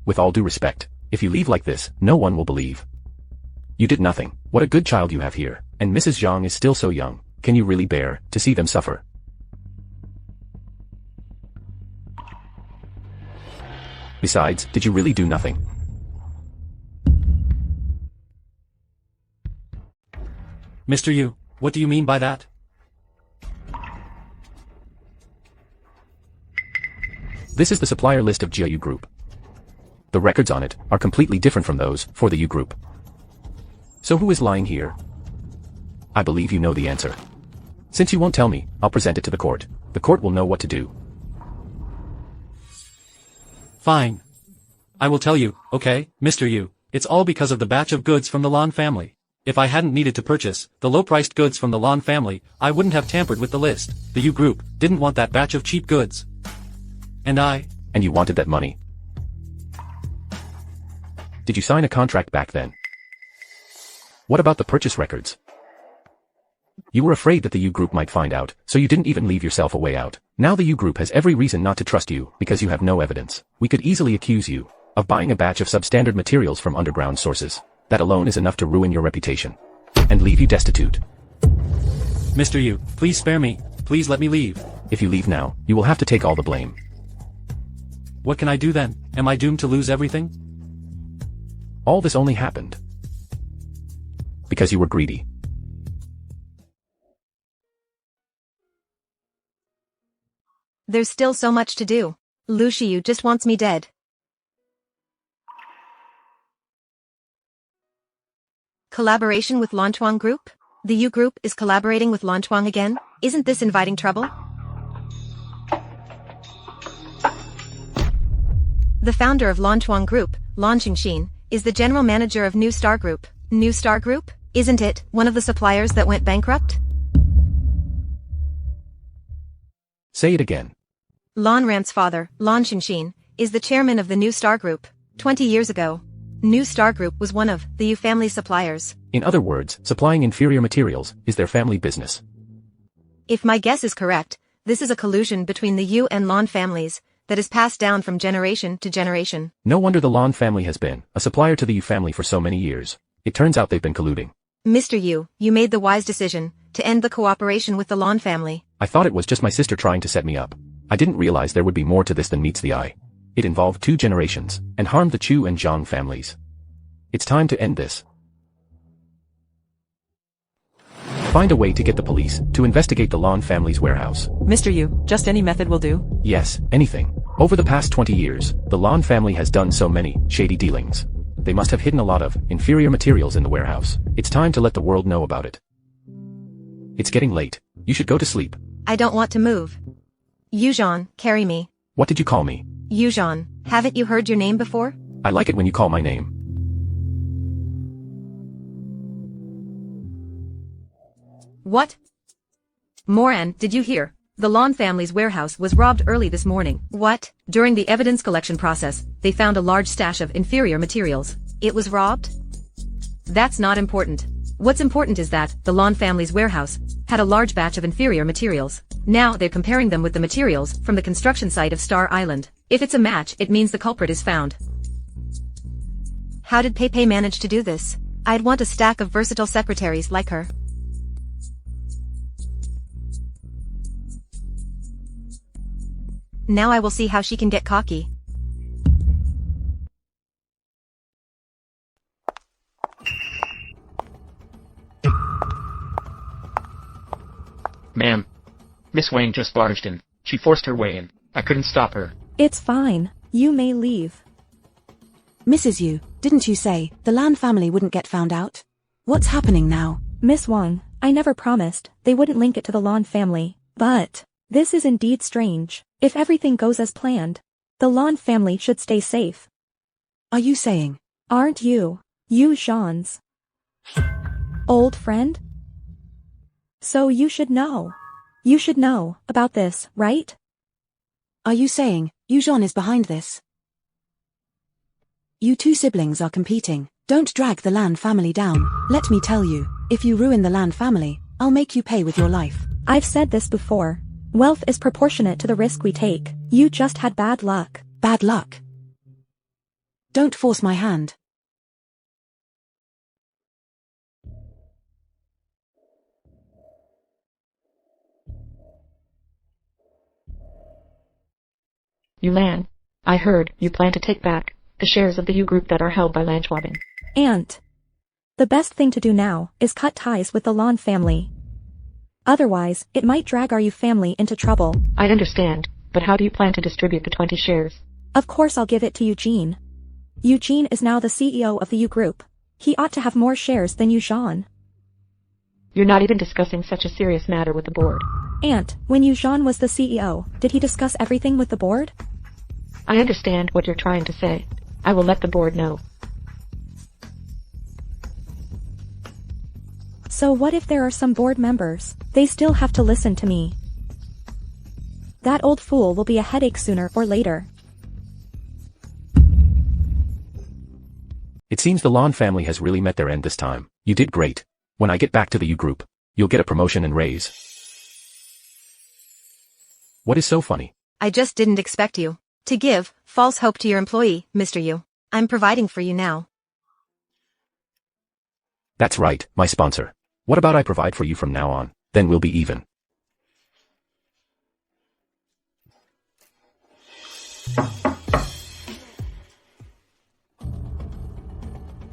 With all due respect, if you leave like this, no one will believe. You did nothing. What a good child you have here. And Mrs. Zhang is still so young. Can you really bear to see them suffer? Besides, did you really do nothing? Mr. Yu, what do you mean by that? This is the supplier list of Jiayu Group. The records on it are completely different from those for the Yu Group. So who is lying here? I believe you know the answer. Since you won't tell me, I'll present it to the court. The court will know what to do. Fine. I will tell you, okay, Mr. Yu, it's all because of the batch of goods from the Lan family. If I hadn't needed to purchase the low-priced goods from the Lan family, I wouldn't have tampered with the list. The Yu Group didn't want that batch of cheap goods. And you wanted that money. Did you sign a contract back then? What about the purchase records? You were afraid that the Yu Group might find out, so you didn't even leave yourself a way out. Now the Yu Group has every reason not to trust you, because you have no evidence. We could easily accuse you of buying a batch of substandard materials from underground sources. That alone is enough to ruin your reputation. And leave you destitute. Mr. Yu, please spare me. Please let me leave. If you leave now, you will have to take all the blame. What can I do then? Am I doomed to lose everything? All this only happened because you were greedy. There's still so much to do. Lu Shiyu just wants me dead. Collaboration with Lanchuang Group? The U Group is collaborating with Lanchuang again? Isn't this inviting trouble? The founder of Lanchuang Group, Lan Qingxin, is the general manager of New Star Group. New Star Group? Isn't it one of the suppliers that went bankrupt? Say it again. Lan Rant's father, Lan Qingxin, is the chairman of the New Star Group. 20 years ago, New Star Group was one of the Yu family suppliers. In other words, supplying inferior materials is their family business. If my guess is correct, this is a collusion between the Yu and Lan families that is passed down from generation to generation. No wonder the Lan family has been a supplier to the Yu family for so many years. It turns out they've been colluding. Mr. Yu, you made the wise decision to end the cooperation with the Lan family. I thought it was just my sister trying to set me up. I didn't realize there would be more to this than meets the eye. It involved 2 generations and harmed the Chu and Zhang families. It's time to end this. Find a way to get the police to investigate the Lan family's warehouse. Mr. Yu, just any method will do? Yes, anything. Over the past 20 years, the Lan family has done so many shady dealings. They must have hidden a lot of inferior materials in the warehouse. It's time to let the world know about it. It's getting late. You should go to sleep. I don't want to move. Yuzhan, carry me. What did you call me? Yuzhan, haven't you heard your name before? I like it when you call my name. What? Moran, did you hear? The Lan family's warehouse was robbed early this morning. What? During the evidence collection process, they found a large stash of inferior materials. It was robbed? That's not important. What's important is that the Lan family's warehouse had a large batch of inferior materials. Now they're comparing them with the materials from the construction site of Star Island. If it's a match, it means the culprit is found. How did Pei manage to do this? I'd want a stack of versatile secretaries like her. Now I will see how she can get cocky. Ma'am. Miss Wang just barged in. She forced her way in. I couldn't stop her. It's fine. You may leave. Mrs. Yu, didn't you say the Lan family wouldn't get found out? What's happening now? Miss Wang, I never promised they wouldn't link it to the Lan family. But this is indeed strange. If everything goes as planned, the Lan family should stay safe. Are you saying? Aren't you Zhan's old friend? So you should know. You should know about this, right? Are you saying Zhan is behind this? You 2 siblings are competing. Don't drag the Lan family down. Let me tell you, if you ruin the Lan family, I'll make you pay with your life. I've said this before. Wealth is proportionate to the risk we take. You just had bad luck. Bad luck? Don't force my hand. Yulan, I heard you plan to take back the shares of the U Group that are held by Lanchuan. And the best thing to do now is cut ties with the Lan family. Otherwise, it might drag our Yu family into trouble. I understand, but how do you plan to distribute the 20 shares? Of course I'll give it to Eugene. Eugene is now the CEO of the U Group. He ought to have more shares than Zhan. You're not even discussing such a serious matter with the board. Aunt, when Zhan was the CEO, did he discuss everything with the board? I understand what you're trying to say. I will let the board know. So what if there are some board members? They still have to listen to me. That old fool will be a headache sooner or later. It seems the Lan family has really met their end this time. You did great. When I get back to the U Group, you'll get a promotion and raise. What is so funny? I just didn't expect you to give false hope to your employee, Mr. Yu. I'm providing for you now. That's right, my sponsor. What about I provide for you from now on? Then we'll be even.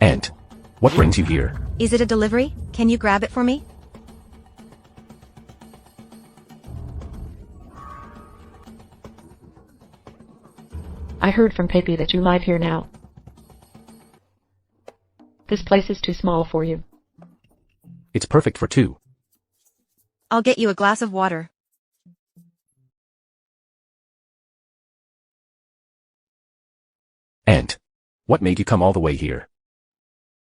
And what brings you here? Is it a delivery? Can you grab it for me? I heard from Pepe that you live here now. This place is too small for you. It's perfect for two. I'll get you a glass of water. Aunt. What made you come all the way here?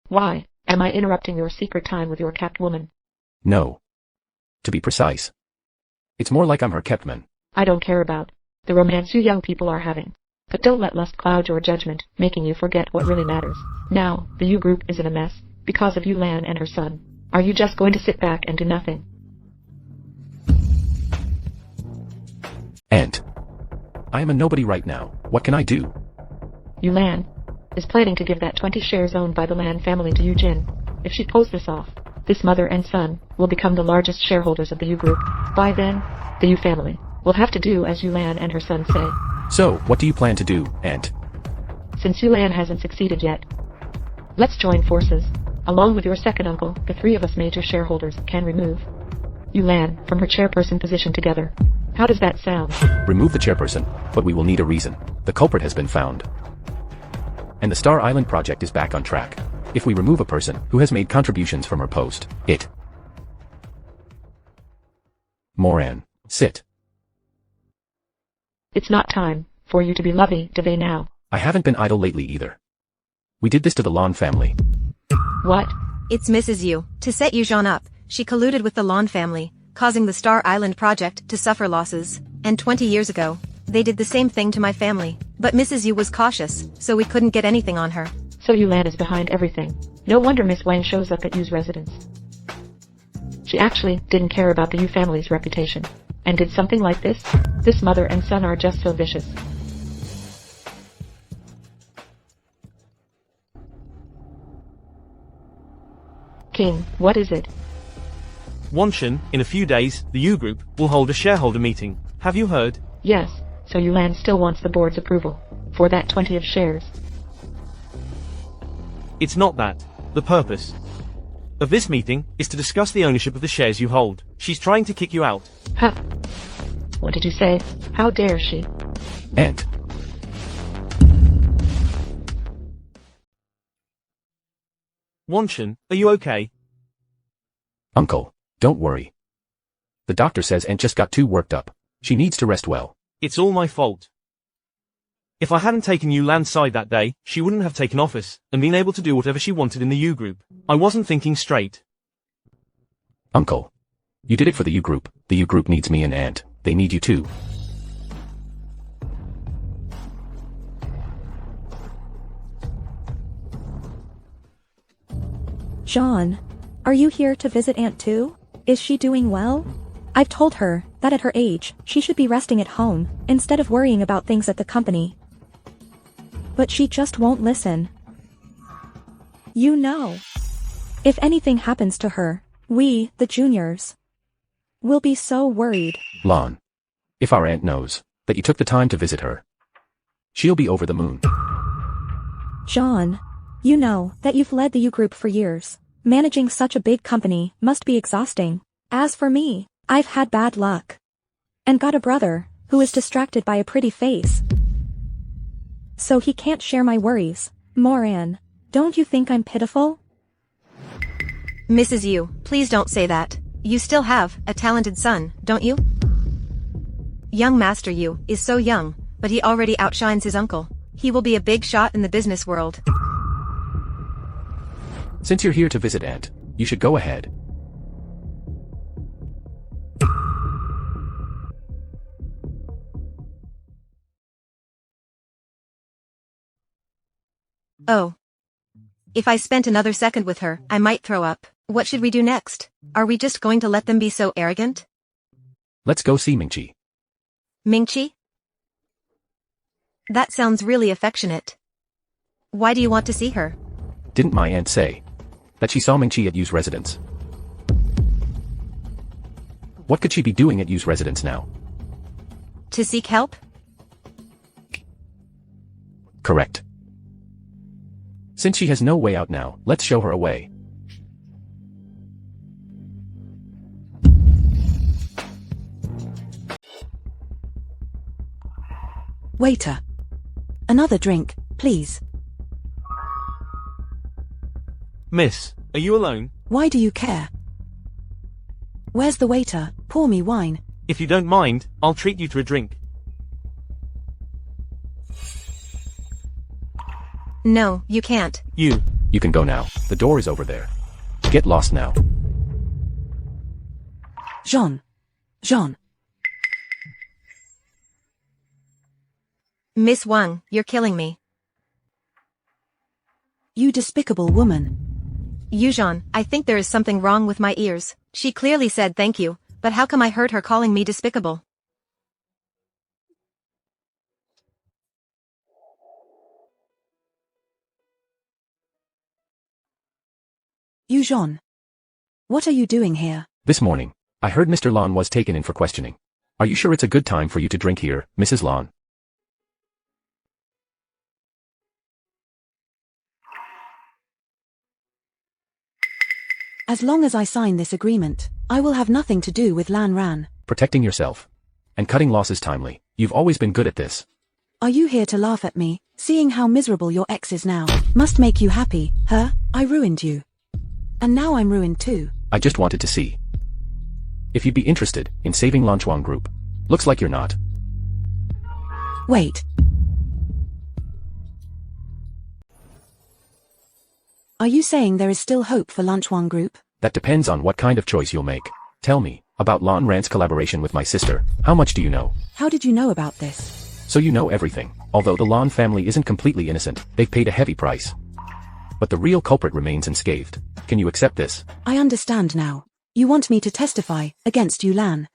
Why, am I interrupting your secret time with your kept woman? No. To be precise. It's more like I'm her kept man. I don't care about the romance you young people are having. But don't let lust cloud your judgment, making you forget what really matters. Now, the U group is in a mess, because of Yulan and her son. Are you just going to sit back and do nothing? Aunt. I am a nobody right now. What can I do? Yulan is planning to give that 20 shares owned by the Lan family to Jin. If she pulls this off, this mother and son will become the largest shareholders of the U group. By then, the U family will have to do as Yulan and her son say. So, what do you plan to do, Aunt? Since Yulan hasn't succeeded yet, let's join forces. Along with your second uncle, the three of us major shareholders can remove Yulan from her chairperson position together. How does that sound? Remove the chairperson, but we will need a reason. The culprit has been found. And the Star Island project is back on track. If we remove a person who has made contributions from her post, it. Moran, sit. It's not time for you to be lovey-dovey now. I haven't been idle lately either. We did this to the Lon family. What? It's Mrs. Yu. To set Yujan up, she colluded with the Lon family, causing the Star Island project to suffer losses. And 20 years ago, they did the same thing to my family. But Mrs. Yu was cautious, so we couldn't get anything on her. So Yulan is behind everything. No wonder Miss Wang shows up at Yu's residence. She actually didn't care about the Yu family's reputation. And did something like this? This mother and son are just so vicious. King, what is it? Wanshan, in a few days, the U Group will hold a shareholder meeting. Have you heard? Yes, so Yulan still wants the board's approval for that 20 of shares. It's not that. The purpose of this meeting is to discuss the ownership of the shares you hold. She's trying to kick you out. Huh. What did you say? How dare she? Aunt. Wanshan, are you okay? Uncle, don't worry. The doctor says Aunt just got too worked up. She needs to rest well. It's all my fault. If I hadn't taken Yulan's side that day, she wouldn't have taken office, and been able to do whatever she wanted in the U Group. I wasn't thinking straight. Uncle. You did it for the U Group. The U Group needs me and Aunt. They need you too. Jean, are you here to visit Aunt too? Is she doing well? I've told her that at her age, she should be resting at home, instead of worrying about things at the company. But she just won't listen. You know. If anything happens to her, we, the juniors, will be so worried. Lon. If our aunt knows that you took the time to visit her, she'll be over the moon. Jean, you know that you've led the U Group for years. Managing such a big company must be exhausting. As for me, I've had bad luck. And got a brother, who is distracted by a pretty face. So he can't share my worries. Moran, don't you think I'm pitiful? Mrs. Yu, please don't say that. You still have a talented son, don't you? Young Master Yu is so young, but he already outshines his uncle. He will be a big shot in the business world. Since you're here to visit Aunt, you should go ahead. Oh. If I spent another second with her, I might throw up. What should we do next? Are we just going to let them be so arrogant? Let's go see Mingqi. Mingqi? That sounds really affectionate. Why do you want to see her? Didn't my aunt say that she saw Mingqi at Yu's residence? What could she be doing at Yu's residence now? To seek help? Correct. Since she has no way out now, let's show her a way. Waiter. Another drink, please. Miss, are you alone? Why do you care? Where's the waiter? Pour me wine. If you don't mind, I'll treat you to a drink. No, you can't. You can go now. The door is over there. Get lost now. Jean. Miss Wang, you're killing me. You despicable woman. Jean, I think there is something wrong with my ears. She clearly said thank you, but how come I heard her calling me despicable? Jean. What are you doing here? This morning, I heard Mr. Lan was taken in for questioning. Are you sure it's a good time for you to drink here, Mrs. Lan? As long as I sign this agreement, I will have nothing to do with Lan Ran. Protecting yourself. And cutting losses timely. You've always been good at this. Are you here to laugh at me, seeing how miserable your ex is now? Must make you happy, huh? I ruined you. And now I'm ruined too. I just wanted to see if you'd be interested in saving Lanchuan Group. Looks like you're not. Wait. Are you saying there is still hope for Lanchuan Group? That depends on what kind of choice you'll make. Tell me about Lan Ran's collaboration with my sister. How much do you know? How did you know about this? So you know everything. Although the Lan family isn't completely innocent, they've paid a heavy price. But the real culprit remains unscathed. Can you accept this? I understand now. You want me to testify against you, Lan.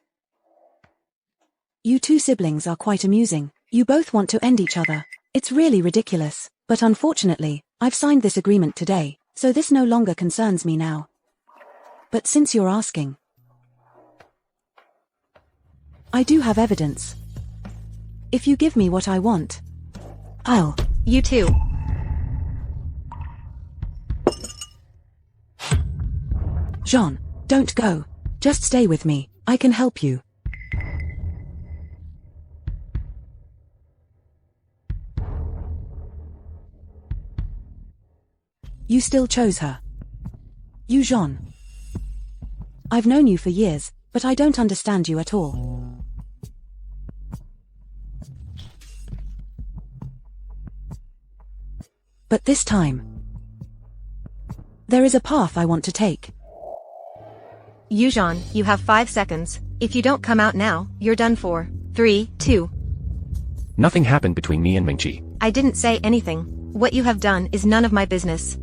You two siblings are quite amusing. You both want to end each other. It's really ridiculous. But unfortunately, I've signed this agreement today, so this no longer concerns me now. But since you're asking, I do have evidence. If you give me what I want, I'll... You too. Jean, don't go. Just stay with me. I can help you. You still chose her. You, Jean. I've known you for years, but I don't understand you at all. But this time, there is a path I want to take. Jean, you have 5 seconds. If you don't come out now, you're done for. 3, 2. Nothing happened between me and Mingqi. I didn't say anything. What you have done is none of my business.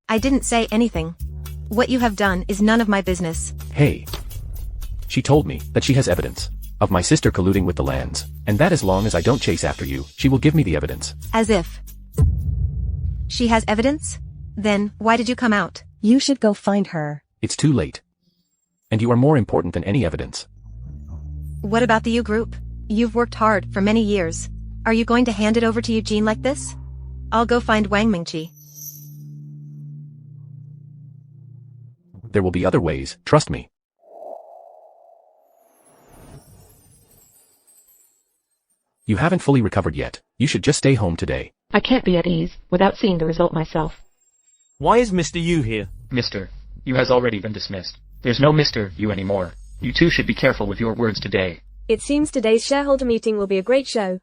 I didn't say anything. What you have done is none of my business. Hey. She told me that she has evidence of my sister colluding with the lands, and that as long as I don't chase after you, she will give me the evidence. As if. She has evidence? Then, why did you come out? You should go find her. It's too late. And you are more important than any evidence. What about the U group? You've worked hard for many years. Are you going to hand it over to Eugene like this? I'll go find Wang Mingqi. There will be other ways, trust me. You haven't fully recovered yet. You should just stay home today. I can't be at ease without seeing the result myself. Why is Mr. Yu here? Mr. Yu has already been dismissed. There's no Mr. Yu anymore. You two should be careful with your words today. It seems today's shareholder meeting will be a great show.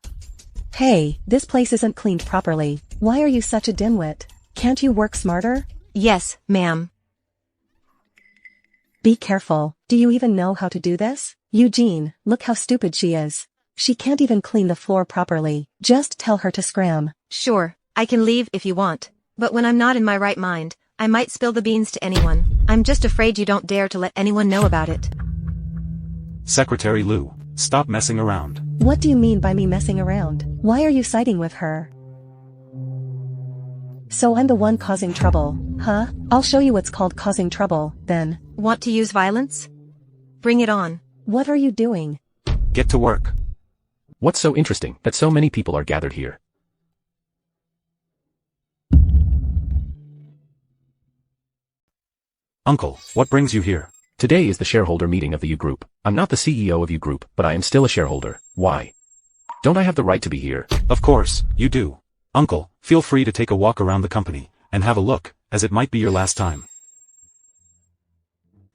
Hey, this place isn't cleaned properly. Why are you such a dimwit? Can't you work smarter? Yes, ma'am. Be careful. Do you even know how to do this? Eugene, look how stupid she is. She can't even clean the floor properly. Just tell her to scram. Sure, I can leave if you want. But when I'm not in my right mind, I might spill the beans to anyone. I'm just afraid you don't dare to let anyone know about it. Secretary Liu, stop messing around. What do you mean by me messing around? Why are you siding with her? So I'm the one causing trouble, huh? I'll show you what's called causing trouble, then. Want to use violence? Bring it on. What are you doing? Get to work. What's so interesting that so many people are gathered here? Uncle, what brings you here? Today is the shareholder meeting of the U Group. I'm not the CEO of U Group, but I am still a shareholder. Why? Don't I have the right to be here? Of course, you do. Uncle, feel free to take a walk around the company, and have a look, as it might be your last time.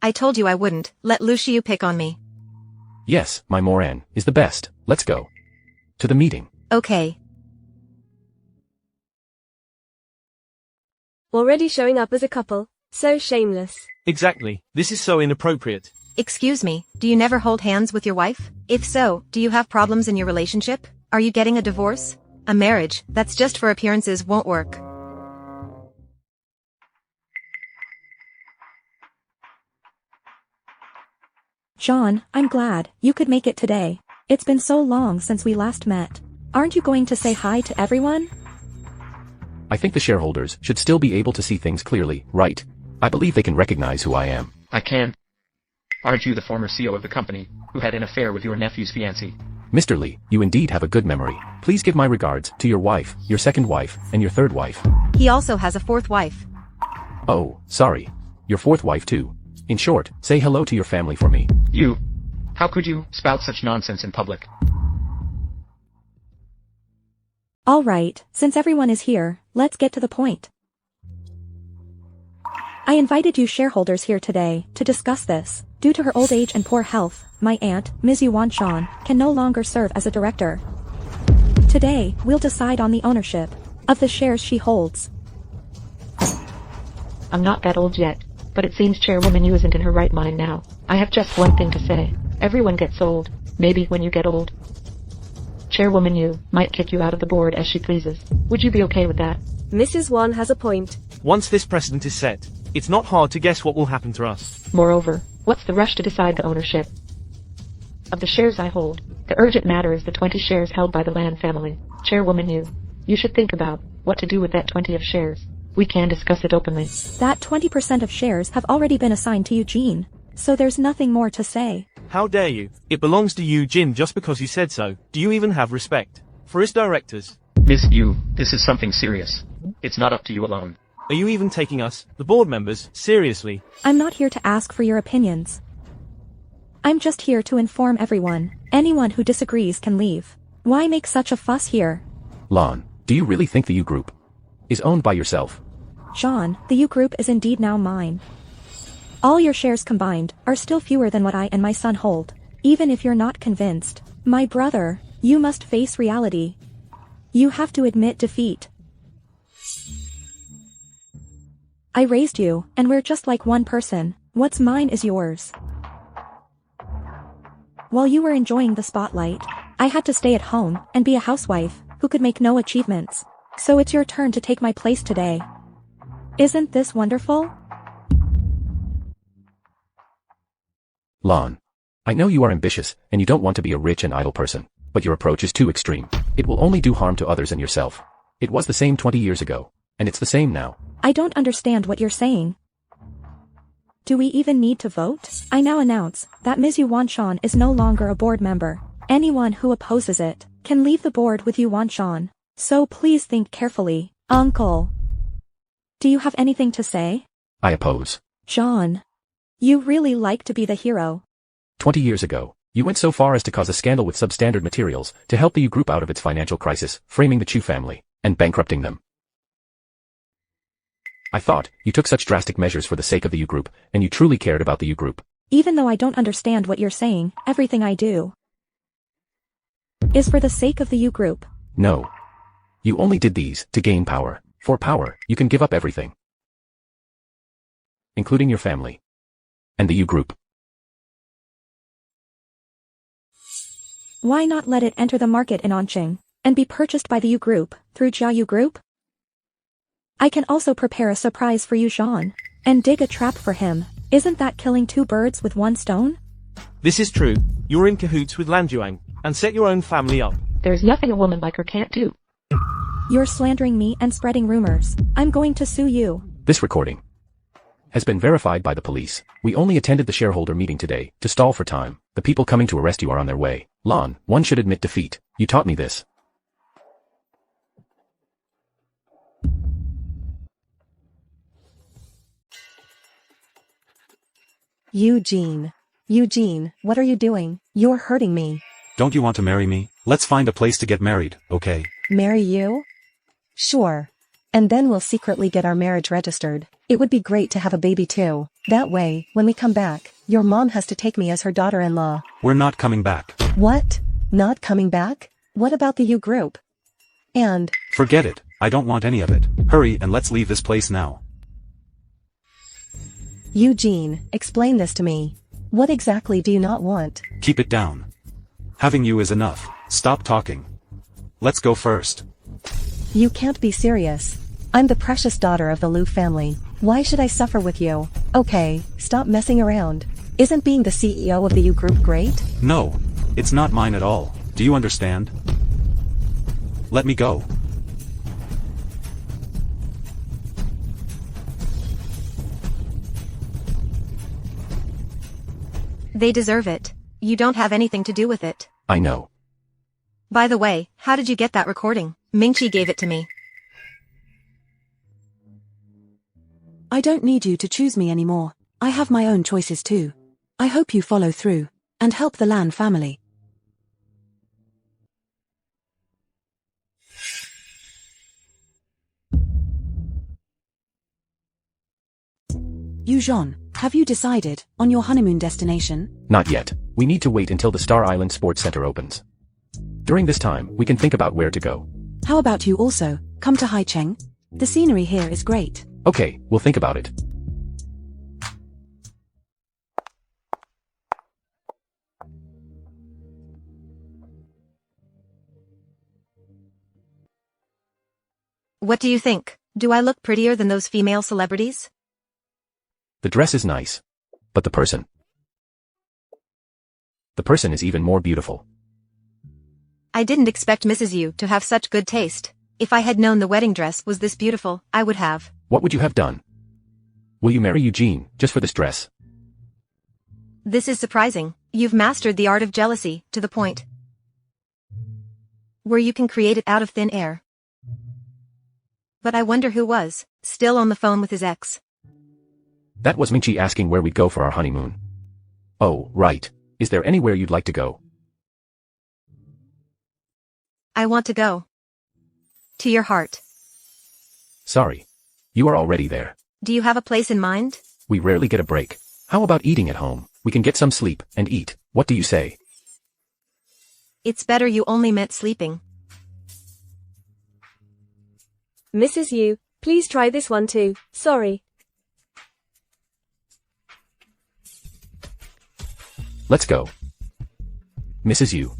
I told you I wouldn't let Luciu pick on me. Yes, my Moran is the best. Let's go to the meeting. Okay. Already showing up as a couple. So shameless. Exactly. This is so inappropriate. Excuse me, do you never hold hands with your wife? If so, do you have problems in your relationship? Are you getting a divorce? A marriage that's just for appearances won't work. John, I'm glad you could make it today. It's been so long since we last met. Aren't you going to say hi to everyone? I think the shareholders should still be able to see things clearly, right? I believe they can recognize who I am. I can. Aren't you the former CEO of the company, who had an affair with your nephew's fiancé? Mr. Li, you indeed have a good memory. Please give my regards to your wife, your second wife, and your third wife. He also has a fourth wife. Oh, sorry. Your fourth wife too. In short, say hello to your family for me. You. How could you spout such nonsense in public? All right, since everyone is here, let's get to the point. I invited you shareholders here today to discuss this. Due to her old age and poor health, my aunt, Ms. Yu Wanshan, can no longer serve as a director. Today, we'll decide on the ownership of the shares she holds. I'm not that old yet, but it seems Chairwoman Yu isn't in her right mind now. I have just one thing to say. Everyone gets old. Maybe when you get old, Chairwoman Yu might kick you out of the board as she pleases. Would you be okay with that? Mrs. Wan has a point. Once this precedent is set, it's not hard to guess what will happen to us. Moreover, what's the rush to decide the ownership of the shares I hold? The urgent matter is the 20 shares held by the Lan family. Chairwoman Yu, you should think about what to do with that 20 of shares. We can discuss it openly. That 20% of shares have already been assigned to Eugene, so there's nothing more to say. How dare you? It belongs to you, Jin, just because you said so. Do you even have respect for his directors? Miss Yu, this is something serious. It's not up to you alone. Are you even taking us, the board members, seriously? I'm not here to ask for your opinions. I'm just here to inform everyone. Anyone who disagrees can leave. Why make such a fuss here? Lan, do you really think the U Group is owned by yourself? John, the U Group is indeed now mine. All your shares combined are still fewer than what I and my son hold. Even if you're not convinced, my brother, you must face reality. You have to admit defeat. I raised you, and we're just like one person. What's mine is yours. While you were enjoying the spotlight, I had to stay at home and be a housewife who could make no achievements. So it's your turn to take my place today. Isn't this wonderful? Lan, I know you are ambitious, and you don't want to be a rich and idle person, but your approach is too extreme. It will only do harm to others and yourself. It was the same 20 years ago, and it's the same now. I don't understand what you're saying. Do we even need to vote? I now announce that Ms. Yu Wanshan is no longer a board member. Anyone who opposes it can leave the board with Yu Wanshan. So please think carefully. Uncle, do you have anything to say? I oppose. John, you really like to be the hero. 20 years ago, you went so far as to cause a scandal with substandard materials to help the U Group out of its financial crisis, framing the Chu family and bankrupting them. I thought you took such drastic measures for the sake of the U Group, and you truly cared about the U Group. Even though I don't understand what you're saying, everything I do is for the sake of the U Group. No. You only did these to gain power. For power, you can give up everything, including your family and the U Group. Why not let it enter the market in Onqing and be purchased by the U Group through Jiayu Group? I can also prepare a surprise for you, Jean, and dig a trap for him. Isn't that killing two birds with one stone? This is true. You're in cahoots with Lanjuang, and set your own family up. There's nothing a woman like her can't do. You're slandering me and spreading rumors. I'm going to sue you. This recording has been verified by the police. We only attended the shareholder meeting today to stall for time. The people coming to arrest you are on their way. Lan, one should admit defeat. You taught me this. Eugene, what are you doing? You're hurting me. don't you want to marry me? Let's find a place to get married, okay? Marry you? Sure. And then we'll secretly get our marriage registered. It would be great to have a baby too. That way, when we come back, your mom has to take me as her daughter-in-law. We're not coming back. What? Not coming back? What about the U group? And... Forget it, I don't want any of it. Hurry and let's leave this place now. Eugene, explain this to me. What exactly do you not want? Keep it down. Having you is enough. Stop talking. Let's go first. You can't be serious. I'm the precious daughter of the Liu family. Why should I suffer with you? Okay, stop messing around. Isn't being the CEO of the U group great? No, it's not mine at all. Do you understand? Let me go. They deserve it. You don't have anything to do with it. I know. By the way, how did you get that recording? Mingqi gave it to me. I don't need you to choose me anymore. I have my own choices too. I hope you follow through and help the Lan family. Eugene, have you decided on your honeymoon destination? Not yet. We need to wait until the Star Island Sports Center opens. During this time, we can think about where to go. How about you also come to Haicheng? The scenery here is great. Okay, we'll think about it. What do you think? Do I look prettier than those female celebrities? The dress is nice. But the person. The person is even more beautiful. I didn't expect Mrs. Yu to have such good taste. If I had known the wedding dress was this beautiful, I would have. What would you have done? Will you marry Eugene, just for this dress? This is surprising. You've mastered the art of jealousy, to the point where you can create it out of thin air. But I wonder who was still on the phone with his ex. That was Mingqi asking where we'd go for our honeymoon. Oh, right. Is there anywhere you'd like to go? I want to go to your heart. Sorry. You are already there. Do you have a place in mind? We rarely get a break. How about eating at home? We can get some sleep and eat. What do you say? It's better you only meant sleeping. Mrs. Yu, please try this one too. Sorry. Let's go. Mrs. Yu,